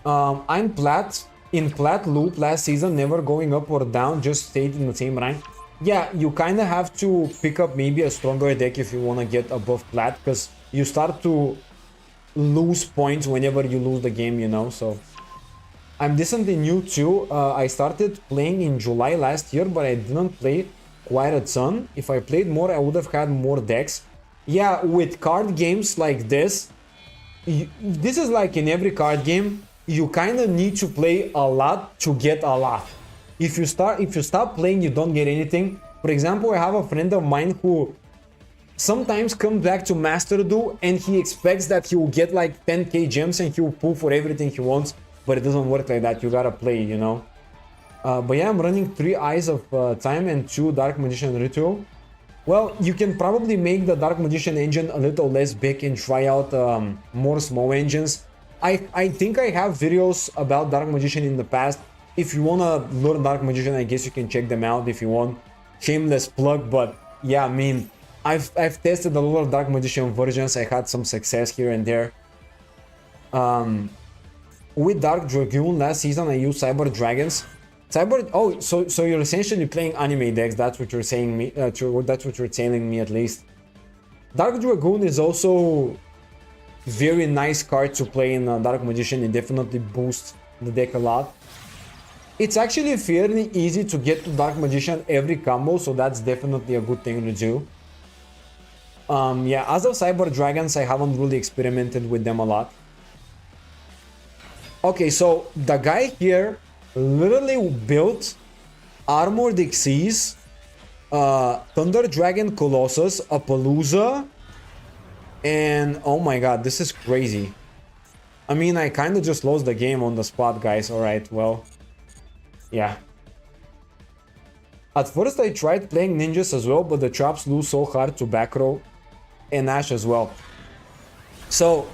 I'm plat. In plat loop last season, never going up or down, just stayed in the same rank. Yeah, you kind of have to pick up maybe a stronger deck if you want to get above plat, because you start to lose points whenever you lose the game, you know, so... I'm decently new too. I started playing in July last year, but I didn't play quite a ton. If I played more, I would have had more decks. Yeah, with card games like this, this is like in every card game, you kind of need to play a lot to get a lot. If you stop playing, you don't get anything. For example, I have a friend of mine who sometimes comes back to Master Duel and he expects that he will get like 10k gems and he will pull for everything he wants. But it doesn't work like that. You gotta play, you know. But yeah, I'm running 3 Eyes of Time and 2 Dark Magician Ritual. Well, you can probably make the Dark Magician engine a little less big and try out more small engines. I think I have videos about Dark Magician in the past. If you wanna learn Dark Magician, I guess you can check them out if you want. Shameless plug, but yeah, I mean, I've tested a lot of Dark Magician versions. I had some success here and there. With Dark Dragoon last season, I used Cyber Dragons. Oh, so you're essentially playing anime decks. That's what you're saying me. That's what you're telling me, at least. Dark Dragoon is also very nice card to play in Dark Magician. It definitely boosts the deck a lot. It's actually fairly easy to get to Dark Magician every combo, so that's definitely a good thing to do. Yeah, as of Cyber Dragons, I haven't really experimented with them a lot. Okay, so the guy here literally built Armored Xyz, Thunder Dragon Colossus, a Palooza, and oh my god, this is crazy. I mean, I kind of just lost the game on the spot, guys. Alright, well, yeah. At first I tried playing ninjas as well, but the traps lose so hard to back row and Ash as well. So,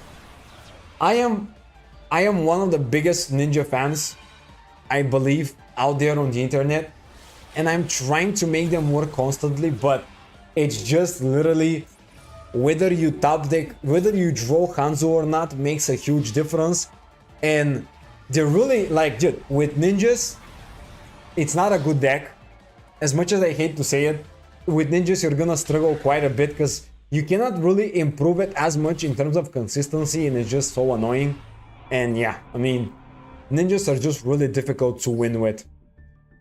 I am one of the biggest ninja fans, I believe, out there on the internet, and I'm trying to make them work constantly, but it's just literally whether you top deck, whether you draw Hanzo or not makes a huge difference. And they're really like, dude, with ninjas, it's not a good deck. As much as I hate to say it, with ninjas you're gonna struggle quite a bit because you cannot really improve it as much in terms of consistency, and it's just so annoying. And yeah, I mean, ninjas are just really difficult to win with.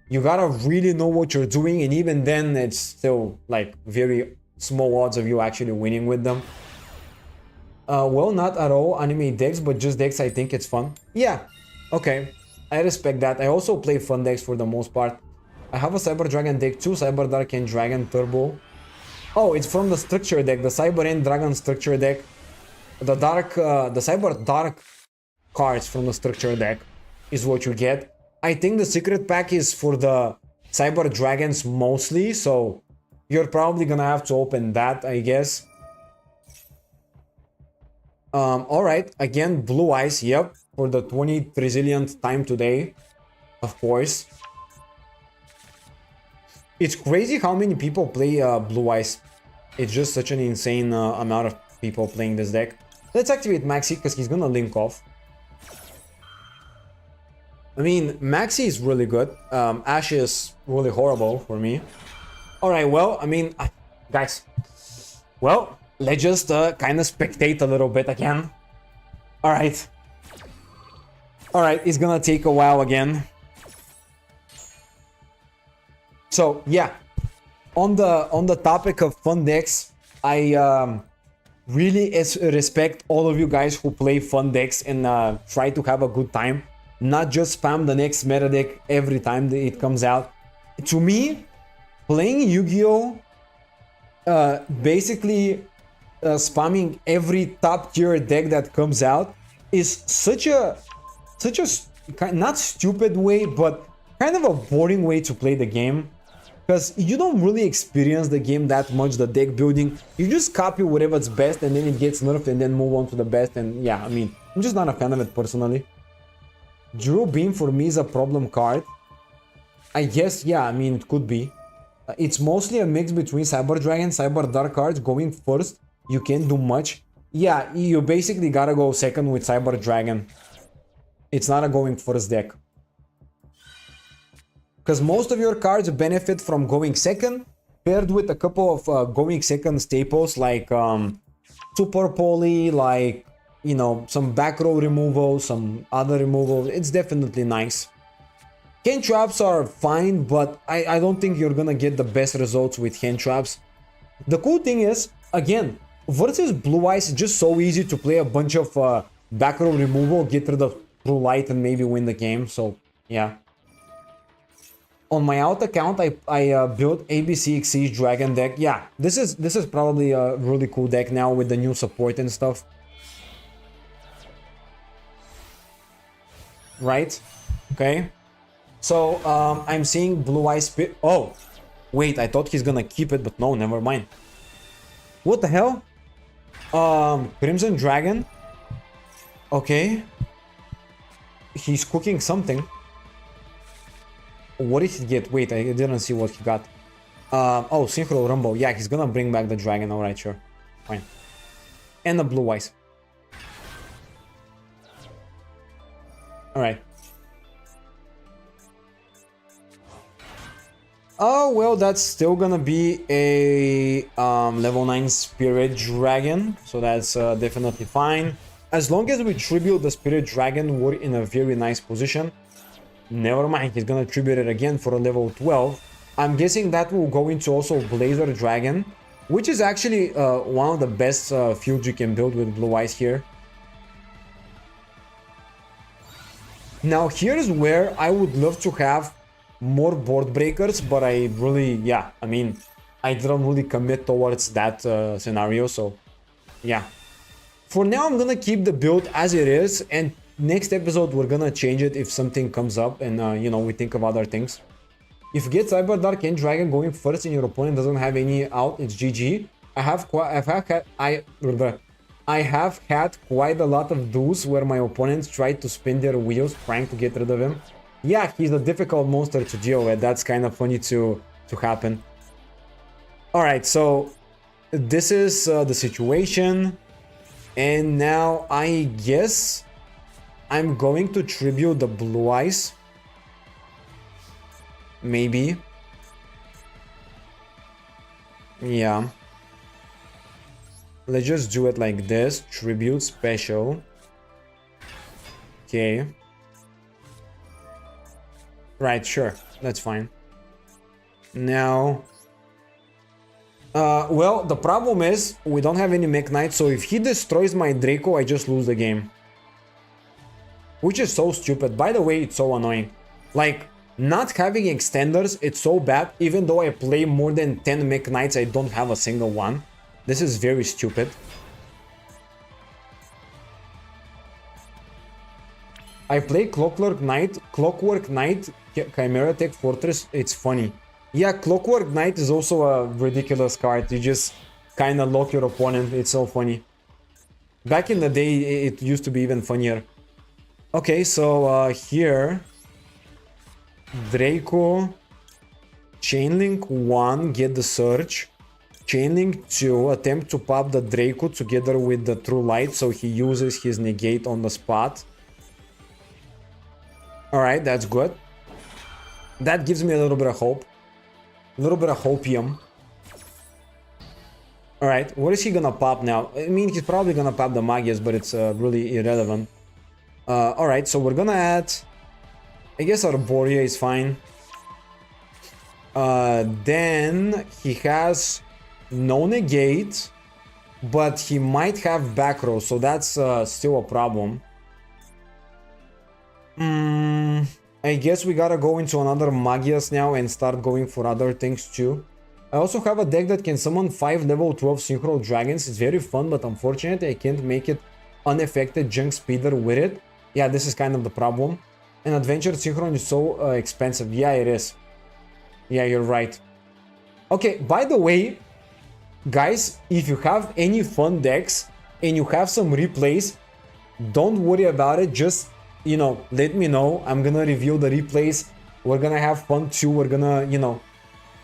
You gotta really know what you're doing, and even then it's still like very small odds of you actually winning with them. Well, not at all anime decks, but just decks I think it's fun. Yeah, okay, I respect that. I also play fun decks for the most part. I have a Cyber Dragon deck too, Cyber Dark and Dragon Turbo. Oh, it's from the structure deck, the Cyber and Dragon structure deck. The Cyber Dark cards from the structure deck is what you get. I think the secret pack is for the Cyber Dragons mostly, so you're probably gonna have to open that, I guess. Alright, again, Blue Eyes, yep. for the 20 trillionth time today, of course. It's crazy how many people play Blue Eyes. It's just such an insane amount of people playing this deck. Let's activate Maxi because he's gonna link off. I mean, Maxi is really good. Ash is really horrible for me. Alright, well, I mean, guys. Well, let's just kind of spectate a little bit again. Alright. Alright, it's gonna take a while again. So, yeah. On the topic of fun decks, I really respect all of you guys who play fun decks and try to have a good time. Not just spam the next meta deck every time that it comes out. To me, playing Yu-Gi-Oh! Basically spamming every top tier deck that comes out is such a not stupid way, but kind of a boring way to play the game. Because you don't really experience the game that much, the deck building. You just copy whatever's best and then it gets nerfed and then move on to the best. And yeah, I mean, I'm just not a fan of it personally. Drew Beam for me is a problem card. I guess, yeah, I mean, it could be. It's mostly a mix between Cyber Dragon, Cyber Dark cards. Going first, you can't do much. Yeah, you basically gotta go second with Cyber Dragon. It's not a going first deck. Because most of your cards benefit from going second, paired with a couple of going second staples like Super Poly, like, you know, some back row removal, some other removal. It's definitely nice. Hand traps are fine, but I don't think you're gonna get the best results with hand traps. The cool thing is, again, versus Blue Eyes, it's just so easy to play a bunch of back row removal, get rid of True Light, and maybe win the game. So, yeah. On my out account, I built ABC Siege Dragon deck. Yeah, this is probably a really cool deck now with the new support and stuff. Right? Okay. So, I'm seeing Blue Eyes... Oh! Wait, I thought he's gonna keep it, but no, never mind. What the hell? Crimson Dragon? Okay. He's cooking something. What did he get? Wait, I didn't see what he got. Oh, Synchro Rumble. Yeah, he's gonna bring back the dragon. Alright, sure. Fine. And the Blue Eyes. Alright. Oh, well, that's still gonna be a level 9 Spirit Dragon. So that's definitely fine. As long as we tribute the Spirit Dragon, we're in a very nice position. Never mind, he's gonna tribute it again for a level 12. I'm guessing that will go into also Blazer Dragon, which is actually one of the best fields you can build with Blue Eyes here. Now here's where I would love to have more board breakers, but I really, yeah, I mean, I didn't really commit towards that scenario, so yeah. For now, I'm gonna keep the build as it is, and next episode we're gonna change it if something comes up and you know, we think of other things. If you get Cyber Dark and Dragon going first and your opponent doesn't have any out, it's GG. I have had quite a lot of duels where my opponents tried to spin their wheels trying to get rid of him. Yeah, he's a difficult monster to deal with. That's kind of funny to happen. Alright, so this is the situation. And now I guess I'm going to tribute the Blue Eyes. Maybe. Yeah. Let's just do it like this. Tribute special. Okay. Right, sure. That's fine. Now... well, the problem is we don't have any Mech Knight, so if he destroys my Draco, I just lose the game. Which is so stupid. By the way, it's so annoying. Like, not having extenders, it's so bad. Even though I play more than 10 Mech Knights, I don't have a single one. This is very stupid. I play Clockwork Knight, Chimera Tech Fortress. It's funny. Yeah, Clockwork Knight is also a ridiculous card. You just kind of lock your opponent. It's so funny. Back in the day, it used to be even funnier. Okay, so here Draco, Chainlink 1, get the Surge. Chainlink 2, attempt to pop the Draco together with the True Light, so he uses his negate on the spot. Alright, that's good. That gives me a little bit of hope. A little bit of hopium. Alright, what is he gonna pop now? I mean, he's probably gonna pop the Magias, but it's really irrelevant. Alright, so we're gonna add... I guess Arborea is fine. Then he has no negate, but he might have back row, so that's still a problem. I guess we gotta go into another Magias now and start going for other things too. I also have a deck that can summon 5 level 12 Synchro Dragons. It's very fun, but unfortunately I can't make it unaffected Junk Speeder with it. Yeah, this is kind of the problem. And Adventure Synchron is so expensive. Yeah, it is. Yeah, you're right. Okay, by the way, guys, if you have any fun decks and you have some replays, don't worry about it. Just, you know, let me know. I'm gonna review the replays. We're gonna have fun too. We're gonna, you know,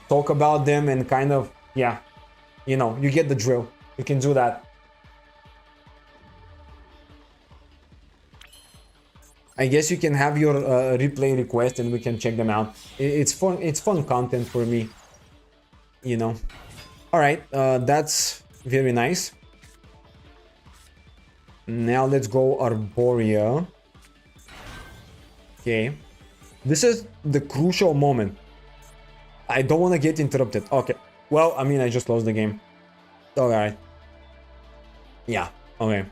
talk about them and kind of, yeah, you know, you get the drill. You can do that. I guess you can have your replay request and we can check them out. It's fun content for me, you know. All right, that's very nice. Now let's go Arborea. Okay, this is the crucial moment. I don't want to get interrupted. Okay, well, I mean, I just lost the game. All right. Yeah, okay.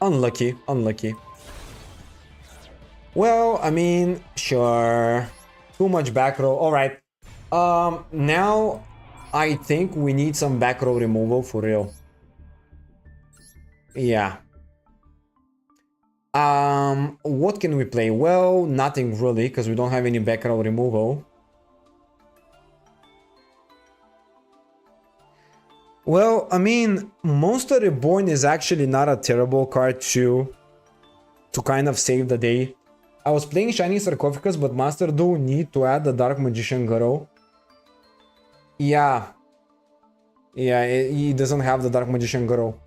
Unlucky, unlucky. Well, I mean, sure. Too much back row. Alright. Now I think we need some back row removal for real. Yeah. What can we play? Well, nothing really, because we don't have any back row removal. Well, I mean, Monster Reborn is actually not a terrible card to kind of save the day. I was playing Shining Sarcophagus, but Master do need to add the Dark Magician Girl. Yeah. Yeah, he doesn't have the Dark Magician Girl.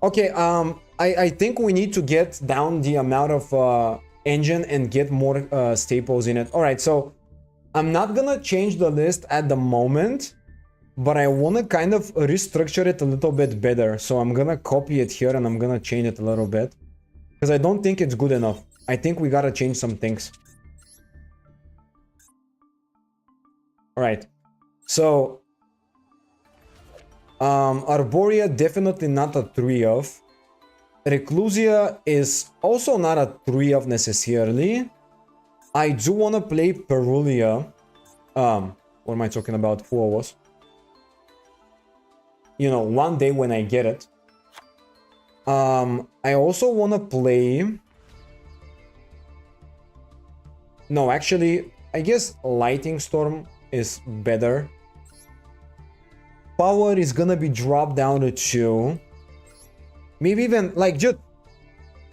Okay, I think we need to get down the amount of engine and get more staples in it. Alright, so I'm not gonna change the list at the moment, but I want to kind of restructure it a little bit better. So I'm gonna copy it here and I'm gonna change it a little bit, because I don't think it's good enough. I think we gotta change some things. Alright, so Arborea definitely not a 3 of. Reclusia is also not a 3 of necessarily. I do want to play Perulia. What am I talking about? Fuos. You know, one day when I get it. I also want to play... No, actually, I guess Lightning Storm is better. Power is gonna be dropped down to 2. Maybe even, like, just...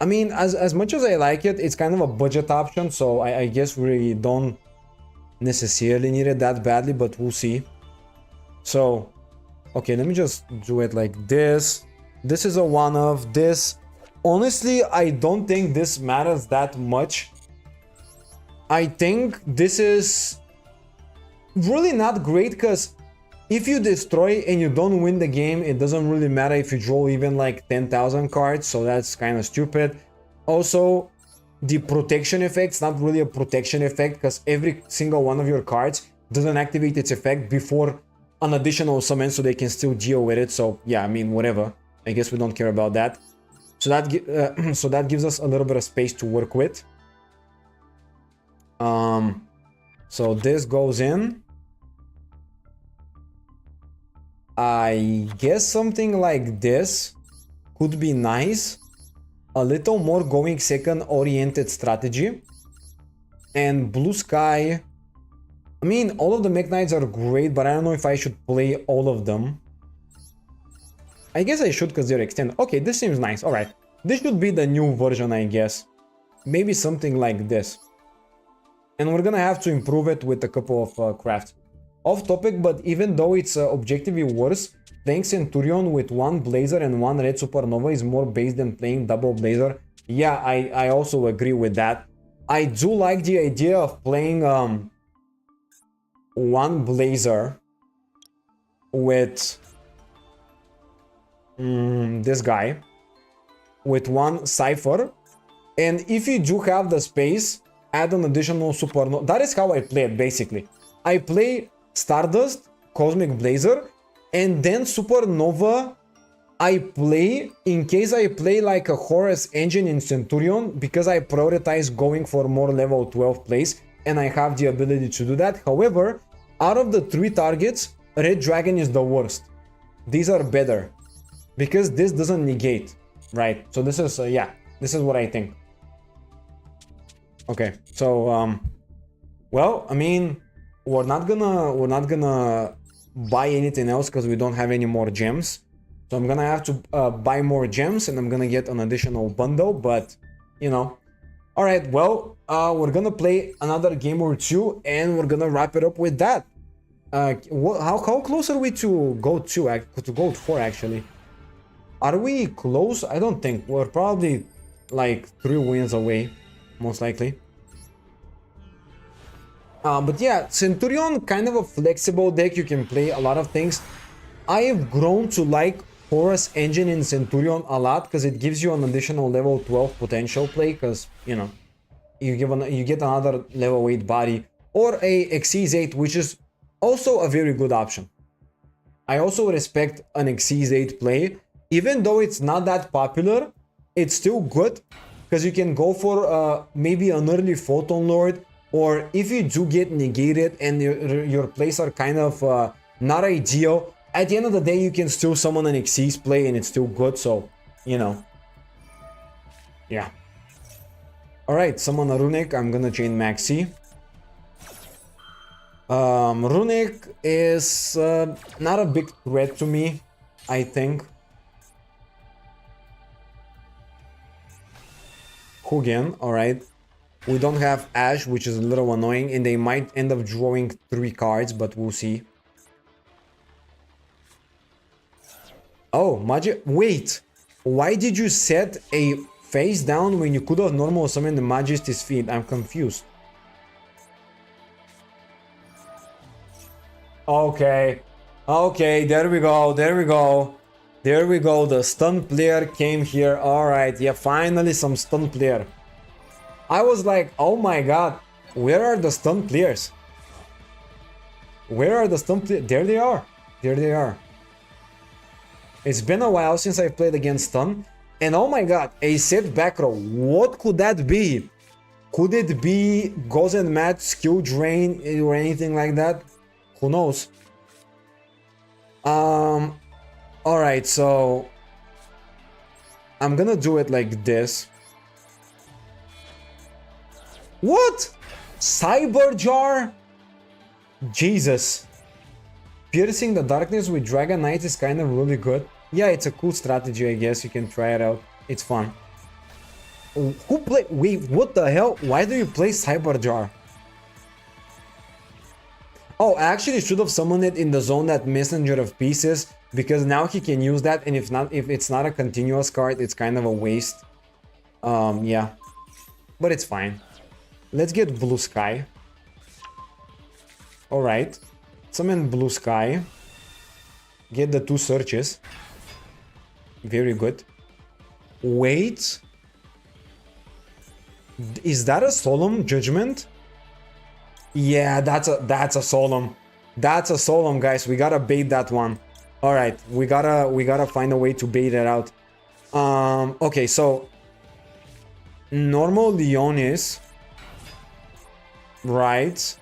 I mean, as much as I like it, it's kind of a budget option, so I guess we don't necessarily need it that badly, but we'll see. So, okay, let me just do it like this. This is a one of this. Honestly, I don't think this matters that much. I think this is really not great, because if you destroy and you don't win the game, it doesn't really matter if you draw even like 10,000 cards, so that's kind of stupid. Also, the protection effect's not really a protection effect, because every single one of your cards doesn't activate its effect before an additional summon, so they can still deal with it. So yeah, I mean, whatever. I guess we don't care about that. So that so that gives us a little bit of space to work with. So this goes in. I guess something like this could be nice. A little more going second oriented strategy. And Blue Sky. I mean, all of the Mech Knights are great, but I don't know if I should play all of them. I guess I should, because they're extended. Okay, this seems nice. Alright. This should be the new version, I guess. Maybe something like this. And we're gonna have to improve it with a couple of crafts. Off topic, but even though it's objectively worse, playing Centurion with one Blazer and one Red Supernova is more based than playing double Blazer. Yeah, I also agree with that. I do like the idea of playing one Blazer with this guy, with one Cypher, and if you do have the space, add an additional Supernova. That is how I play it, basically. I play Stardust, Cosmic Blazer, and then Supernova I play in case I play like a Horus engine in Centurion, because I prioritize going for more level 12 plays and I have the ability to do that. However, out of the 3 targets, Red Dragon is the worst. These are better because this doesn't negate, right? So this is yeah, this is what I think. Okay, so well, I mean, we're not gonna buy anything else because we don't have any more gems. So I'm gonna have to buy more gems and I'm gonna get an additional bundle, but you know. Alright, well, we're gonna play another game or two and we're gonna wrap it up with that. How close are we to Gold 2, to Gold 4 actually? Are we close? I don't think. We're probably like 3 wins away, most likely. But yeah, Centurion, kind of a flexible deck. You can play a lot of things. I have grown to like Horus engine in Centurion a lot because it gives you an additional level 12 potential play, because you know you get another level 8 body, or a Xyz 8, which is also a very good option. I also respect an Xyz 8 play, even though it's not that popular. It's still good because you can go for maybe an early Photon Lord, or if you do get negated and your plays are kind of not ideal, at the end of the day, you can still summon an Xyz play and it's still good, so, you know. Yeah. Alright, summon a Runic. I'm gonna chain Maxi. Runic is not a big threat to me, I think. Hugin, alright. We don't have Ash, which is a little annoying, and they might end up drawing 3 cards, but we'll see. Oh, Magi... Wait! Why did you set a face down when you could have normal summoned the Majesty's Feet? I'm confused. Okay. Okay, there we go, there we go. There we go, the stun player came here. Alright, yeah, finally some stun player. I was like, oh my god, where are the stun players? Where are the stun players? There they are. There they are. It's been a while since I've played against stun. And oh my god, a set back row. What could that be? Could it be Goz and Matt skill drain or anything like that? Who knows? Alright, so I'm gonna do it like this. What? Cyber Jar? Jesus. Piercing the darkness with Dragon Knight is kind of really good. Yeah, it's a cool strategy, I guess. You can try it out. It's fun. Who play? Wait, what the hell? Why do you play Cyber Jar? Oh, I actually should have summoned it in the zone that Messenger of Pieces, because now he can use that, and if it's not a continuous card, it's kind of a waste. Yeah. But it's fine. Let's get Blue Sky. Alright. Summon Blue Sky. Get the 2 searches. Very good. Wait. Is that a Solemn Judgment? Yeah, that's a Solemn. That's a Solemn, guys. We gotta bait that one. Alright, we gotta find a way to bait it out. Okay, so normal Leonis. Right.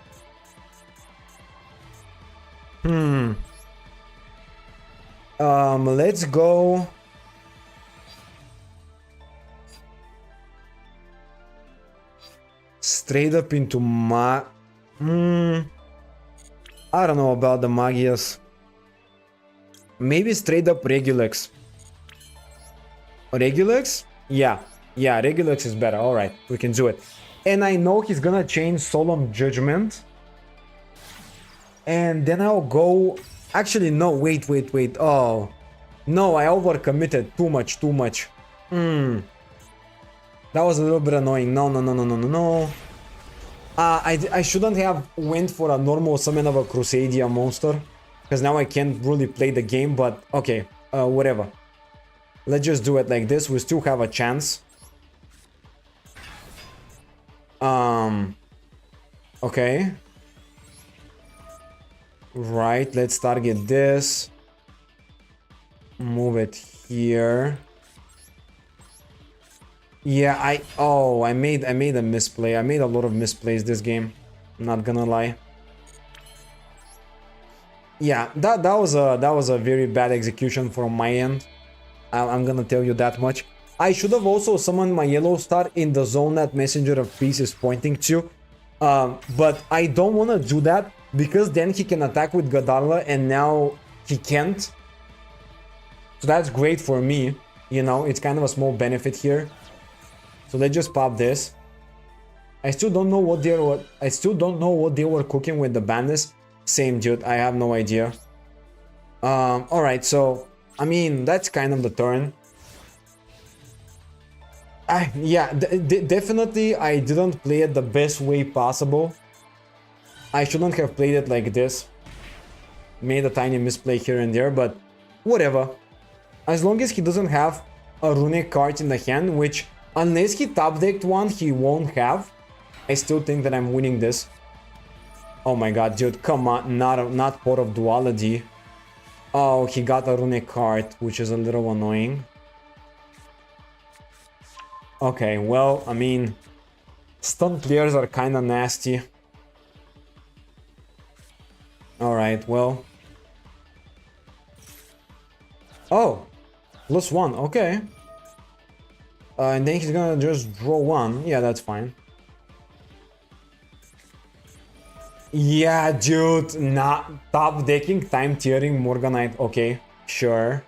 Let's go. Straight up into I don't know about the Magias. Maybe straight up Regulex. Regulex? Yeah, yeah, Regulus is better. All right, we can do it. And I know he's gonna change Solemn Judgment. And then I'll go... Actually, no, wait. Oh, no, I overcommitted. Too much. That was a little bit annoying. No. I shouldn't have went for a normal summon of a Crusadia monster. Because now I can't really play the game, but okay, whatever. Let's just do it like this. We still have a chance. Okay. Right, let's target this. Move it here. Yeah, I made a misplay. I made a lot of misplays this game. I'm not gonna lie. Yeah, that was a very bad execution from my end. I'm gonna tell you that much. I should have also summoned my yellow star in the zone that Messenger of Peace is pointing to. But I don't want to do that because then he can attack with Gadarla and now he can't. So that's great for me. You know, it's kind of a small benefit here. So let's just pop this. I still don't know what they were cooking with the bandits. Same, dude. I have no idea. All right. So I mean, that's kind of the turn. Yeah, definitely I didn't play it the best way possible. I shouldn't have played it like this. Made a tiny misplay here and there, but whatever. As long as he doesn't have a runic card in the hand, which unless he top decked one, he won't have. I still think that I'm winning this. Oh my god, dude, come on, not Pot of Duality. Oh, he got a runic card, which is a little annoying. Okay, well, I mean, stun players are kinda nasty. Alright, well. Oh, +1, okay. And then he's gonna just draw one. Yeah, that's fine. Yeah, dude, not top decking, time tiering, Morganite. Okay, sure.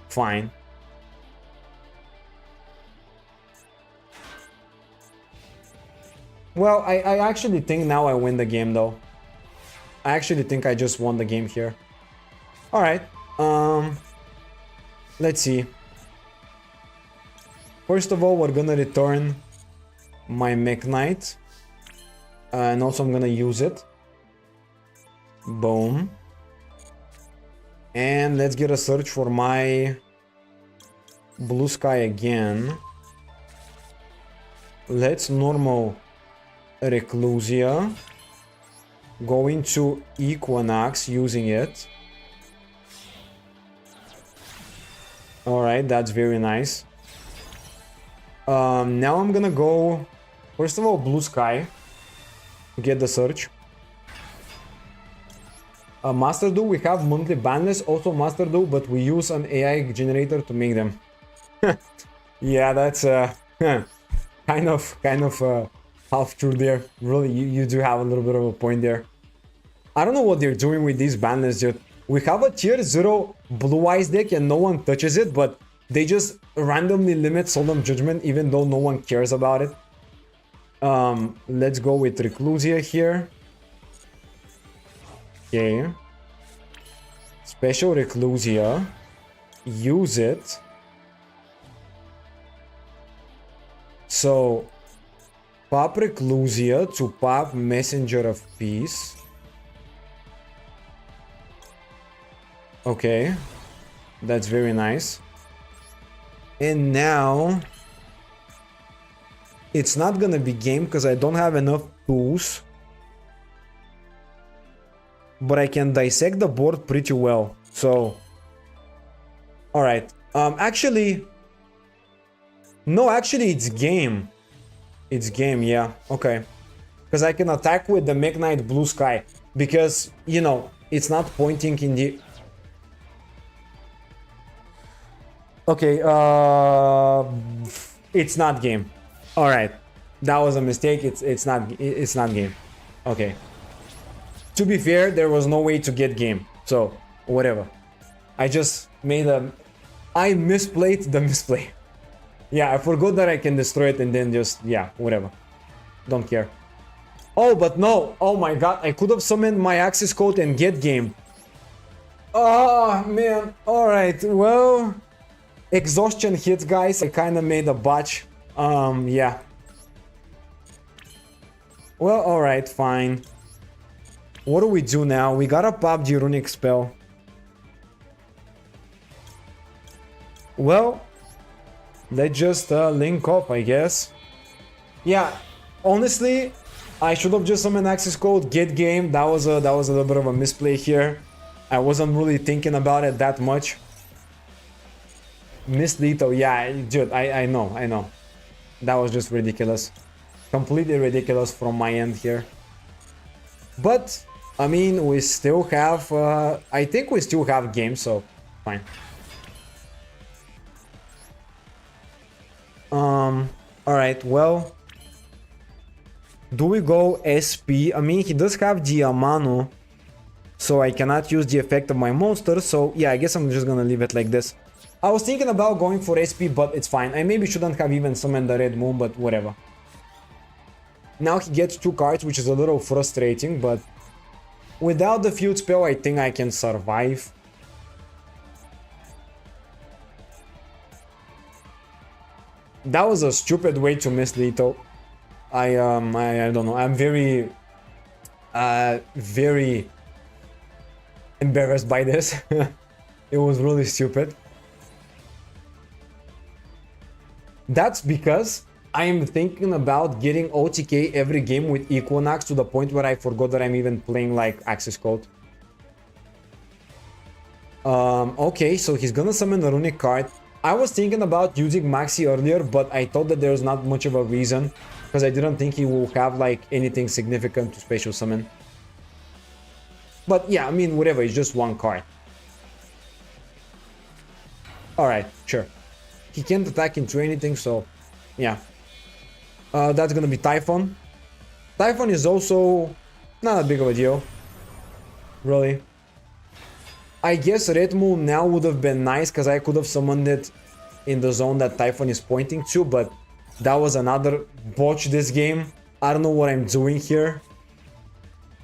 Fine. Well, I actually think now I win the game, though. I actually think I just won the game here. Alright, let's see. First of all, we're gonna return my Mech Knight. And also I'm gonna use it. Boom. And let's get a search for my Blue Sky again. Let's normal Reclusia. Go into Equinox using it. Alright, that's very nice. Now I'm gonna go, first of all, Blue Sky. Get the search. Master Duel, we have monthly ban lists, also Master Duel, but we use an AI generator to make them. Yeah, that's kind of half true there. Really, you do have a little bit of a point there. I don't know what they're doing with these ban lists, dude. We have a tier 0 Blue Eyes deck and no one touches it, but they just randomly limit Solemn Judgment even though no one cares about it. Let's go with Reclusia here. Okay. Special Reclusia. Use it. So, pop Reclusia to pop Messenger of Peace. Okay. That's very nice. And now... it's not gonna be game because I don't have enough tools. But I can dissect the board pretty well. So... alright. Actually... no, actually it's game. It's game, yeah. Okay. Because I can attack with the Mech Knight Blue Sky. Because, you know, it's not pointing in the... okay, it's not game. All right, that was a mistake. It's not game. Okay. To be fair, there was no way to get game. So whatever. I just made a I misplayed the misplay. Yeah, I forgot that I can destroy it and then just, yeah, whatever. Don't care. Oh, but no. Oh my god, I could have summoned my access code and get game. Oh, man. Alright, well... Exhaustion hits, guys. I kind of made a botch. Yeah. Well, alright, fine. What do we do now? We gotta pop the runic spell. Well, let's just link up, I guess. Yeah, honestly, I should have just summoned access code, get game. That was a little bit of a misplay here. I wasn't really thinking about it that much. Miss Lethal, yeah, dude, I know. That was just ridiculous. Completely ridiculous from my end here. But, I mean, we still have, I think we still have game, so fine. Alright, well. Do we go SP? I mean, he does have the Amano, so I cannot use the effect of my monster, so yeah, I guess I'm just gonna leave it like this. I was thinking about going for SP, but it's fine. I maybe shouldn't have even summoned the Red Moon, but whatever. Now he gets 2 cards, which is a little frustrating, but without the field spell, I think I can survive. That was a stupid way to miss lethal. I don't know. I'm very embarrassed by this. It was really stupid. That's because I am thinking about getting OTK every game with Equinox to the point where I forgot that I'm even playing like access code. Okay, so he's gonna summon a runic card. I was thinking about using Maxi earlier, but I thought that there's not much of a reason because I didn't think he will have like anything significant to special summon. But yeah, I mean, whatever, it's just 1 card. Alright, sure. He can't attack into anything, so yeah. That's gonna be Typhon. Typhon is also not that big of a deal, really. I guess Red Moon now would have been nice because I could have summoned it in the zone that Typhon is pointing to, but that was another botch this game. I don't know what I'm doing here.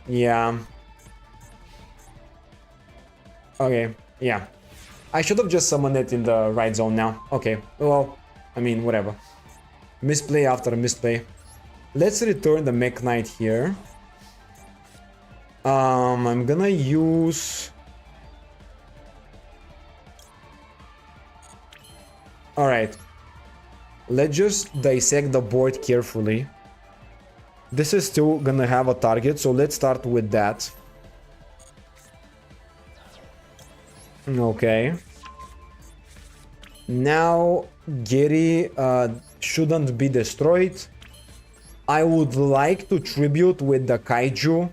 Yeah. Okay, yeah. I should have just summoned it in the right zone now. Okay, well, I mean, whatever. Misplay after misplay. Let's return the Mech Knight here. I'm gonna use... Alright. Let's just dissect the board carefully. This is still gonna have a target, so let's start with that. Okay. Now, Gary shouldn't be destroyed. I would like to tribute with the Kaiju.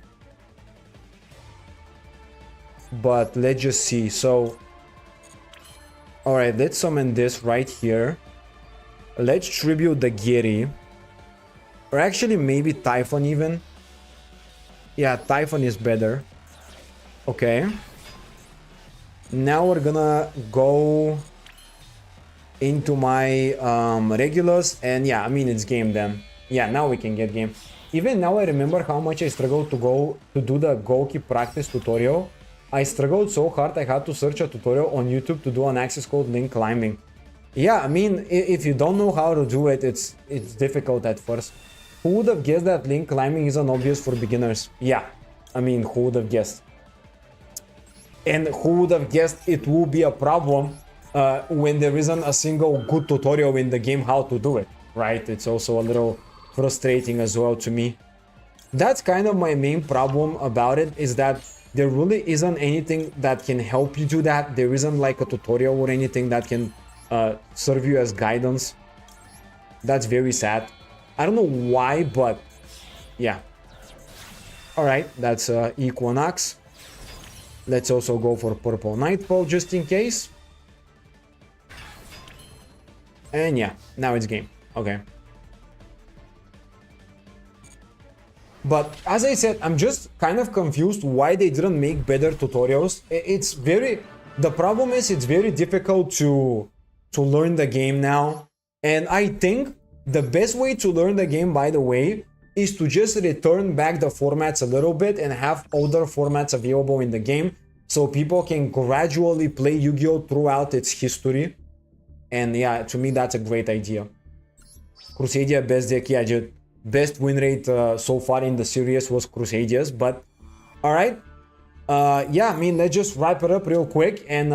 But let's just see. So, alright, let's summon this right here. Let's tribute the Gary. Or actually, maybe Typhon even. Yeah, Typhon is better. Okay. Now we're gonna go into my regulars, and yeah, I mean, it's game then. Yeah, now we can get game. Even now I remember how much I struggled to do the Goki practice tutorial. I struggled so hard I had to search a tutorial on YouTube to do an access code link climbing. Yeah, I mean, if you don't know how to do it, it's difficult at first. Who would have guessed that link climbing isn't obvious for beginners? Yeah, I mean, who would have guessed? And who would have guessed it will be a problem when there isn't a single good tutorial in the game how to do it, right? It's also a little frustrating as well to me. That's kind of my main problem about it, is that there really isn't anything that can help you do that. There isn't like a tutorial or anything that can serve you as guidance. That's very sad. I don't know why, but yeah. Alright, that's Equinox. Let's also go for Purple Nightfall just in case. And yeah, now it's game. Okay. But as I said, I'm just kind of confused why they didn't make better tutorials. It's very... The problem is it's very difficult to to learn the game now. And I think the best way to learn the game, by the way, is to just return back the formats a little bit and have other formats available in the game so people can gradually play Yu-Gi-Oh! Throughout its history. And yeah, to me, that's a great idea. Crusadia best deck, yeah, dude. Best win rate so far in the series was Crusadia's, but alright. Yeah, I mean, let's just wrap it up real quick, and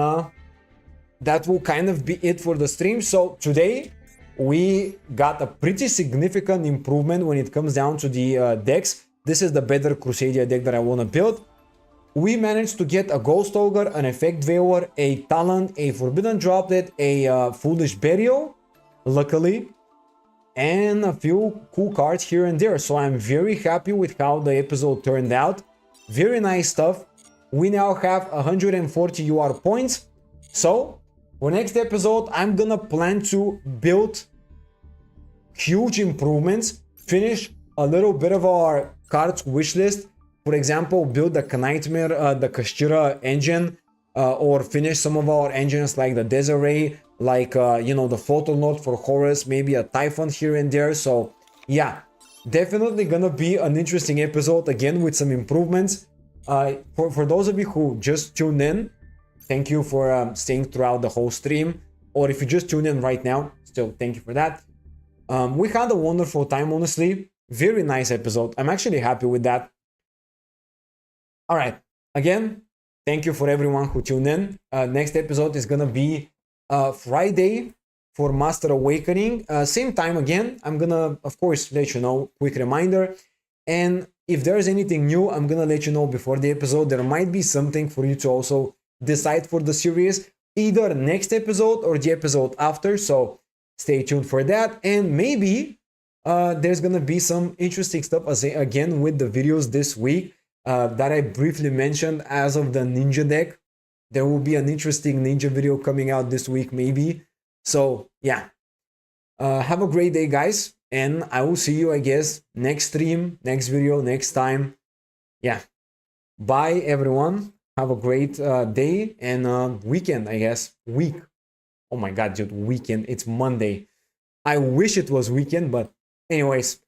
that will kind of be it for the stream. So today, we got a pretty significant improvement when it comes down to the decks. This is the better Crusadia deck that I want to build. We managed to get a Ghost Ogre, an Effect Veiler, a Talent, a Forbidden Droplet, a Foolish Burial, luckily, and a few cool cards here and there. So I'm very happy with how the episode turned out. Very nice stuff. We now have 140 UR points. So for next episode, I'm gonna plan to build huge improvements, finish a little bit of our cards wish list. For example, build the Knightmare, the Kashira engine, or finish some of our engines like the Desiree, like, you know, the Photo Note for Horus, maybe a Typhon here and there. So yeah, definitely gonna be an interesting episode, again, with some improvements. For those of you who just tuned in, thank you for staying throughout the whole stream. Or if you just tuned in right now, still thank you for that. We had a wonderful time, honestly. Very nice episode. I'm actually happy with that. All right, again, thank you for everyone who tuned in. Next episode is gonna be Friday for Master Awakening. Same time again. I'm gonna, of course, let you know. Quick reminder. And if there's anything new, I'm gonna let you know before the episode. There might be something for you to also decide for the series, either next episode or the episode after. So stay tuned for that. And maybe there's gonna be some interesting stuff again with the videos this week. That I briefly mentioned as of the ninja deck. There will be an interesting ninja video coming out this week, maybe. So yeah, have a great day, guys, and I will see you, I guess, next stream, next video, next time. Yeah, bye everyone. Have a great day and weekend, I guess. Week. Oh my god, dude, weekend. It's Monday. I wish it was weekend, but anyways,